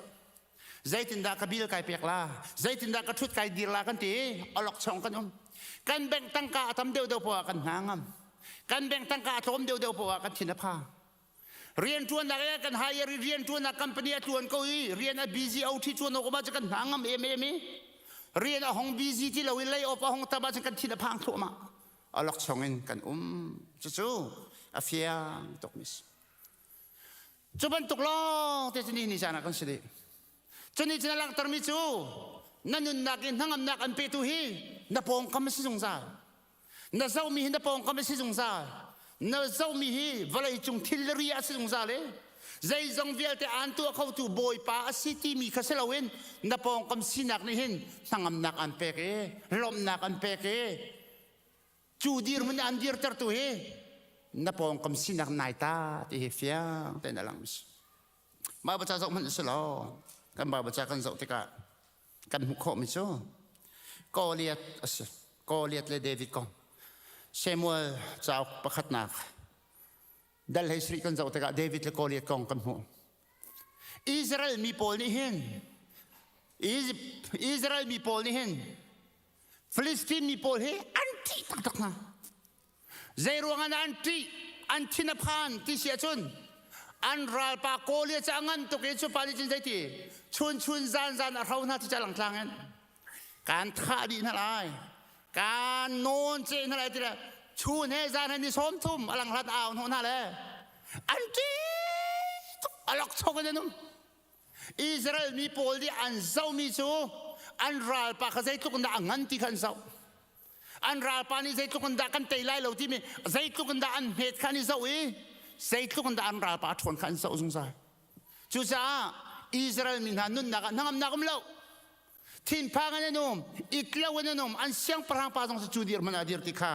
ใจตินดากบิลกายเปียกลาใจตินดากระทุดกายดีลากันตีเอาหลอกช่องกันกันแบ่งตั้งกาทำเดียวพอกันหางกันแบ่งตั้งกาทมเดียวพอกันทินภาเรียนชวนนักกันหายเรียนชวนนักกัมปนีชวนเขาเรียนบีซีเอาที่ชวนออกมาจากกันหางเอ็มเรียนห้องบีซีที่เราเลยโอปห้องตาบ้านกันทินภาทั่วมาเอาหลอกช่องกันจู่ อาเฟียงตกมิสจุบันตกลงแต่ที่นี่จานักันสิเดจนี่จะนักตรมิจูนั่นนุนนักอินทั้งอำนาจอันเปตุฮีนับปองคำสิสงสารนับเจ้ามีนับปองคำสิสงสารนับเจ้ามีวลัยจุงทิลเรียสิสงสารเลยใจจงเวียลแต่อันตัวเขาตูบอยป้าสิที่มีข้าเสลวินนับปองคำสินักนี่เห็นทั้งอำนาจอันเปเกลมนักอันเปเกจูดีร์มันอันดีร์ตัดตัวเฮนับปองคำสินักนายตาที่เฟียงแต่นั่นหลังมิสมาบัจจากมันสลอกันมาบัจจากกันสุติกากันหุกขมิจูกอเลียตเลเดวิดกองเซมูเอลจ้าประคัตนักดัลเฮสริกันสุติกาเดวิดเลกอเลียตกองกันหุอิสราเอลมีโพลนี่เห็นอิสราเอลมีโพลนี่เห็นฟิลิสตีนมีโพลเฮอันที่ตักนะใจรวงอันที่นับพันที่เสียชุนอันรัลปาโกเลียจะงันตุกเอชูปานิจินใจที่ชุนจานเราหน้าที่จะหลังทางนั้นการท่าดีนั่นไรการโนนเจนั่นไรที่ละชุนให้จานให้นิสมทุ่มอลังรัดเอาโน่นนั่นแหละอันที่อลักชกันนุ่มอิสราเอลมีโพลที่อันเจ้ามีชูอันรัลปาเขาใจตุกันด่างันที่ขันเจ้าอันรัลปานี่ใจตุกันด่ากันเตยไล่เราที่มีใจตุกันด่าอันเหตุขันนี่เจ้าใจตุกันด่าอันรัลปาชนขันเจ้าสงสัยจู่จ้าอิสราเอลมีนันนุนนักนั่งนักเล่าทิ้งพังกันนุ่มอีกเล่ากันนุ่มอันเสียงพลังปาสงสัยจูดีร์มันอดีร์ติข้า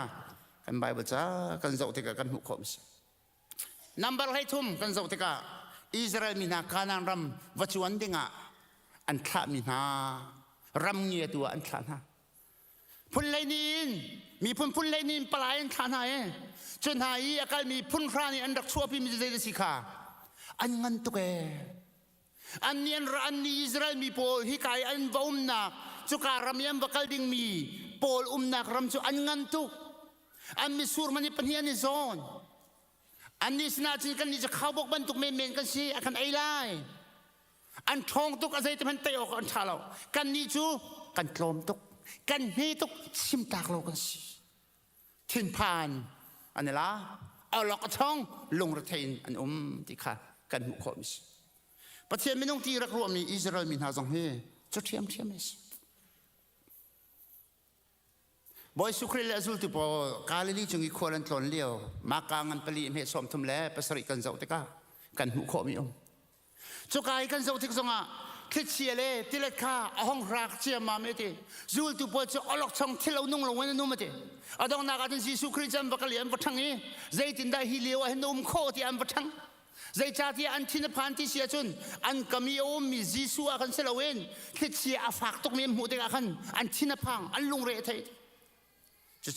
กันใบบัจจ้ากันเจ้าติกากันหุกขมสนับให้ทุ่มกันเจ้าติกาอิสราเอลมีนักการรำวัจวันดิ่งอันข้ามีนารำเงียตัวอันข้านะพุ่นเลยนินมีพุ่นเลยนินปลายอันข้านะจนหายอาการมีพุ่นครานี่อันรักชัวพิมพ์ใจสิข้าอันงันตุกอันนี้อิสราเอลมีโพลฮิกายอันว่านักจุการามยังวักดิ่งมีโพลนักรำจุอันงันตุกอันมีสูรมันนี่ปัญญาในโซนอันนี้สนาจิกันนี่จะเข้าบอกบรรทุกเมนกันสิอาการไอ้ไล่อันทองตุกอะไรที่มันเตะออกอันชาเรากันนี่จูกันกลมตุกกันนี่ตุกชิมตากเรากันสิทิ้งผ่านอันนี้ละเอาหลอกทองลงระเทนอันที่ขากันหุกขมิสประเทศไม่ต้องที่รักรวมนี้อิสราเอลมีหาจังเฮจะเทียมมิสบอยสุครีเลสุลตุปกาลิลีจงอีควรันตลอนเลี้ยวมากังอันปลีเมสอมทุมแลภาษาริกันเจ้าติกากันหุกขมิจุกายกันเจ้าติกงะคิดเชียเลติเลข้าห้องรักเชียมาเมติจุลตุปจะอลอกช่องที่เรานุ่งลงวันนุ่มเมติอดองนักอันยิสุคริจันบักเลียนบัทังนี้ใจตินได้ฮิเลียวให้นุ่มโคที่อันบัทังใจจ่าที่อันที่นพันที่เสียจนอันกมีโอมียิสุอากันเสลเวนคิดเชียอาฝากตกมีหมู่เด็กอากันอันที่นพังอันลุงเรทัย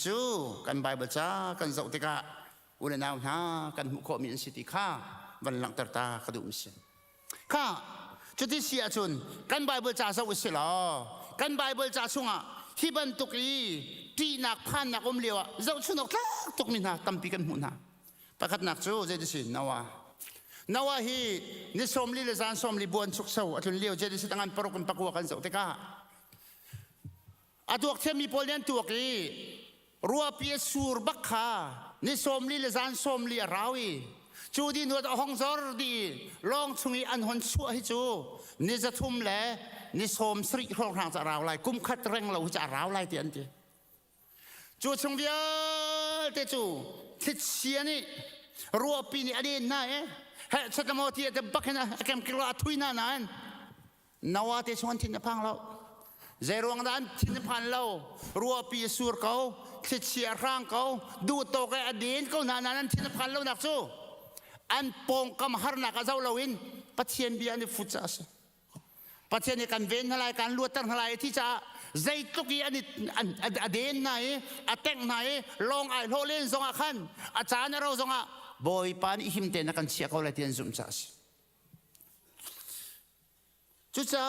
จู่กันใบบัจจ้ากันเจ้าติกาอุณนาวนากันหุกขมีอันสิติข้าวันหลังตาตากระดุมเสียข้าจุดที่เสียจนกันใบบัจจ้าสวิสิลากันใบบัจจ้าช่วงที่บรรทุกที่นักพันนักอมเลียวเจ้าชุนออกตกมีนาตั้มปีกันหุ่นนาประคัดนักจู่เจดิสินาวาฮีนิสมลีเลซานสมลีบวนสุกเสาอัตุนเลียวเจดิสิตั้งอันปรกันปักวัวกันเจ้าติกาอัตัวเทมีโพลีนตัวกี้รัวเปียสูรบักขานิสมลีเลซานสมลีราวีจูดีนวดห้องซอร์ดีลองชงอีอันหอนชัวให้จูนิจะทุ่มแหล่นิสมสริครองทางจะราวไลกุมขัดแรงเราจะราวไลเตียนทีจูชงเดียวแต่จูทิศเชียนี่รัวปีนี่อดีตน่ะเฮ้ชัดโมทีแต่บักนะแกมกิโลทุยน่ะนั่นนาวาเตชวนทินพังเราใจรวงด้านทินพันเรารัวปีสูรเขาทิศเชียร่างเขาดูโตกับอดีตเขานั้นทินพันเราหนักสู้อันปงกำหานักเจ้าเราวินปัจเจียนเบียนฟุตซัสปัจเจียนกันเว้นอะไรกันลวดตั้งอะไรที่จะใจตุกีอันนี้อดีตไหนแต่งไหนลองไอโลเลนสงขันอาจารย์เราสงบอยปานอิหิมเตนักันเชียเขาเลยเตียนซุ่มซัสจุดจ้า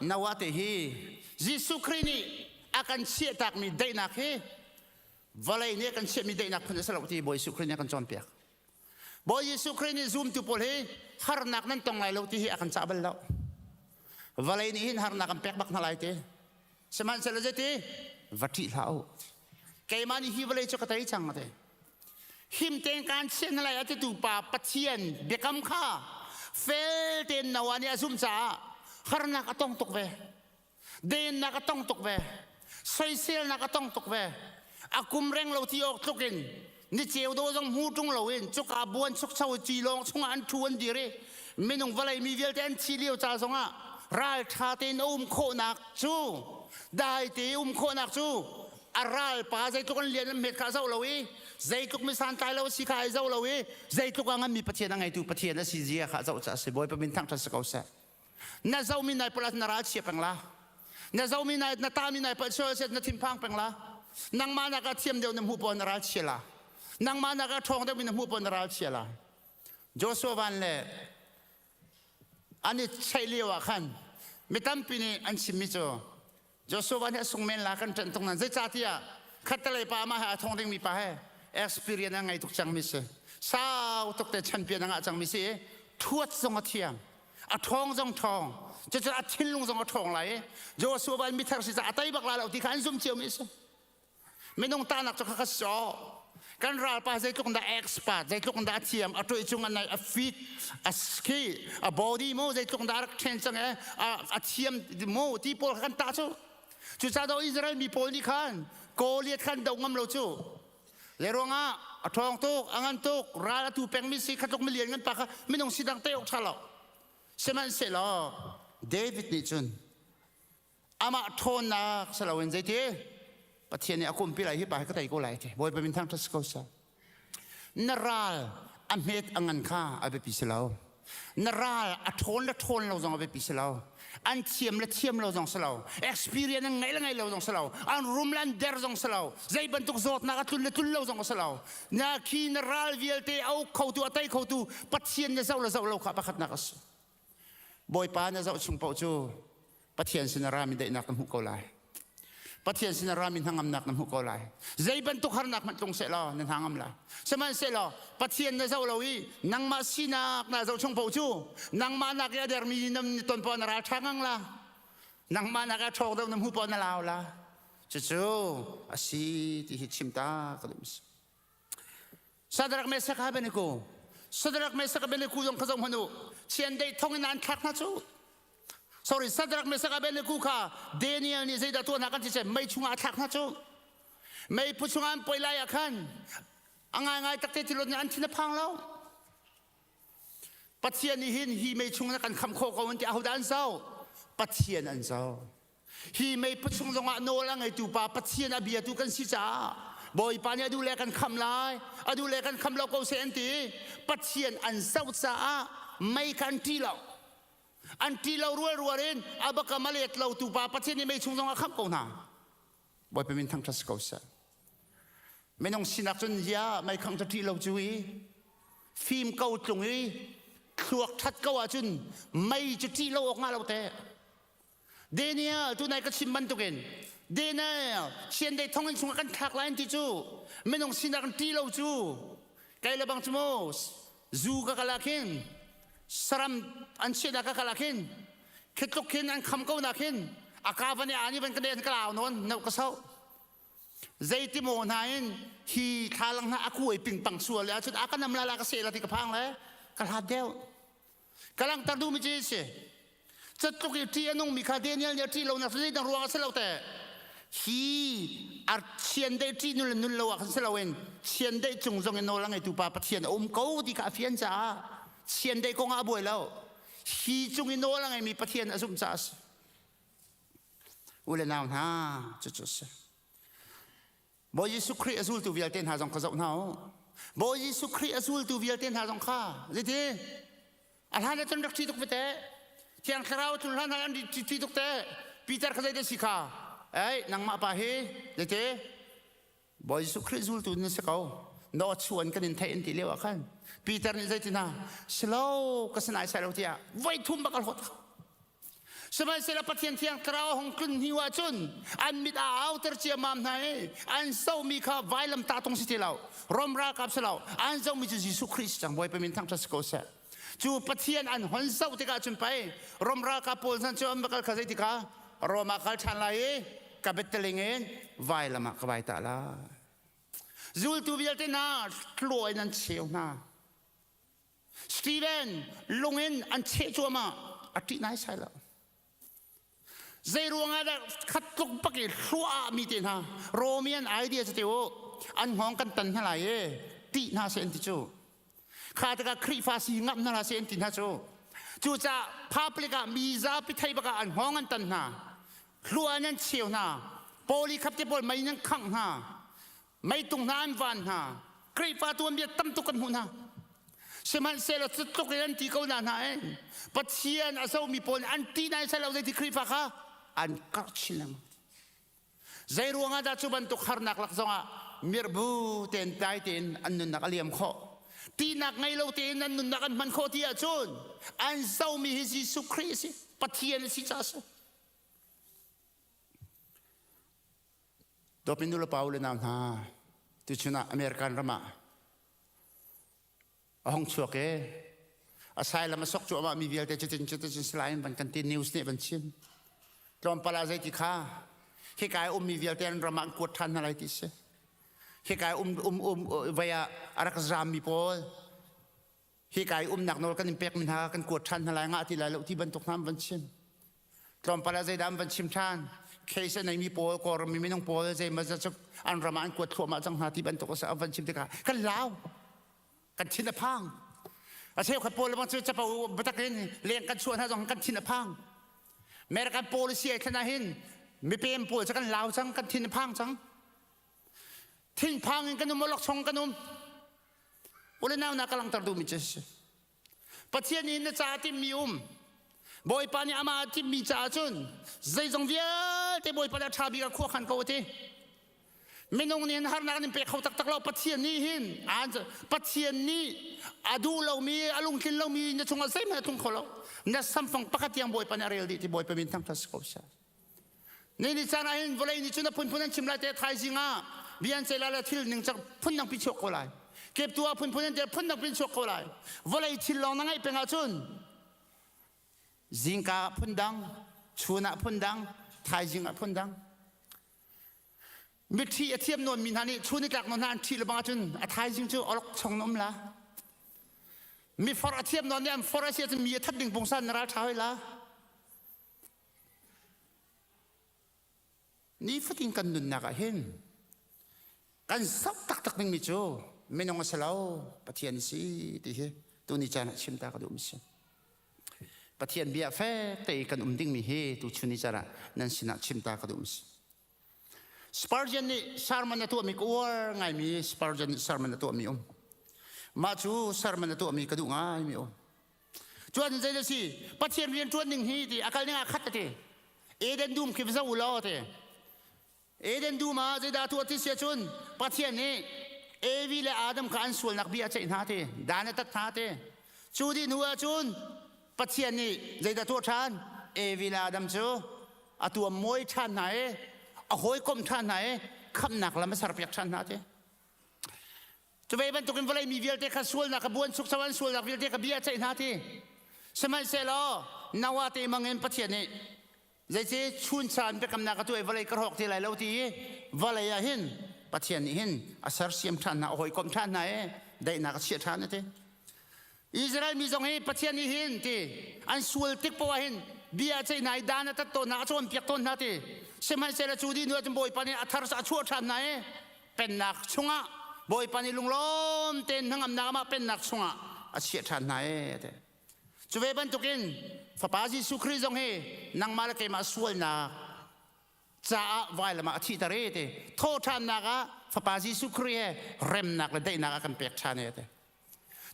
นาวเตฮียิสุครีนีอากันเชียตักมีได้นักเฮวลัยเนี่ยกันเชียมีได้นักคนจะสลับที่บอยสุครีนีกันจอมเปียกบอยสุครีนีซูมตุโพลเฮฮาร์นักนั้นตรงไหนเราที่อากันจับแล้ววลัยนี้ฮาร์นักกันเปียกบักนาไลเตสมันเสร็จแล้วที่วัดที่เราเกี่ยมันฮิวลัยจุกตายจังมาเต หิมเตงการเช่นอะไรอาจจะตูป่าปะเทียนเบกำค่าเฟลเตนนวานี่ซุ่มจ่าฮาร์นักต้องตกเวเดนนักต้องตกเวไซเซลนักต้องตกเวอากุมเร่งเราที่ออกตุกินนี่เจียวโดจงหูจงเราเองจุกอาบวนจุกเช่าจีลองชงอันชวนดีเร่ไม่นุ่งวันไรมีเวลเตนชีเลียวจ่าสงะรายชาเตนโคนักจูได้เตโคนักจูอารายป้าใจทุกคนเรียนเม็ดข้าเจ้าเราเองใจทุกมิสันตายเราสิข้าเจ้าเราเองใจทุกอันมีประเทศยังไงตัวประเทศนั้นสิเจียข้าเจ้าจะเสบอยเป็นทางทัศกาเสน่าเจ้ามีนายปลัดนาราเชียปังละน่าเจ้ามีนายนาตามีนายปลัดเชื่อเสนาทิมพังปังละนางมานักเทียมเดียวน้ำหูปนนาราเชียละนางมานักทองเดียวมีน้ำหูปนนาราเชียละโจชัววันเล่อันนี้ใช่เลี้ยวขันไม่ตั้มปีนี้อันชิมิโจโจชัววันนี้ส่งเมนลากันจนตรงนั้นใจจ่าที่อ่ะขัดทะเลป่ามาหาทองเด้งมีป่าให้experience ยังไงทุกจังมิเสสาวทุกแต่ฉันเปลี่ยนยังไงจังมิเสทวดทรงเทียมอะทองทรงทองจะอัดทิ้งลงทรงทองไหลโจชัววันมีทางสิจะอัตยบักลาเราที่ขันซุ่มเชียวมิเสไม่ต้องตาหนักจะขัดสอกันราป้าใจทุกคนได้ expert ใจทุกคนได้เทียมอัตยจุงอันไหนอะฟิตอะสกีอะบอดี้โมใจทุกคนได้รักเชนจังอะเทียมโมที่พอกันตาจูจุดจ้าดาวอิสราเอลมีโพลิคันโกเลียดคันดาวงามเราจูเลรวงอ่ะทองตุกอังันตุกราลตูเป็งมิสิขัดตุกมิเลียนกันปะคะไม่ต้องสิดังเตะออกชาลอเสมันเสลอเดวิดนี่จุนอามาทนนักสลาวินใจที่ประเทศนี้อากุมพิไลที่ไปก็ได้ก็ไหลที่บอยไปเป็นทางทัศกษานาราลอเมตอังันข้าเอาไปพิสลาวนาราลอัทนและทนเราต้องเอาไปพิสลาวอันเทียมและเทียมเราต้องสลาว experience ยังไงละไงเราต้องสลาวอันรุมลันเดอร์ต้องสลาวใจบรรทุกโจทย์นักตุลและตุลเราต้องสลาวนาคีนาราลเวลเตเอาเขาตัวไตเขาตัวปัจเจียนจะเจ้าเราขับขัดนักสบอยป้าเนี่ยเจ้าชุมเป่าจูปัจเจียนสินารามิได้นักน้ำหุกเกาไลปัจเจียนสินารามิทางอำนักน้ำหุกเกาไลใจบรรทุกหานักมันตรงเสลาในทางอำลาสมัยเสลาปัจเจียนเนี่ยเจ้าเราอีนังมาสินักน่าเจ้าชุมเป่าจูนังมานักยาเดอร์มีน้ำต้นปอนาราทางอังลานังมานักทองเดิมน้ำหุปอนาลาวละจู่อาศัยที่หิชิมตากระดิมสาดรักเมสกาเบนิกูสาดรักเมสกาเบนิกูยังขจมพนุเชียนได้ทองนันทักนะจู่sorry สาดรักเมสกาเบนิกูค่ะเดนียลนี่ใจดัตัวนักกันที่เจ็บไม่ชุ่งอาทักนะจู่ไม่พูดชุ่งอันปอยไล่ขันง่ายตักเตติลนอันที่นับพังแล้วปัจเจียนนี่หินฮีไม่ชุ่งนักกันคำโคกันที่เอาด้านเจ้าปัจเจียนอันเจ้าฮีไม่พูดชุ่งจังหวะโนลังไอตูป่าปัจเจียนอาเบียตูกันสิจ้าบอยปานี่ดูแลกันคำลายดูแลกันคำเราเกาเซนตีปัจเจียนอันเจ้าจ้าไม่กันที่เราอันที่เรารวยเรนอาบักมาเลตเราตูป่าปัจเจียนนี่ไม่ชุ่งจังหวะคำเกาหนาบอยเป็นทางทัศกาเซไม่ต้องสินักจนยาไม่ขังจะที่เราจุยฟิล์มเก่าตรงนี้ขวกทัดเก่าจุนไม่จะที่เราออกมาเราแต่เดนียตัวไหนก็ชิมบันตุกันเดนียเชียนได้ท่องชงกันทักไลน์ที่จูไม่ต้องสินักที่เราจูไกลละบางชั่วโมงจูก็กะลาคินสรัมอันเชียนก็กะลาคินคิดตุกินอันคำเก่านักคินอากาศวันนี้อันนี้เป็นกระเด็นกล่าวนนนักก็เศร้าใจที่โมนายนฮีทาลังหน้าอาคุยปิงปังสัวเลยจนอากันนำลาลากเสลาที่กระพังเลยกระลาเดียวกำลังตัดดูไม่เจอสิจะตุกที่นุ่งมีคาเดเนียลเนี่ยที่เราหน้าสุดที่ดังรัวกันเสลาแต่ฮีอาเชียนได้ที่นุ่นเรากันเสลาเองเชียนได้จงเงินโนลังไอตูปาปะเชียนอมเก้าที่กาเฟียนจ้าเชียนได้กงอาบวยแล้วฮีจงเงินโนลังไอมีปะเชียนอสุมจ้าอุเลนาวนะจุดบอยสุครีอซูลตูวิลเตนหาจงข้าเจ้าหน้าบอยสุครีอซูลตูวิลเตนหาจงข้าเด็ดอันนั้นจะต้องรักที่ตุกเตะที่อันคราวทุนนั้นอันที่ตุกเตะปีเตอร์เขาได้สิข้าเอ้ยนางมาป่าเฮเด็ดบอยสุครีอซูลตูนี่สิเขาโน้ตชวนกันอินเทนที่เลี้ยวกันปีเตอร์นี่ใจที่น่าสโลก็สนายใส่เราที่อ่ะไว้ทุ่มบักหดสมัยเสลปะเทียนที่อันคราวของคุณฮิวาจุนอันมิดเอาเตอร์เจียมามไนอันเศร้ามีข้าไว้ลำตาตรงสิที่เรารอมรากับเสลาอันเศร้ามีจุยิสุคริสต์จังบอยไปมินทั้งทัศกเสจูปะเทียนอันหันเศร้าที่กาจุนไปรอมรากับโพลสันจอมบักข้าใจที่การอมาคัลชันไลกับเบตเตลิงเองไว้ละมากไว้ตาลา จูลตูวิลเตนาลอยนั่นเชียวนาสตีเวนลงเงินอันเชจัวมาอตินายใช่แล้วใจรวงอะไรขัดตุกปักอีรัวมีเตนะโรเมียนไอเดียจะเดียวอันห้องกันตันเท่าไหร่ตีน่าเสียนติจูข้าแต่ก็ครีฟาสีงับน่าเสียนติน่าจูจะพาปลิกามีซาพิไทยบักอันห้องกันตันนะรัวนั่นเชียวนะโปลีขับเทปอลไม่นั่งขังนะไม่ตรงนั้นวันนะครีฟาตัวเมียตั้มตุกันหุ่นนะสมันเซลล์ตุกเรียนที่เขาหนาเองปัจเจียนอาศัยมีปนอันที่นายเซลล์ที่ครีฟาค่ะอันกัดชิลใจรวงอาจจะจุบันตุกฮาร์นักลักษณะมีรบูเต็นไตเต็นอันนุนนักเลี้ยมข้อที่นักไงเราเต็นอันนุนนักมันข้อที่อาจุนอันเศร้ามีฮิซิสุคริสปัจเจียนสิจ้าสตัวเป็นดูแลเปล่าเลยนะที่ชนะอเมริกันรามาห้องชัวร์เกออาศัยละมาสกจัวมามีเวลแต่จะสไลน์บันกันตีนิวส์เนี่ยบันชินตอนปลาใจที่ข้าให้กายมีเวลแต่รามันกดทันอะไรที่เสให้กายวิยาอารักษามีโพลให้กายหนักโนกันอิมเปกมินหากันกดทันอะไรงาที่ไรแล้วที่บรรทุกน้ำบันชินตอนปลาใจดำบันชิมทานเคสในมีโพลก็รมีไม่ต้องโพลใจมาจะอันรามันกดทั่วมาจังหาที่บรรทุกสาวบันชิมที่ข้ากันเล่ากันชินพังอาเซียนขับโพลบางทีจะไปบัตรเงินเลี้ยงกันชวนให้ต้องกันชินพังแม้การโพลเสียขนาดหินไม่เป็นโพลจะกันลาวจังกันชินพังจังทิ้งพังกันนุ่มล็อกชงกันนุ่มวันนี้น่ากังตัดดูมิเชสปัจเจียนนี้น่าจะที่มีบอยปานี่อามาที่มีจ่าจุนใจจงเวียแต่บอยปาชาบีกับขั้วขันเขาที่ไม่นงเนี่ยฮาร์นักนี่เป็นเขาตักเราปัจเจียนนี้หินอ่านจะปัจเจียนนี้อดูเรามีอารมณ์คินเรามีเนี่ยชงอะไรไม่ทุ่งเขาเราเนี่ยสัมฟังปกติยังบอยปานี่เรียลดีที่บอยปามินทั้งทัศกษานี่นี่จานาหินวันนี้จุนพุ่นนั้นชิมลายแต่ไทยจริงอ่ะเบียนเซลล์ทิลหนึ่งจากพุ่นนังพิชกเขาเลยเก็บตัวพุ่นนั้นจะพุ่นนังพิชกเขาเลยวันนี้ทิลลองนั่งไงเป็นอาจุนจิงกาพุ่นดังชูนักพุ่นดังไทยจริงอ่ะพุ่นดังมิตรีเทียมนนมินฮานี่ชูนิกลักนนานที่ละบางจุนอาไทยจริงจู่ออกชงนมละมีฟอร์เทียมนนเนี่ยฟอร์เสียจะมีทัดดึงปงสันราชาไว้ละนี่ฟักินกันนุนนักเห็นกันสับตักนึงมิจูไม่น้องมาสลาวปะเทียนสิที่เฮตัวนี้จานะชิมตากระดูมิเชปะเทียนเบียเฟ่แต่กันดิ้งมีเฮตัวชุนิจาระนั่นสินะชิมตากระดูมิเชสปาร์เจนนี่สารมันตัวมีกัวไงมีสปาร์เจนสารมันตัวมีมาจูสารมันตัวมีกระดูง่ายมีจวนใจจะสิปะเทียนเวียนจวนหนึ่งฮีที่อาการนี่อาคัดเตเอเดนดูมคิดว่าอุลาเตเอเดนดูมาจะได้ตัวที่เสียจุนปัจเจียนนี้เอวิเลอาดัมขันส่วนนักเบียร์ใจหน้าเตดานตัดหน้าเตจูดีนัวจุนปัจเจียนนี้จะได้ตัวชันเอวิเลอาดัมจูอาตัวมวยชันไหนอาหอยกลมชันไหนคำหนักแล้วไม่สารเปียกชันหน้าเตจะไปบรรทุกกันวันไรมีเวียลเตขัดส่วนนักขบวนสุขสวรรค์ส่วนนักเวียลเตกับเบียร์ใจหน้าเตสมัยเซลล์นาวาเตมังเงินปัจเจียนนี้ใจเจ้ชุนชานไปกำนักตัววันไรกระหอกที่ไรแล้วที่วันไรหินปัจเจียนหินอาศัยเสียมชันนะโอ้ยกรมชันไหนได้นักเสียชันนะที่อิสราเอลมีตรงนี้ปัจเจียนหินที่อันส่วนติ๊กปัวหินเบียใจไหนดานตัดต้นนักชนเปียกต้นนะที่สมัยเสร็จจูดีนัวจมบอยปานี่อัธรสชั่วชันไหนเป็นนักชงะบอยปานี่ลุงล้อมเต้นทั้งอำนาจมาเป็นนักชงะอาเสียชันไหนที่จะไปบรรทุกินฝาปาจิสุคริตรงนี้นังมาเลกมาส่วนนักจ้าไว้ละมาที่ตะเรเตโทษทานนักฝาปาจิสุคริตเร็มนักเลยได้นักกันเปียกชาเนเต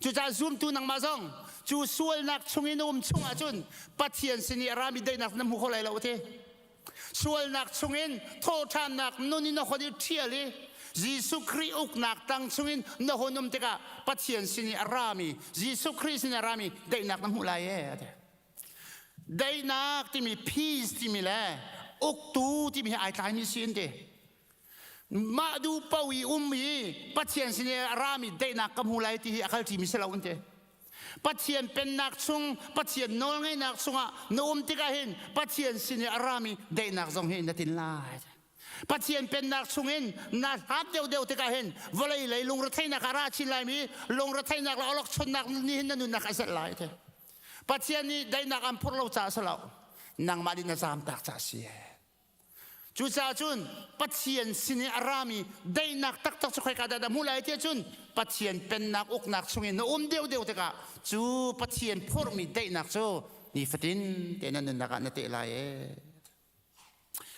จู่จะซูมตูนังมาซองจู่ส่วนนักชงอินุมชงอาจุนปัจเจียนสินีรามีได้นักน้ำหูเขาเลยแล้วเตส่วนนักชงอินโทษทานนักนุนินคนที่เที่ยวเลยยิสุคริอุกนักตั้งชงอินนหนุมเตกะปัจเจียนสินีรามียิสุคริสินีรามีได้นักน้ำหูเลยเตได้นักที่มีพีซที่มีแลอุกตูที่มีไอตายมีเสียนเดมาดูปวีมีปัจเจียนสิเนรามีได้นักกำหูไลที่อาคัลที่มีเสลาอุนเดปัจเจียนเป็นนักชงปัจเจียนโนลไงนักชงอ่ะโนมติกาเห็นปัจเจียนสิเนรามีได้นักทรงเห็นนัดินลาย ปัจเจียนเป็นนักชงอินนักฮับเดียวเตกาเห็นวลัยเลยลงรถไถนักราชินลายมีลงรถไถนักเราลกชนนักนี่เห็นนั่นนักเสร็จลายเถปัจเจียนนี้ได้นักอัมพุเราจ่าสลาวนางมาดินจามตักจ่าเสียจูจ่าจุนปัจเจียนสินอารามีได้นักตักสุขกาดามูลายเทียจุนปัจเจียนเป็นนักอกนักชงอินนุ่มเดียวเตกาจูปัจเจียนพูดมีได้นักโจนี่ฟตินเตนันนักนักเตลาย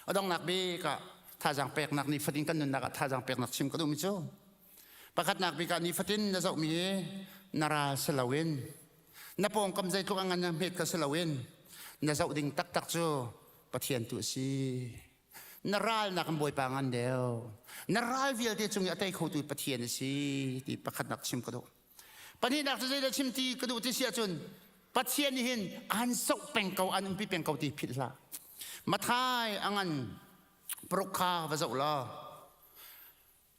อดองนักเบกะท่าจังเป็กนักนี่ฟตินกันนักท่าจังเป็กนักชิมก็ดูมิโจประคัดนักเบกะนี่ฟตินนะเจ้ามีนาราสลาวินนับปองกำใจทุกงานเม็ดกับสลาวินนะเจ้าดิ่งตักโจปะเทียนตุสีนาราลนักบวยปางอันเดียวนาราลวิลเดจงยาไตเขาตุปะเทียนสีที่ประคัดนักชิมก็ดูปะนี่นักจะได้ชิมที่ก็ดูที่เสียจนปัจเจียนนี่เห็นอันสุกเป็นเก่าอันอุ้มปีเป็นเก่าที่ผิดละมาทายอันปรุกข้าวจะอุลา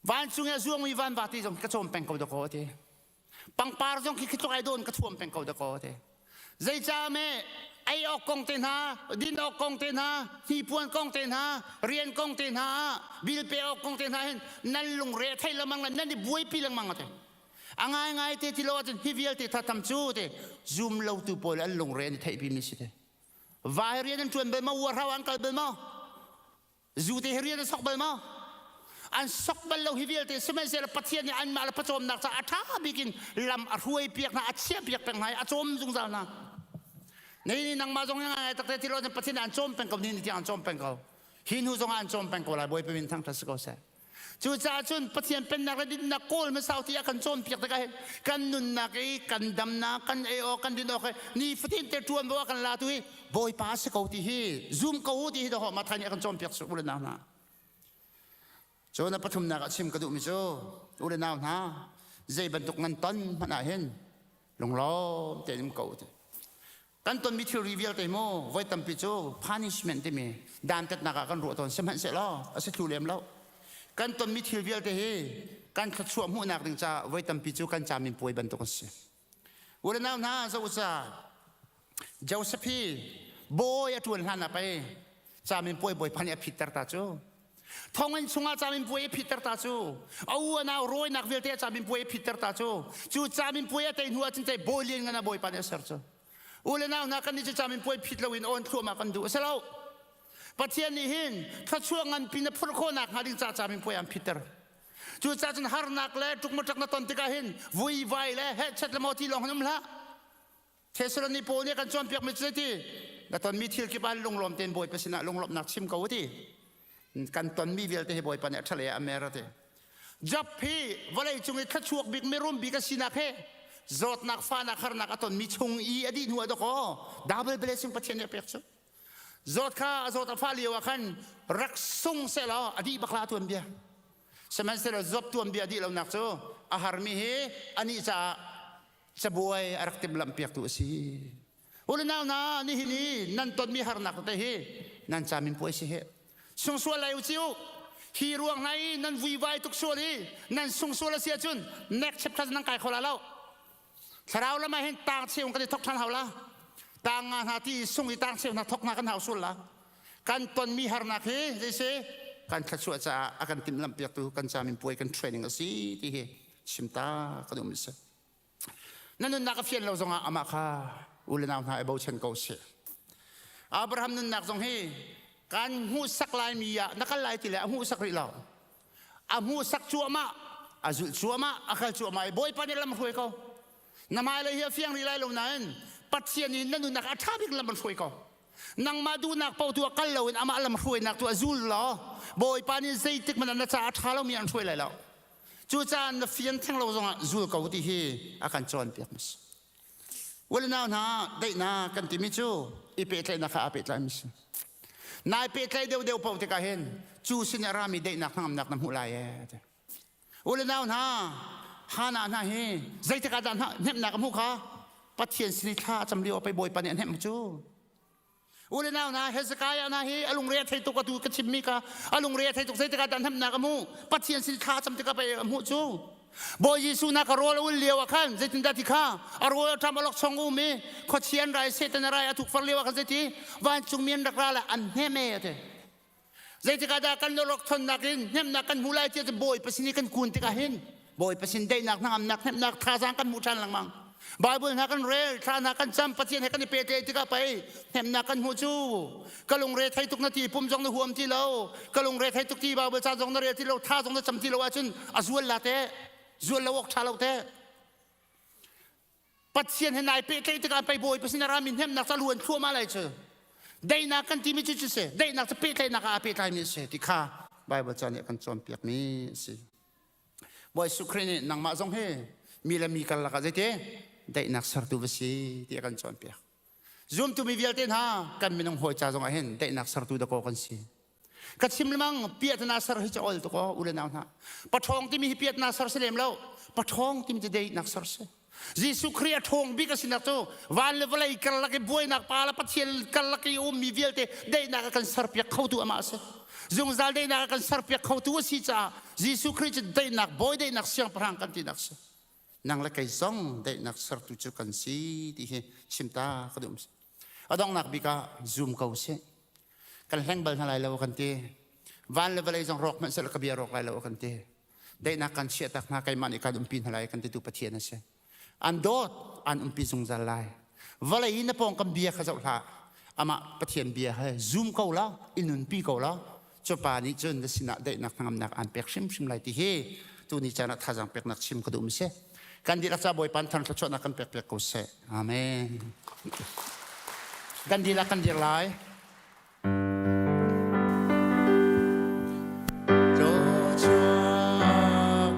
วันช่วงนี้ช่วงมีวันบาตีจงกระชมเป็นเก่าตะโกเตปังปาร์จงคิดตัวไอ้โดนกระชมเป็นเก่าตะโกเตใจจ้าแม่ไอ้ออกกองเต็นหาดินออกกองเต็นหาที่พวนกองเต็นหาเรียนกองเต็นหาบิลเปออกกองเต็นหาเห็นนั่นลงเรือไทยละมังนั่นนี่บุยปีละมังเตง่ายเตที่เราจะฮิวิลเตถ้าทำจูเตซูมเราตัวพอลลงเรียนไทยพิมิสิเตวายเรียนชวนเบลมาวัวราวันกัลเบลมาจูเตเรียนสกเบลมาอันสกเบลเราฮิวิลเตสมัยเสร็จปัจเจียนอันมาละผสมนักจะอัฐาบิกินลำอรวยเปียกนะอัดเชียเปียกเป็นไงอัดจมจงจานะนี่นังมาจงยังไงตั้งแต่ที่เราจะปัจเจียนอันจมเป็นกับนี่ที่อันจมเป็นกับหินหูจงอันจมเป็นกับอะไรบ่อยเป็นทั้งทัศกเสจูจ่าจุนปัจเจียนเป็นนักดินนักโกลมาสาวที่อากันจมเปียกตะกันกันนุนนักกันดำนักกันเอโอกันดินโอเคนี่ฟตินเตจวนบอกกันลาตุยบ่อยป้าสกาวที่ฮีซูมเขาที่ฮีดอกมาทายอากันจมเปียกสุดเลยนะโจนับปฐมนักชิมกระดูกมิโจอุเรนาวนะใจบรรทุกเงินต้นมันอาเห็นลงล้อเต็มเก่ากันต้นมิทิวรีวิลเตโมไว้ตั้มปิโจ punishment เตมีดานตัดนักกันรัวตอนสมัยเสร็จแล้วอาศัยทุเรียมแล้วกันต้นมิทิววิลเตเฮกันขัดช่วงหูนักดึงจ้าไว้ตั้มปิโจกันจามินป่วยบรรทุกเสียอุเรนาวนะจะอุตส่าห์เจ้าสพีโบยชวนหันไปจามินป่วยบ่อยพันยาพิตรตาโจท้องเงินชงอาจามินป่วยพิตรตาจูเอาอันเอาโรยนักเวลเตจามินป่วยพิตรตาจูจูจามินป่วยแต่หัวจินใจโบลีนกันนะบ่อยปานเอสร์จูอุเลนเอานักกันนี่จามินป่วยพิตรวินโอนทั่วมากันดูเสร็จแล้วปัจเจียนนี่เห็นถ้าช่วงเงินปีนพลโคนักหาดิจามินป่วยอันพิตรจูจาจินฮาร์นักเล่ทุกมาจากนัตตันติกาเห็นวุยไวเล่เฮ็ดชัดละมอที่ลงนุ่มละเทสลานิโปเนี่ยกันจอมเปียกมิตรที่นัตตันมีทิลกิบาลลงลมเต็นบ่อยไปสินะลงลมนักชิมเขาที่กันตอนมีเวลเตะบ่อยปานเนี่ยทะเลอเมริกาจับพี่วันไหนจงไอ้ขัดชวกบิ๊กไม่ร่มบิ๊กสินักเฮจอดนักฟ้านักฮาร์นักตอนมีชงอีอดีตหัวดอกอ๋อดับเบิลเบลซิ่งปัจเจเนเปียกซ์จอดข้าจอดฟ้าเลี้ยวขันรักส่งเสลาอดีตบักลาตัวเบียสมัยเสลาจบตัวเบียอดีตเราหนักโซ่อาหารมีเฮอันนี้จะบวยรักเต็มลำเปียกตัวสิโอ้แล้วนะนี่นั่นตอนมีฮาร์นักแต่เฮนั่นจะมีป่วยสิเฮส่งส่วนอะไรอุจิวฮีรวงไหนนั่นวิวายทุกส่วนนี้นั่นส่งส่วนละเสียจุนเน็กเชฟทัศนังกายเขาแล้วถ้าเราละไม่เห็นต่างเชี่ยวกันที่ทกทันเขาละต่างงานหาที่ส่งที่ต่างเชี่ยวนักทกนักกันเขาสุดละกันตอนมีฮาร์นักเฮดิเซกันขัดส่วนจะอาการติมลำเปียกตัวกันจะมีป่วยกันเทรนนิ่งสิที่เฮชิมตากระดุมมิสนั่นนักเฟียนเราส่งอามาค่ะอุลนาวนาไอเบลเชนโกเชอับราฮัมนั่นนักส่งเฮการหูสักลายมีอะนักลายที่แล้วหูสักริลาหูสักชัวมาจุชัวมาอาคาชัวมาบ่อยปานนี้ลำรวยเขาน้ำมันเลยเฮียเฟียงริลายลงนั้นปัจเจียนี่นั่นนักอาชาบิกลำรวยเขานังมาดูนักเป่าตัวกันเราอามาลำรวยนักตัวจุลล้อบ่อยปานนี้ใจติกมันน่าจะอาชาเรามีอันช่วยเลยแล้วจูจานเฟียนทั้งเราส่งจุลเขาที่เฮอาการจอนเปียกมิสวันนั้นนะได้นากันที่มิจูอีเป็ดเลยนะคะอาเป็ดเลยมิสนายเปิดใจเดียวเป่าที่กาเห็นจูสินรามีได้นักน้ำหูลายอุลนาวนะฮานานะเฮใจที่กาดันฮะเห็นนักหูขาปัจเจียนสิริท่าจำเรียวไปบ่อยปานเนี่ยเห็นมั้ยจูอุลนาวนะเฮสกายนะเฮอลุงเรียไทยตุกตูกชิมมิกาอลุงเรียไทยตุกใจที่กาดันเห็นนักหูปัจเจียนสิริท่าจำที่กาไปหูจูบอยยิสุนักรอลอุลเลียวกันเจตินดาติข้าอารวทำอลอกชงอุมีขดเชียนไรเซตันไรถูกฟังเลียวกันเจติวันจุงเมียนรักราละอันเฮเมเต ใจที่กาดากันลอกทนนักเห็นเห็นนักกันหูไล่เจ้าจะบ่อยประสิทธิ์กันคูนที่กาเห็นบ่อยประสิทธิ์ได้นักนั่งนักเห็นนักท่าทางกันมุชันหลังมังบาบุญหากันเร่ท่านักกันจำประเทศให้กันเปเตที่กาไปเห็นนักกันหูจูก็ลงเร่ไทยทุกนาทีปุ่มจงในหัวมที่เราก็ลงเร่ไทยทุกที่บาบุญชาจงในเร่ที่เราท่าจงในจำที่เราว่าจนอาส่วนละเต้ส่วนละวกชาเราเต้ปัจเจียนให้นายเปเตที่กาไปบ่อยประสิทธิ์รามินเห็นนักสลวนชั่วมาเลยเชื่อได้นักกันที่ไม่จุดเสียได้นักจะเปเตนักอาเปเตมีเสียที่ข้าบายบัจเนี่ยกันจอมเปียกนี้สิบ่อยสุขนี่นังมาจงเฮมีละมีกันละกันเจ๊ได้นักสารตุวสีที่กันจอมเปียกzoom tu mi vial ten ha kan minong hoi cha jong a hen te nak sar tu da ko kan si ka chim lemang piat na sar hi cha ol to ko ulen na ha pathong ti mi piat na sar selem lo pathong ti mi de nak sar se jisu khria thong bi ka sin to wal le walai kal la ke boy nak pala pathiel kal la ke mi vial te de nak kan sar piak khau tu ama se zung zal de nak kan sar piak khau tu si cha jisu khri de nak boy de nak siang parang kan ti nak se nang la kai zong de nak sar tu chu kan si ti he chimta kadum adong nak bika zoom kau se kan heng bal halai law kan te van le balai jong rok man sel kabia rok lai law kan te dai nak kan sia tak na kai man ikad umpin halai kan te tu pathian se an dot an umpi sung zal lai valai na pong kan bia kha la ama pathian bia ha zoom kau la inun pi kau la chopa ni chun de sina dai nak ngam nak an pek sim lai ti he tu ni chana thajang pek nak sim kadum se kan di raksa boy pan than thachona kan pek pek ko se amenกันดีละกันดีหลายโจชัว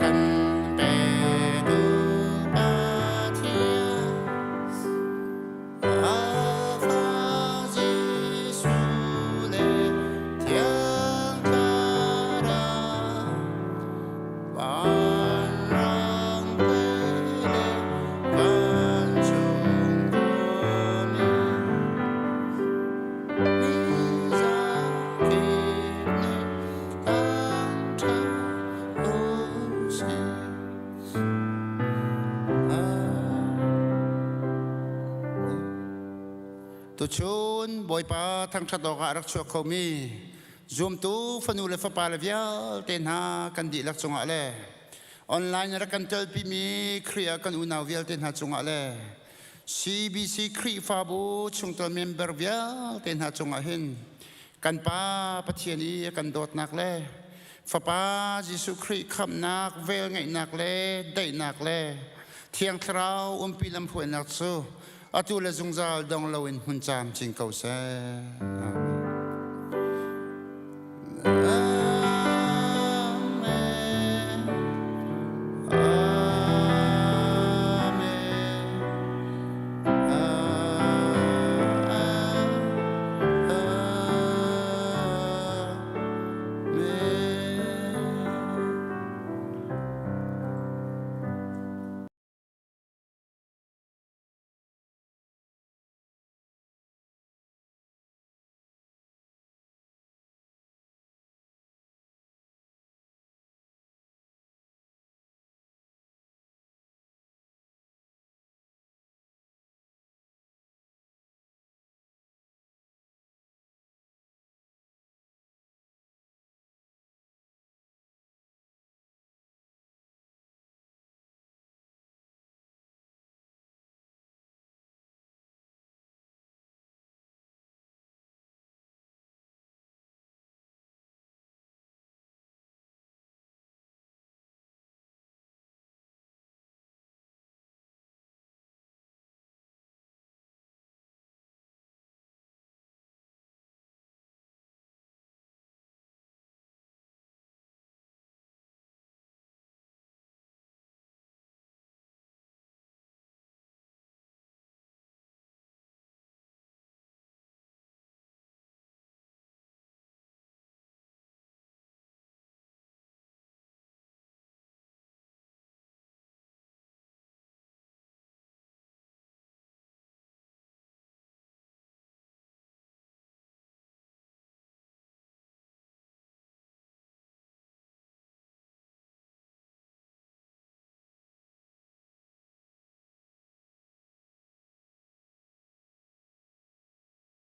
กันเปดูปาเทียอาฟาจิสุเลเทียงคาราบานรังเปเลบานจงโกมี tu chun boy pa thang that dok arak chua kho mi zoom tu fanu le fa pa le vial ten ha kan di lak chunga le online ra kan tel pi mi khria kan una vial ten ha chunga le CBC khri fa bu chung tel member vial ten ha chunga hin kan pa pathiani kan dot nak le fa pa Jesu khri kham nak vel ngai nak le dai nak le thiang thrau pi lam phoi nak chu atu le zungzal dong lawin hun cham ching kau se amen